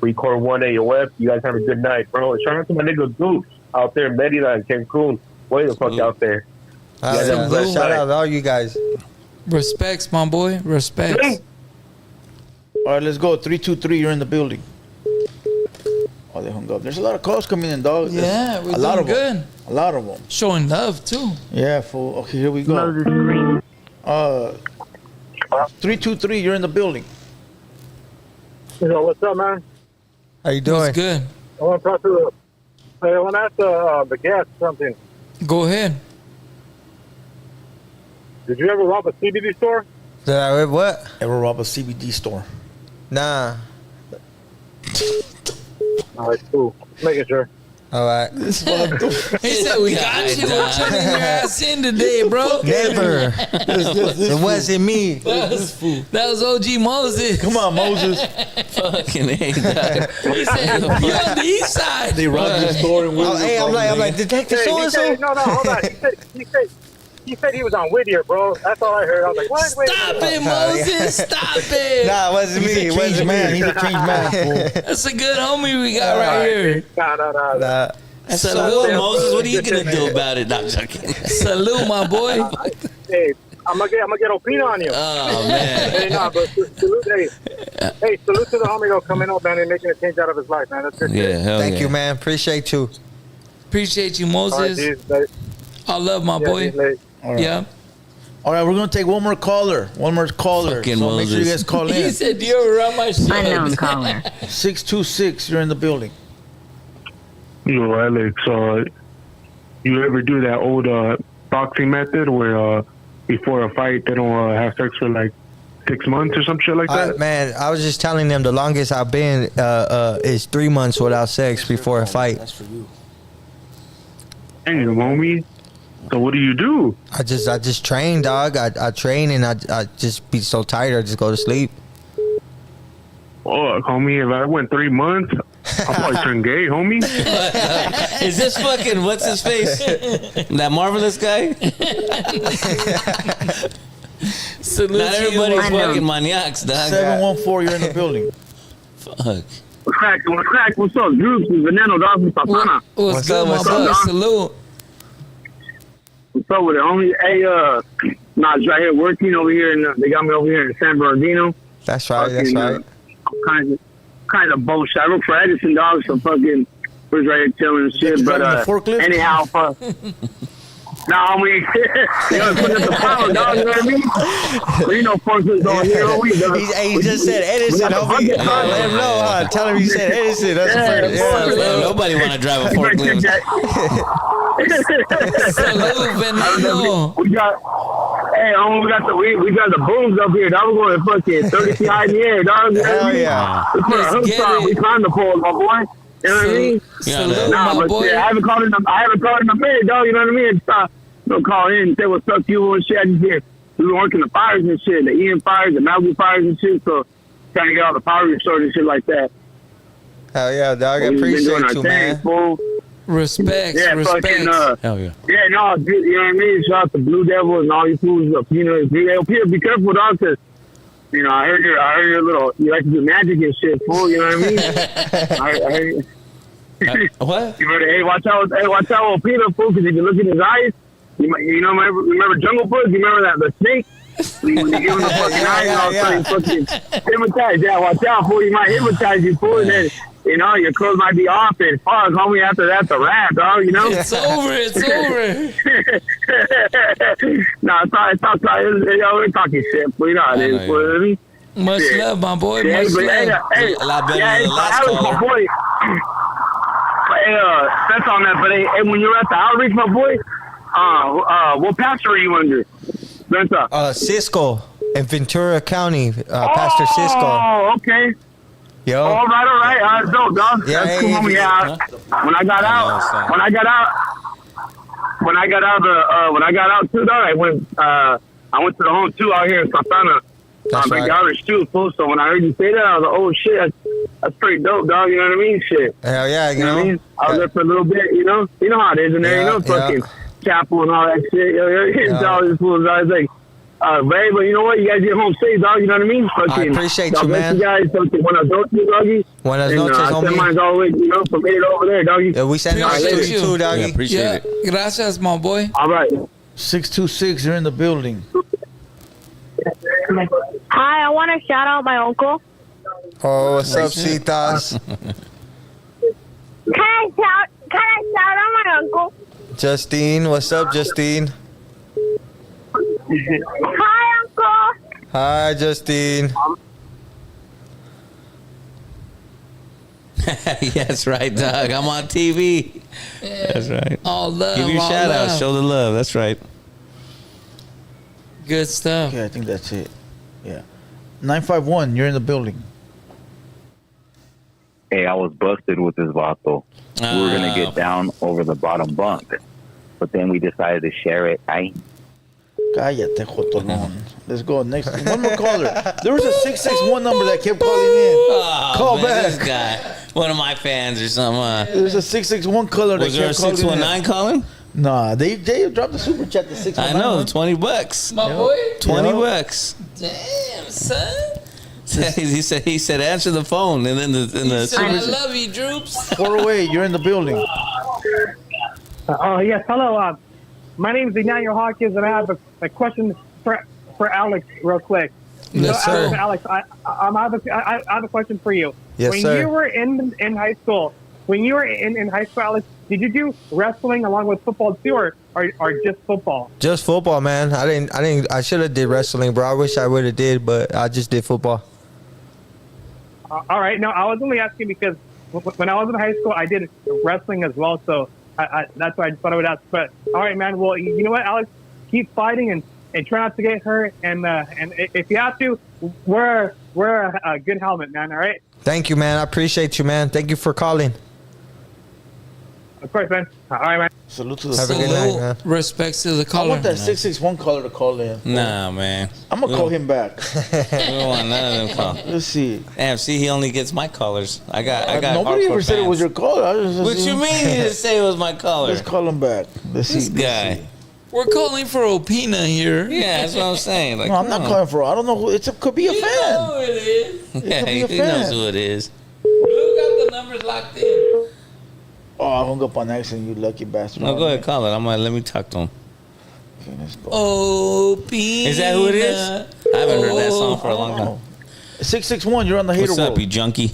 Record 1 AOF. You guys have a good night, bro. And shout out to my nigga Goops out there in Merida and Cancun. Way the fuck out there. All Yeah, right, that's man. good. Shout out to all you guys. Respects, my boy. Respects. All right, let's go. 323, you're in the building. Oh, they hung up. There's a lot of calls coming in, dog. Yeah, we're a lot doing of good. them. A lot of them. Showing love too. Yeah, fool. Okay, here we go. 323, you're in the building. Yo, what's up, man? How you doing? What's good? I want to talk to I want to ask the guest something. Go ahead. Did you ever rob a CBD store? Did I what? Ever rob a CBD store? Nah. All right, cool. Making sure. All right. He said, we got you. We're turning your ass in today, bro. Never. It wasn't me. That was OG Moses. Come on, Moses. Fucking A, dog. He said, you on the east side. They robbed the store and Hey, I'm like, Detective Hey, so and so. no, hold on. He said he was on Whittier, bro. That's all I heard. I was like, what? Stop it, Moses. Stop it. Nah, it wasn't me. It wasn't me. He's a changed man, fool. That's a good homie we got right here. Nah. Salute, Moses. What are you gonna do about it? Not joking. Salute, my boy. Hey, I'm gonna get Opina on you. Oh man. Hey, nah, but salute, hey, salute to the homie though coming up, man, and making a change out of his life, man. That's good. Yeah, hell Thank yeah. you, man. Appreciate you. Appreciate you, All right, Moses. dude, late. I love my boy. Dude, late. All right. Yeah. All right, we're gonna take one more caller. Fucking so make sure you Moses. guys call He in. said, do you ever run my shit? Unknown caller. 626. You're in the building. Yo, Alex, you ever do that old boxing method where before a fight they don't have sex for like 6 months or some shit like that? Man, I was just telling them the longest I've been is 3 months without sex before a fight. That's for you. Dang, homie. So what do you do? I just train, dog. I train and I just be so tired I just go to sleep. Oh, homie, if I went 3 months, I'll probably turn gay, homie. Is this fucking what's his face? That marvelous guy? Salute Not to you, everybody's my boy. fucking maniacs, dog. 714. You're in the building. Fuck. What's up, Drew? Veneno, dog, from Papana. What's good, my boy? Salute. What's up with it, homie? Hey, nah, just right here working over here, and they got me over here in San Bernardino. That's right. That's right. Kind of bullshit. I work for Edison, dog, so fucking was right here chilling and shit. But anyhow, fuck. Nah, homie, you know, put up the power, dog. You know what I mean? But you know, forklifts on here. He just said Edison. Homie. Let him know, huh? Tell him you said Edison. That's the first. Yeah, nobody want to drive a forklift. Salute, Veneno. We got, hey, we got the booms up here. Dog, we're going fucking 30 feet high in the air, dog. Hell yeah. We put a hook on. We climbed the pole, my boy. You know what I mean? Salute, Nah, my but boy. yeah, I haven't called in a minute, dog. You know what I mean? Don't call in and say what's up to you and shit. I just hear we were working the fires and shit, the Ian fires, the Malibu fires and shit. So trying to get all the power restored and shit like that. Hell yeah, dog. I We've been doing appreciate our you, thing, man. fool. Respect. Yeah, Respect. fucking, Hell yeah. yeah, no, dude, you know what I mean? Shout out to Blue Devil and all you fools up. You know, be careful, dog, because, you know, I heard your little, you like to do magic and shit, fool, you know what I mean? I heard. What? You better, hey, watch out with Peter, fool, because if you look in his eyes, you know, remember Jungle Book? You remember that, the snake? When you give him the fucking eyes, and all of a sudden you fucking hypnotize. Yeah, watch out, fool, you might hypnotize you, fool, and then, you know, your clothes might be off, and fuck, homie, after that, the rap, dog, you know? It's over. It's over. No, it's not, we're talking shit, fool, you know how it is, fool, you know what I mean? Much Yeah. love, my boy. Yeah, Much but, love. A lot better than the last Alex, my caller. boy. Hey, that's on that, but hey, when you're at the outreach, my boy, what pastor are you under? Cisco in Ventura County, Pastor Cisco. Oh, okay. Yo. All right. Dope, dog. Yeah, That's cool, hey, homie. Yeah. When I got out too, dog, I went to the home too out here in Santana. That's right. Outreach too, fool. So when I heard you say that, I was like, oh shit, that's pretty dope, dog. You know what I mean? Shit. Hell yeah, you You know know. what I mean? I was there for a little bit, you know how it is in there, you know, fucking chapel and all that shit. It's all this fools. I was like, babe, but you know what? You guys get home safe, dog. You know what I mean? Fucking, appreciate God you, bless man. You guys, fucking buenas noches, doggy. Buenas And, noches, I send homie. mine all the way, you know, from here to over there, doggy. Yeah, we send ours to you too, doggy. Yeah, appreciate it. Gracias, my boy. All right. 626. You're in the building. Hi, I want to shout out my uncle. Oh, what's up, Citas? Can I shout out my uncle? Justine, what's up, Justine? Hi, uncle. Hi, Justine. That's right, dog. I'm on TV. That's right. All love. Give your all shout out. love. Show the love. That's right. Good stuff. Okay, I think that's it. Yeah. 951. You're in the building. Hey, I was busted with this vato. We were going to get down over the bottom bunk. But then we decided to share it. Cállate, Jotonón. Let's go next. One more caller. There was a 661 number that kept calling in. Call man, back. This guy, one of my fans or something. There's a 661 caller that Was there a kept calling 619 calling? Nah, they dropped the super chat to 619. I know, $20. My boy? $20. Damn, son. he said answer the phone and then He said, I love you, Droops. 408, you're in the building. Yes, hello. My name is Emmanuel Hawkins, and I have a question for Alex, real quick. Yes, sir. Alex, I have a question for you. Yes, when sir. you were in high school, Alex, did you do wrestling along with football too, or just football? Just football, man. I should have did wrestling, bro. I wish I would have did, but I just did football. All right. No, I was only asking because when I was in high school, I did wrestling as well. So that's why I just thought I would ask. But all right, man. Well, you know what, Alex? Keep fighting and try not to get hurt. And if you have to, wear a good helmet, man. All right. Thank you, man. I appreciate you, man. Thank you for calling. Of course, man. All right, man. Salute to the Have a good night, man. Respects to the I caller. want that 661 caller to call in. Nah, man. I'm going to call him back. We don't want none of them calls. Let's see. Damn, see, he only gets my callers. I got Nobody hardcore ever said it fans. was your caller. What you mean he didn't say it was my caller? Let's call him back. Let's This see. guy. We're calling for Opina here. Yeah, that's what I'm saying. Like, No, I'm not come calling for. I don't know who. It could be a You fan. know who it is. on. Yeah, could be a he knows fan. who it is. Blue got the numbers locked in. Oh, I hung up on accident, you lucky bastard. No, go ahead, call it. Let me talk to him. Okay, let's go. Opina. Is that who it is? I haven't heard that song for a long time. 661, you're on the hater What's up, world. you junkie?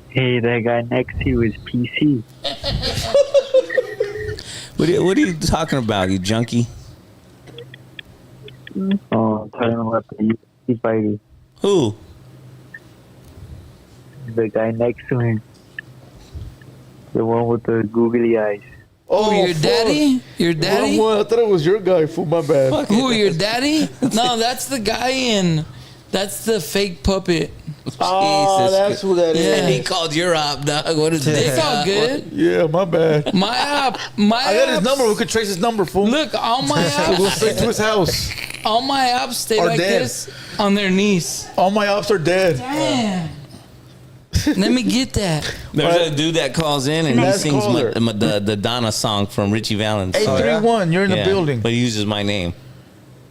Hey, that guy next to you is PC. What are you talking about, you junkie? Oh, I'm talking about the UFC fighter. Who? The guy next to him. The one with the googly eyes. Oh, your fuck. daddy? Your daddy? Well, I thought it was your guy, fool. My bad. Who, your daddy? No, that's the guy in. That's the fake puppet. Oh, Jesus. that's who that is. And he called your op, dog. What is It's this? all good. Yeah, my bad. My app. I got his number. We could trace his number, fool. Look, all my We'll go straight to apps. his house. All my apps stay Are like dead. this on their knees. All my ops are dead. Damn. Let me get that. There's a dude that calls in and he Last sings caller. the Donna song from Richie Valens. 831, you're in the building. But he uses my name.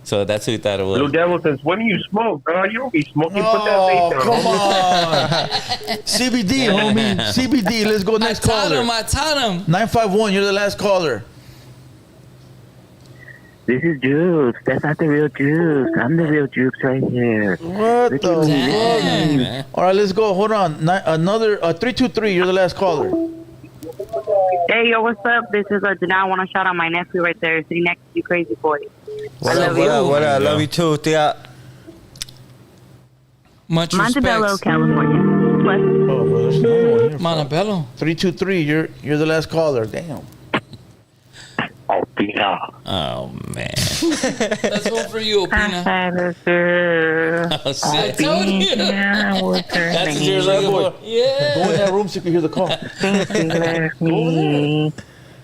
So that's who he thought it was. Blue Devil says, when do you smoke? You don't be smoking. Put that Oh, vape down. come on. CBD, homie. CBD. Let's go next caller. I taught him. 951, you're the last caller. This is Juice. That's not the real Juice. I'm the real Juice right here. What Look the at me. fuck? All right, let's go. Hold on. Another 323, you're the last caller. Hey, yo, what's up? This is Janelle. I want to shout out my nephew right there sitting next to you, crazy boy. What I up, love what you. up, what up? Love you too, Tia. Much Montebello, respect. California. What? Oh, well, there's another one here. Montebello. 323, you're the last caller. Damn. Oh, man. That's one for you, Opina. Oh, I shit. told you. That's what you're Bad looking boy. for. Yeah. Go in that room so you can hear the call.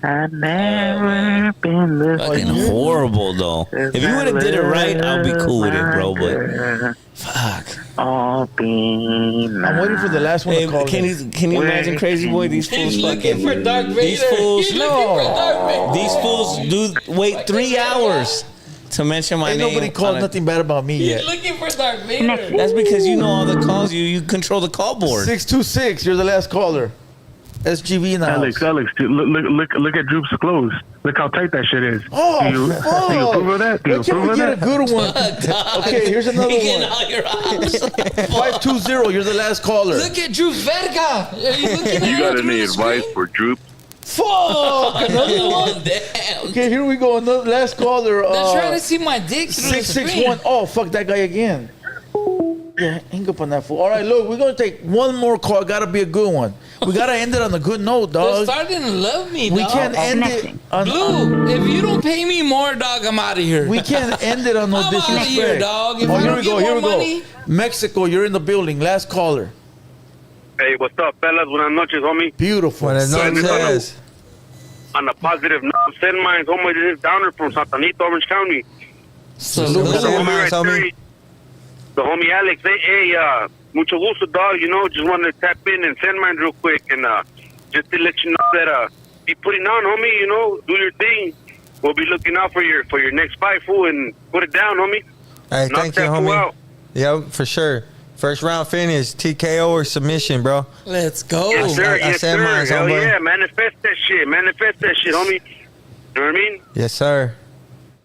I've never been the Fucking horrible, though. If you would have did it right, I'll be cool with it, bro. But fuck. I'm waiting for the last one Hey, to call in. can you imagine, Crazy Boy? These fools He's looking fucking. for Darth Vader. These fools. He's looking for Darth Vader. These fools do wait 3 hours to mention my Ain't name. nobody called on a- nothing bad about me He's yet. looking for Darth Vader. That's because you know all the calls. You control the call board. 626, you're the last caller. SGV in the Alex, house. look at Droop's clothes. Look how tight that shit is. Oh, do you approve of that? Do you Why can't approve we of get a that? good one? Okay, here's another He getting one. all your ops. 520, you're the last caller. Look at Drew's Verga. Are you looking at You him got through any the advice screen? for Droop? Fuck! Another one. Damn. Okay, here we go. Another last caller. They're trying to see my dick through the screen. 661. Oh, fuck that guy again. Yeah, hang up on that fool. All right, look, we're going to take one more call. Got to be a good one. We got to end it on a good note, They're dog. starting to love me, We dog. can't end it on... Blue, if you don't pay me more, dog, I'm out of here. We can't end it on no I'm outta disrespect. here, dog. If Oh, I here don't we get go. Here more we money- go. Mexico, you're in the building. Last caller. Hey, what's up, fellas? Buenas noches, homie. Beautiful. Buenas noches. On a positive note, send mine. Homie, this is Downer from Santa Anita, Orange County. Salute. The homie right homie. there, the homie Alex. Hey, mucho gusto, dog. You know, just wanted to tap in and send mine real quick. And just to let you know that be putting on, homie. You know, do your thing. We'll be looking out for your next fight, fool, and put it down, homie. Hey, Knock thank you, that fool homie. out. Yep, for sure. First round finish, TKO or submission, bro. Let's go. Yes, sir. I Yes, said sir. mine, Hell homeboy. yeah. Manifest that shit, homie. You know what I mean? Yes, sir.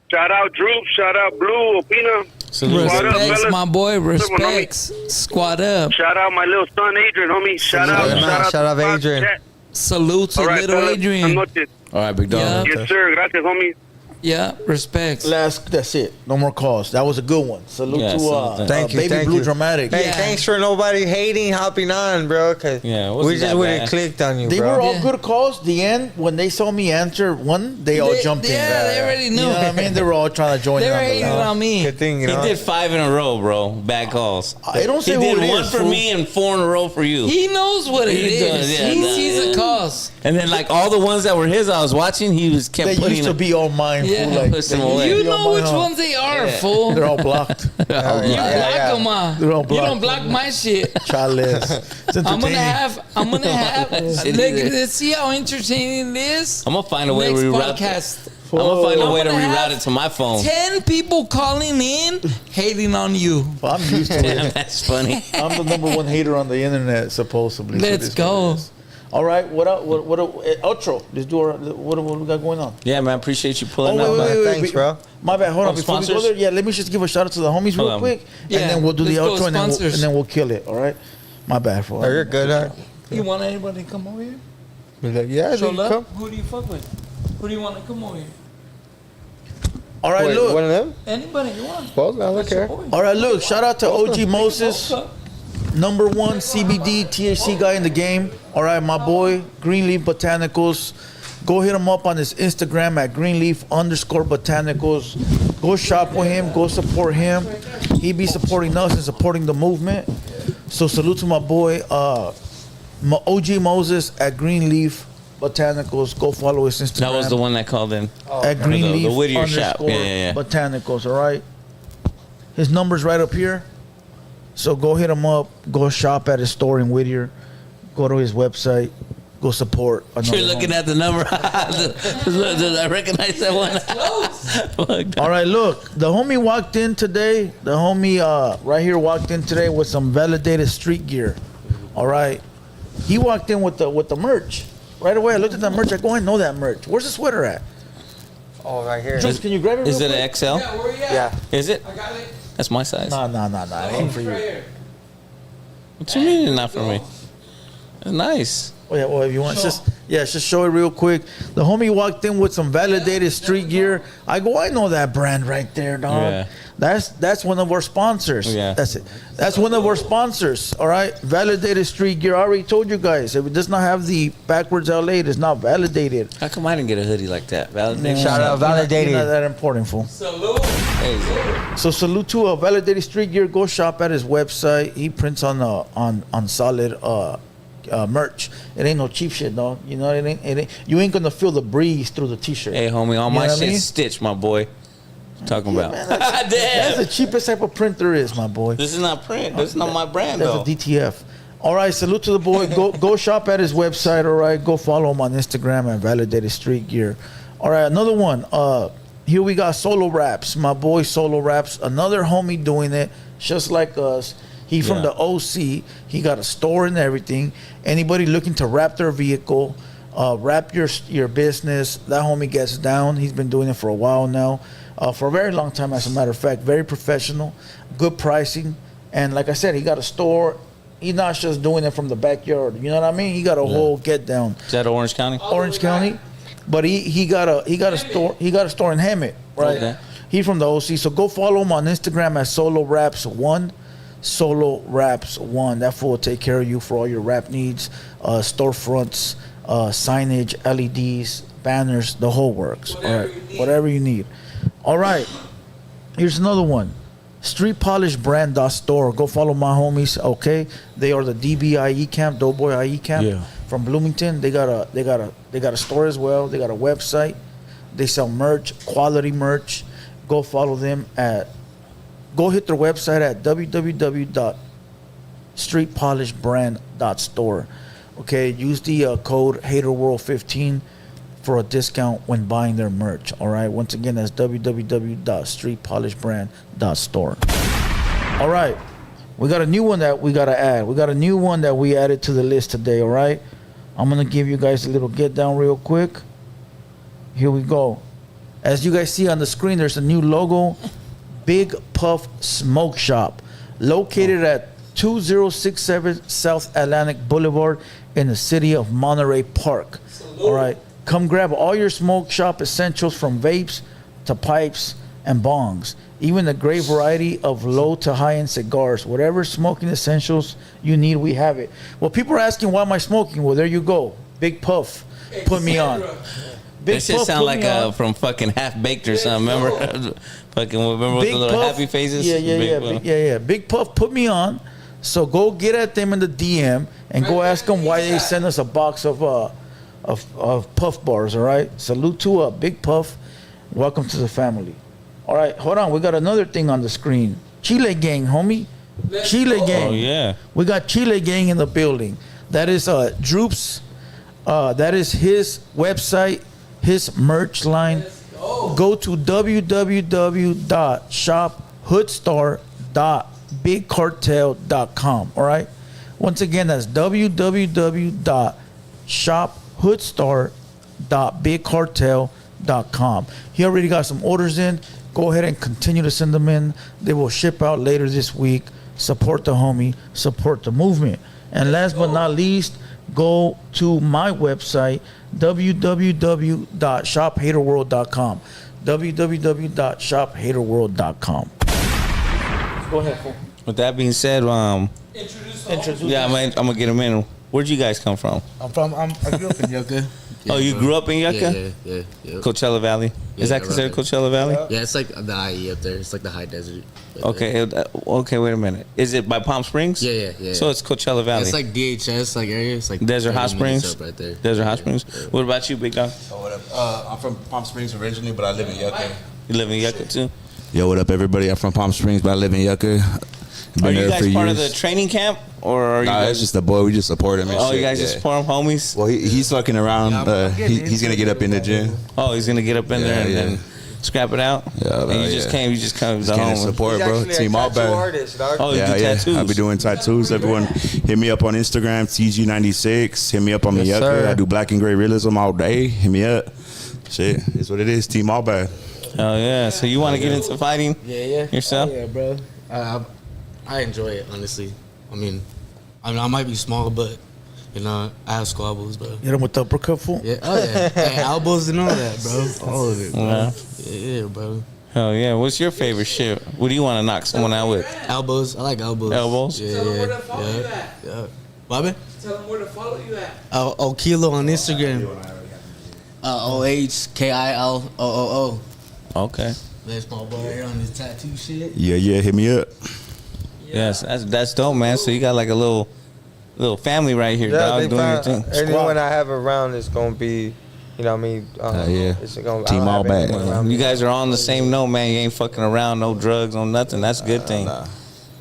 Shout out Droop. Shout out Blue. Opina. Salute. Squad up, Respects, fellas. my boy. What's up, homie? Respects. Squad up. Shout out my little son, Adrian, homie. Shout out. Salute, man. Shout out, to Adrian. chat. Salute to All right, little fellas. Adrian. Buenas noches. All right, big dog. Yeah. Yes, sir. Gracias, homie. Yeah, respects. That's it. No more calls. That was a good one. Salute Yeah, to salute. Thank you, Baby thank Blue you. Dramatic. Hey, Yeah. thanks for nobody hating, hopping on, bro. Cause Yeah, it wasn't we just that wouldn't bad. clicked on you, They bro. were all Yeah. good calls. The end, when they saw me answer one, they all jumped in. Yeah, they already knew. You know what I mean? They were all trying to join They in were on the hating line. on me. Good thing, you He know. did 5 in a row, bro. Bad calls. I don't say He who did it one is, for fool. me and 4 in a row for you. He knows what it He is. does, yeah, He nah. sees the cause. And then like all the ones that were his, I was watching. He was kept They putting used to be all mine, Yeah. fool. Like, Push them they used away. to You be all know which mine, huh? ones they are, Yeah. fool. They're all blocked. You block them, They're all You blocked. don't block my shit. Chales. It's I'm gonna entertaining. have. Let's see how entertaining it is. I'm gonna find a way to Next reroute. podcast. I'm gonna find a way to I'm gonna reroute have it to my phone. 10 people calling in, hating on you. Well, I'm used to Damn, it. that's funny. I'm the number one hater on the internet, supposedly. So Let's this go. what it is. All right, what up? What outro? Let's do our, what we got going on? Yeah, man. Appreciate you pulling Oh, up. wait, man. wait, wait, Thanks, wait. bro. My bad. Hold on. Oh, Before we go sponsors? there, yeah, let me just give a shout out to the homies real Hold on. quick, Yeah, and then we'll do the let's go outro, and then sponsors. we'll kill it. All right. My bad for. Oh, you're good, huh? You want anybody to come over here? Be like, yeah, Show dude, love? come. Who do you fuck with? Who do you want to come over here? All right, Wait, look. one of them? Anybody you want. Both? I don't That's your care. boy. All right, look. Shout out to OG Moses, Both up. number one CBD THC guy in the game. All right, my boy Greenleaf Botanicals. Go hit him up on his Instagram at Greenleaf_Botanicals. Go shop with him. Go support him. He be supporting us and supporting the movement. So salute to my boy OG Moses at Greenleaf Botanicals. Go follow his Instagram. That was the one that called in. At Greenleaf the Whittier shop. _ Yeah. Botanicals. All right. His number's right up here. So go hit him up. Go shop at his store in Whittier. Go to his website. Go support. You're looking at the number. Did I recognize that one? All right, look. The homie walked in today. The homie right here walked in today with some validated street gear. All right. He walked in with the merch. Right away, I looked at that merch. I go, I know that merch. Where's the sweater at? Oh, right here. Jules, can you grab it? Is real it quick? an XL? Yeah, where you at? Yeah. Is it? I got it. That's my size. No, it ain't for you. Right here. What you mean it's not for me? It's nice. Oh, yeah, well, if you want, just show it real quick. The homie walked in with some validated street gear. I go, I know that brand right there, dog. Yeah. That's one of our sponsors. Yeah. That's it. That's one of our sponsors. All right, validated street gear. I already told you guys. If it does not have the backwards LA, it is not validated. How come I didn't get a hoodie like that? Validated. Shout out, validated. You're not that important, fool. Salute. Hey, So salute to validated street gear. Go shop at his website. He prints on solid merch. It ain't no cheap shit, dog. You know it ain't. You ain't gonna feel the breeze through the t-shirt. hey, homie, all You know my what I shit's mean? stitched, my boy. Talking about. Man, that's the cheapest type of print there is, my boy. This is not print. This is not my brand, That's though. a DTF. All right, salute to the boy. Go shop at his website. All right, go follow him on Instagram at Validated Street Gear. All right, another one. Here we got Solo Raps. My boy Solo Raps, another homie doing it, just like us. He from the OC. He got a store and everything. Anybody looking to wrap their vehicle, wrap your business, that homie gets down. He's been doing it for a while now, for a very long time, as a matter of fact. Very professional, good pricing, and like I said, he got a store. He's not just doing it from the backyard. You know what I mean? He got a whole get down. Is that Orange County? Orange County, but he got a store. He got a store in Hemet, right? Okay. He from the OC. So go follow him on Instagram at Solo Raps 1. Solo Raps 1. That fool will take care of you for all your rap needs, storefronts, signage, LEDs, banners, the whole works. All right, whatever you need. All right, here's another one. streetpolishbrand.store. Go follow my homies, okay? They are the DBIE camp, Doughboy IE camp from Bloomington. They got a store as well. They got a website. They sell merch, quality merch. Go follow them go hit their website at www.streetpolishbrand.store. Okay, use the code HaterWorld15 for a discount when buying their merch. All right, once again, that's www.streetpolishbrand.store. All right, we got a new one that we got to add. We got a new one that we added to the list today. All right, I'm going to give you guys a little get down real quick. Here we go. As you guys see on the screen, there's a new logo. Big Puff Smoke Shop, located at 2067 South Atlantic Boulevard in the city of Monterey Park. All right, come grab all your smoke shop essentials from vapes to pipes and bongs, even a great variety of low to high-end cigars. Whatever smoking essentials you need, we have it. Well, people are asking, why am I smoking? Well, there you go. Big Puff put me on. Big that shit Puff sound like from fucking Half Baked or something. Remember? Remember with the little Puff, happy faces? Yeah. Big Puff put me on. So go get at them in the DM and go ask them why they send us a box of Puff bars. All right. Salute to Big Puff. Welcome to the family. All right. Hold on. We got another thing on the screen. Chile Gang, homie. Chile Gang. Oh yeah. We got Chile Gang in the building. That is Droops. That is his website. His merch line. Go to www.shophoodstar.bigcartel.com. All right. Once again, that's www.shophoodstar.bigcartel.com. He already got some orders in. Go ahead and continue to send them in. They will ship out later this week. Support the homie. Support the movement. And last but not least, go to my website, www.shophaterworld.com. www.shophaterworld.com. Go ahead, fool. With that being said, introduce. Yeah, I'm gonna get him in. Where'd you guys come from? I grew up in Yucca. Oh, you grew up in Yucca? Yeah. Coachella Valley. Is that considered Coachella Valley? Yeah, it's like the IE up there. It's like the high desert. Okay, wait a minute. Is it by Palm Springs? Yeah. So it's Coachella Valley. It's like DHS area. It's like Desert Hot Springs. Right there. Desert Hot Springs. Yeah. What about you, big dog? Oh, what up? I'm from Palm Springs originally, but I live in Yucca. You live in Yucca too? Yo, what up, everybody? I'm from Palm Springs, but I live in Yucca. Are you guys part of the training camp, or are you? Nah, guys... it's just a boy. We just support him. And oh, shit. You guys just support him, homies. Well, he's fucking around. He's gonna get up in the gym. Oh, he's gonna get up in there and then scrap it out. Yeah, and you just came. You just come to home. Support, bro. Team all bad. Oh, you do tattoos. I be doing tattoos. Everyone, hit me up on Instagram, TG96. Hit me up on the Yucca. I do black and gray realism all day. Hit me up. Shit, it's what it is. Team all bad. Oh yeah. So you want to get into fighting? Yeah. Yourself? Yeah, bro. I enjoy it, honestly. I mean, I might be small, but you know, I have squabbles, bro. You know with the uppercut, fool? Yeah. Oh yeah. Hey, elbows and all that, bro. All of it, bro. Yeah, bro. Hell yeah. What's your favorite shit? What do you want to knock someone out with? Elbows. I like elbows. Elbows? Yeah. Tell them where to follow you at. Yeah. Bobby? Tell them where to follow you at. Kilo on Instagram. OHKILOOO. Okay. That's my boy here on this tattoo shit. Yeah. Hit me up. Yes, that's dope, man. So you got like a little family right here, dog, doing your thing. Anyone I have around is gonna be, you know what I mean? It's gonna, Team all bad. You guys are on the same note, man. You ain't fucking around, no drugs, no nothing. That's a good thing.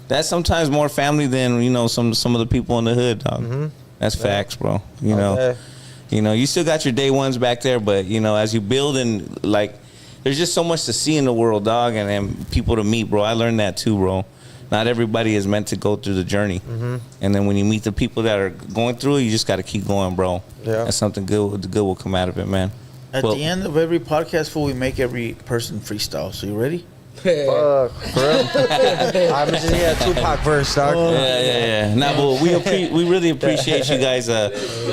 That's sometimes more family than, you know, some of the people in the hood, dog. Mm-hmm. That's facts, bro. You know, you still got your day ones back there, but you know, as you build and like, there's just so much to see in the world, dog, and people to meet, bro. I learned that too, bro. Not everybody is meant to go through the journey. Mm-hmm. And then when you meet the people that are going through it, you just got to keep going, bro. Yeah. That's something good. The good will come out of it, man. At the end of every podcast, fool, we make every person freestyle. So you ready? Fuck, bro. I'm just here Tupac verse, dog. Yeah. Nah, but we really appreciate you guys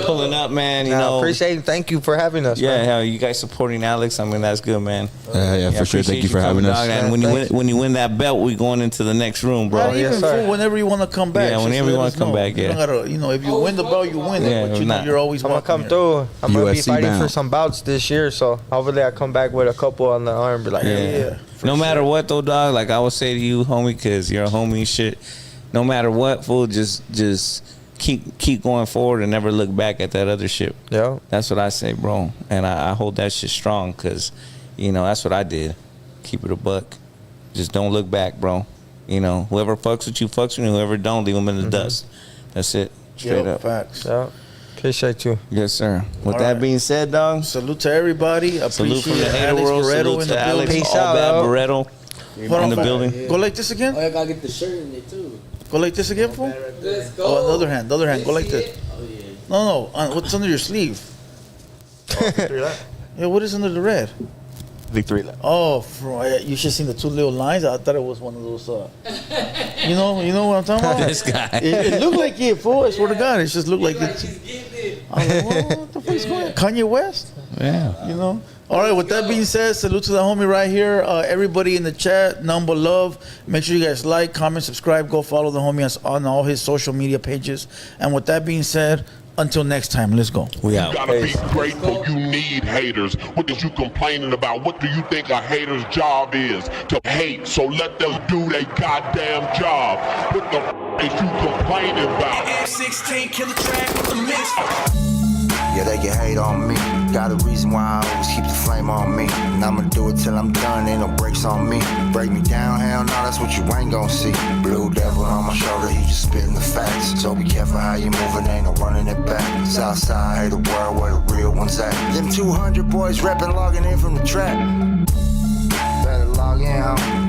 pulling up, man. You know, appreciate it. Thank you for having us. Yeah, man. hell, you guys supporting Alex. I mean, that's good, man. Yeah, for sure. Thank you for having us. And when you win that belt, we going into the next room, bro. Not even fool, whenever you want to come back. Yeah, whenever you want to come back. You don't gotta, if you win the belt, you win it. But you're always I'm gonna come through. I'm gonna be fighting for some bouts this year, so hopefully I come back with a couple on the arm. Be like, No matter what though, dog. Like I would say to you, homie, because you're a homie and shit. No matter what, fool, just keep going forward and never look back at that other shit. Yeah. That's what I say, bro. And I hold that shit strong because, you know, that's what I did. Keep it a buck. Just don't look back, bro. You know, whoever fucks with you, fucks with you. Whoever don't, leave them in the dust. That's it. Straight up. Facts. Yeah. Appreciate you. Yes, sir. With All that right. being said, dog. Salute to everybody. Salute from Appreciate the hater Alex world. Baretto Salute in to the Alex. building. Peace All out, bad bro. Barretto in the building. Go like this again. Oh, I gotta get the shirt in there too. Go like this again, fool. Let's go. Oh, the other hand. The other hand. Go like this. Oh yeah. No. What's under your sleeve? Yeah, what is under the red? Victory lap. Oh, you should have seen the two little lines. I thought it was one of those. You know what I'm talking about? This guy. It looked like it, fool. I swear to God, it just looked like it. I was like, what the fuck is going on? Kanye West? Yeah. You know? All right, with that being said, salute to the homie right here. Everybody in the chat, number love. Make sure you guys like, comment, subscribe. Go follow the homie on all his social media pages. And with that being said, until next time, let's go. We You out. gotta be grateful. You need haters. What is you complaining about? What do you think a hater's job is? To hate. So let them do their goddamn job. What the is you complaining about? M16 killer track with the mix. Yeah, they can hate on me. Got a reason why I always keep the flame on me. And I'ma do it till I'm done, ain't no brakes on me. Break me down, hell no, that's what you ain't gon' see. Blue devil on my shoulder, he just spitting the facts. So be careful how you moving, ain't no running it back. Southside, hey, the world where the real ones at. Them 200 boys reppin', logging in from the trap. Better log in, homie.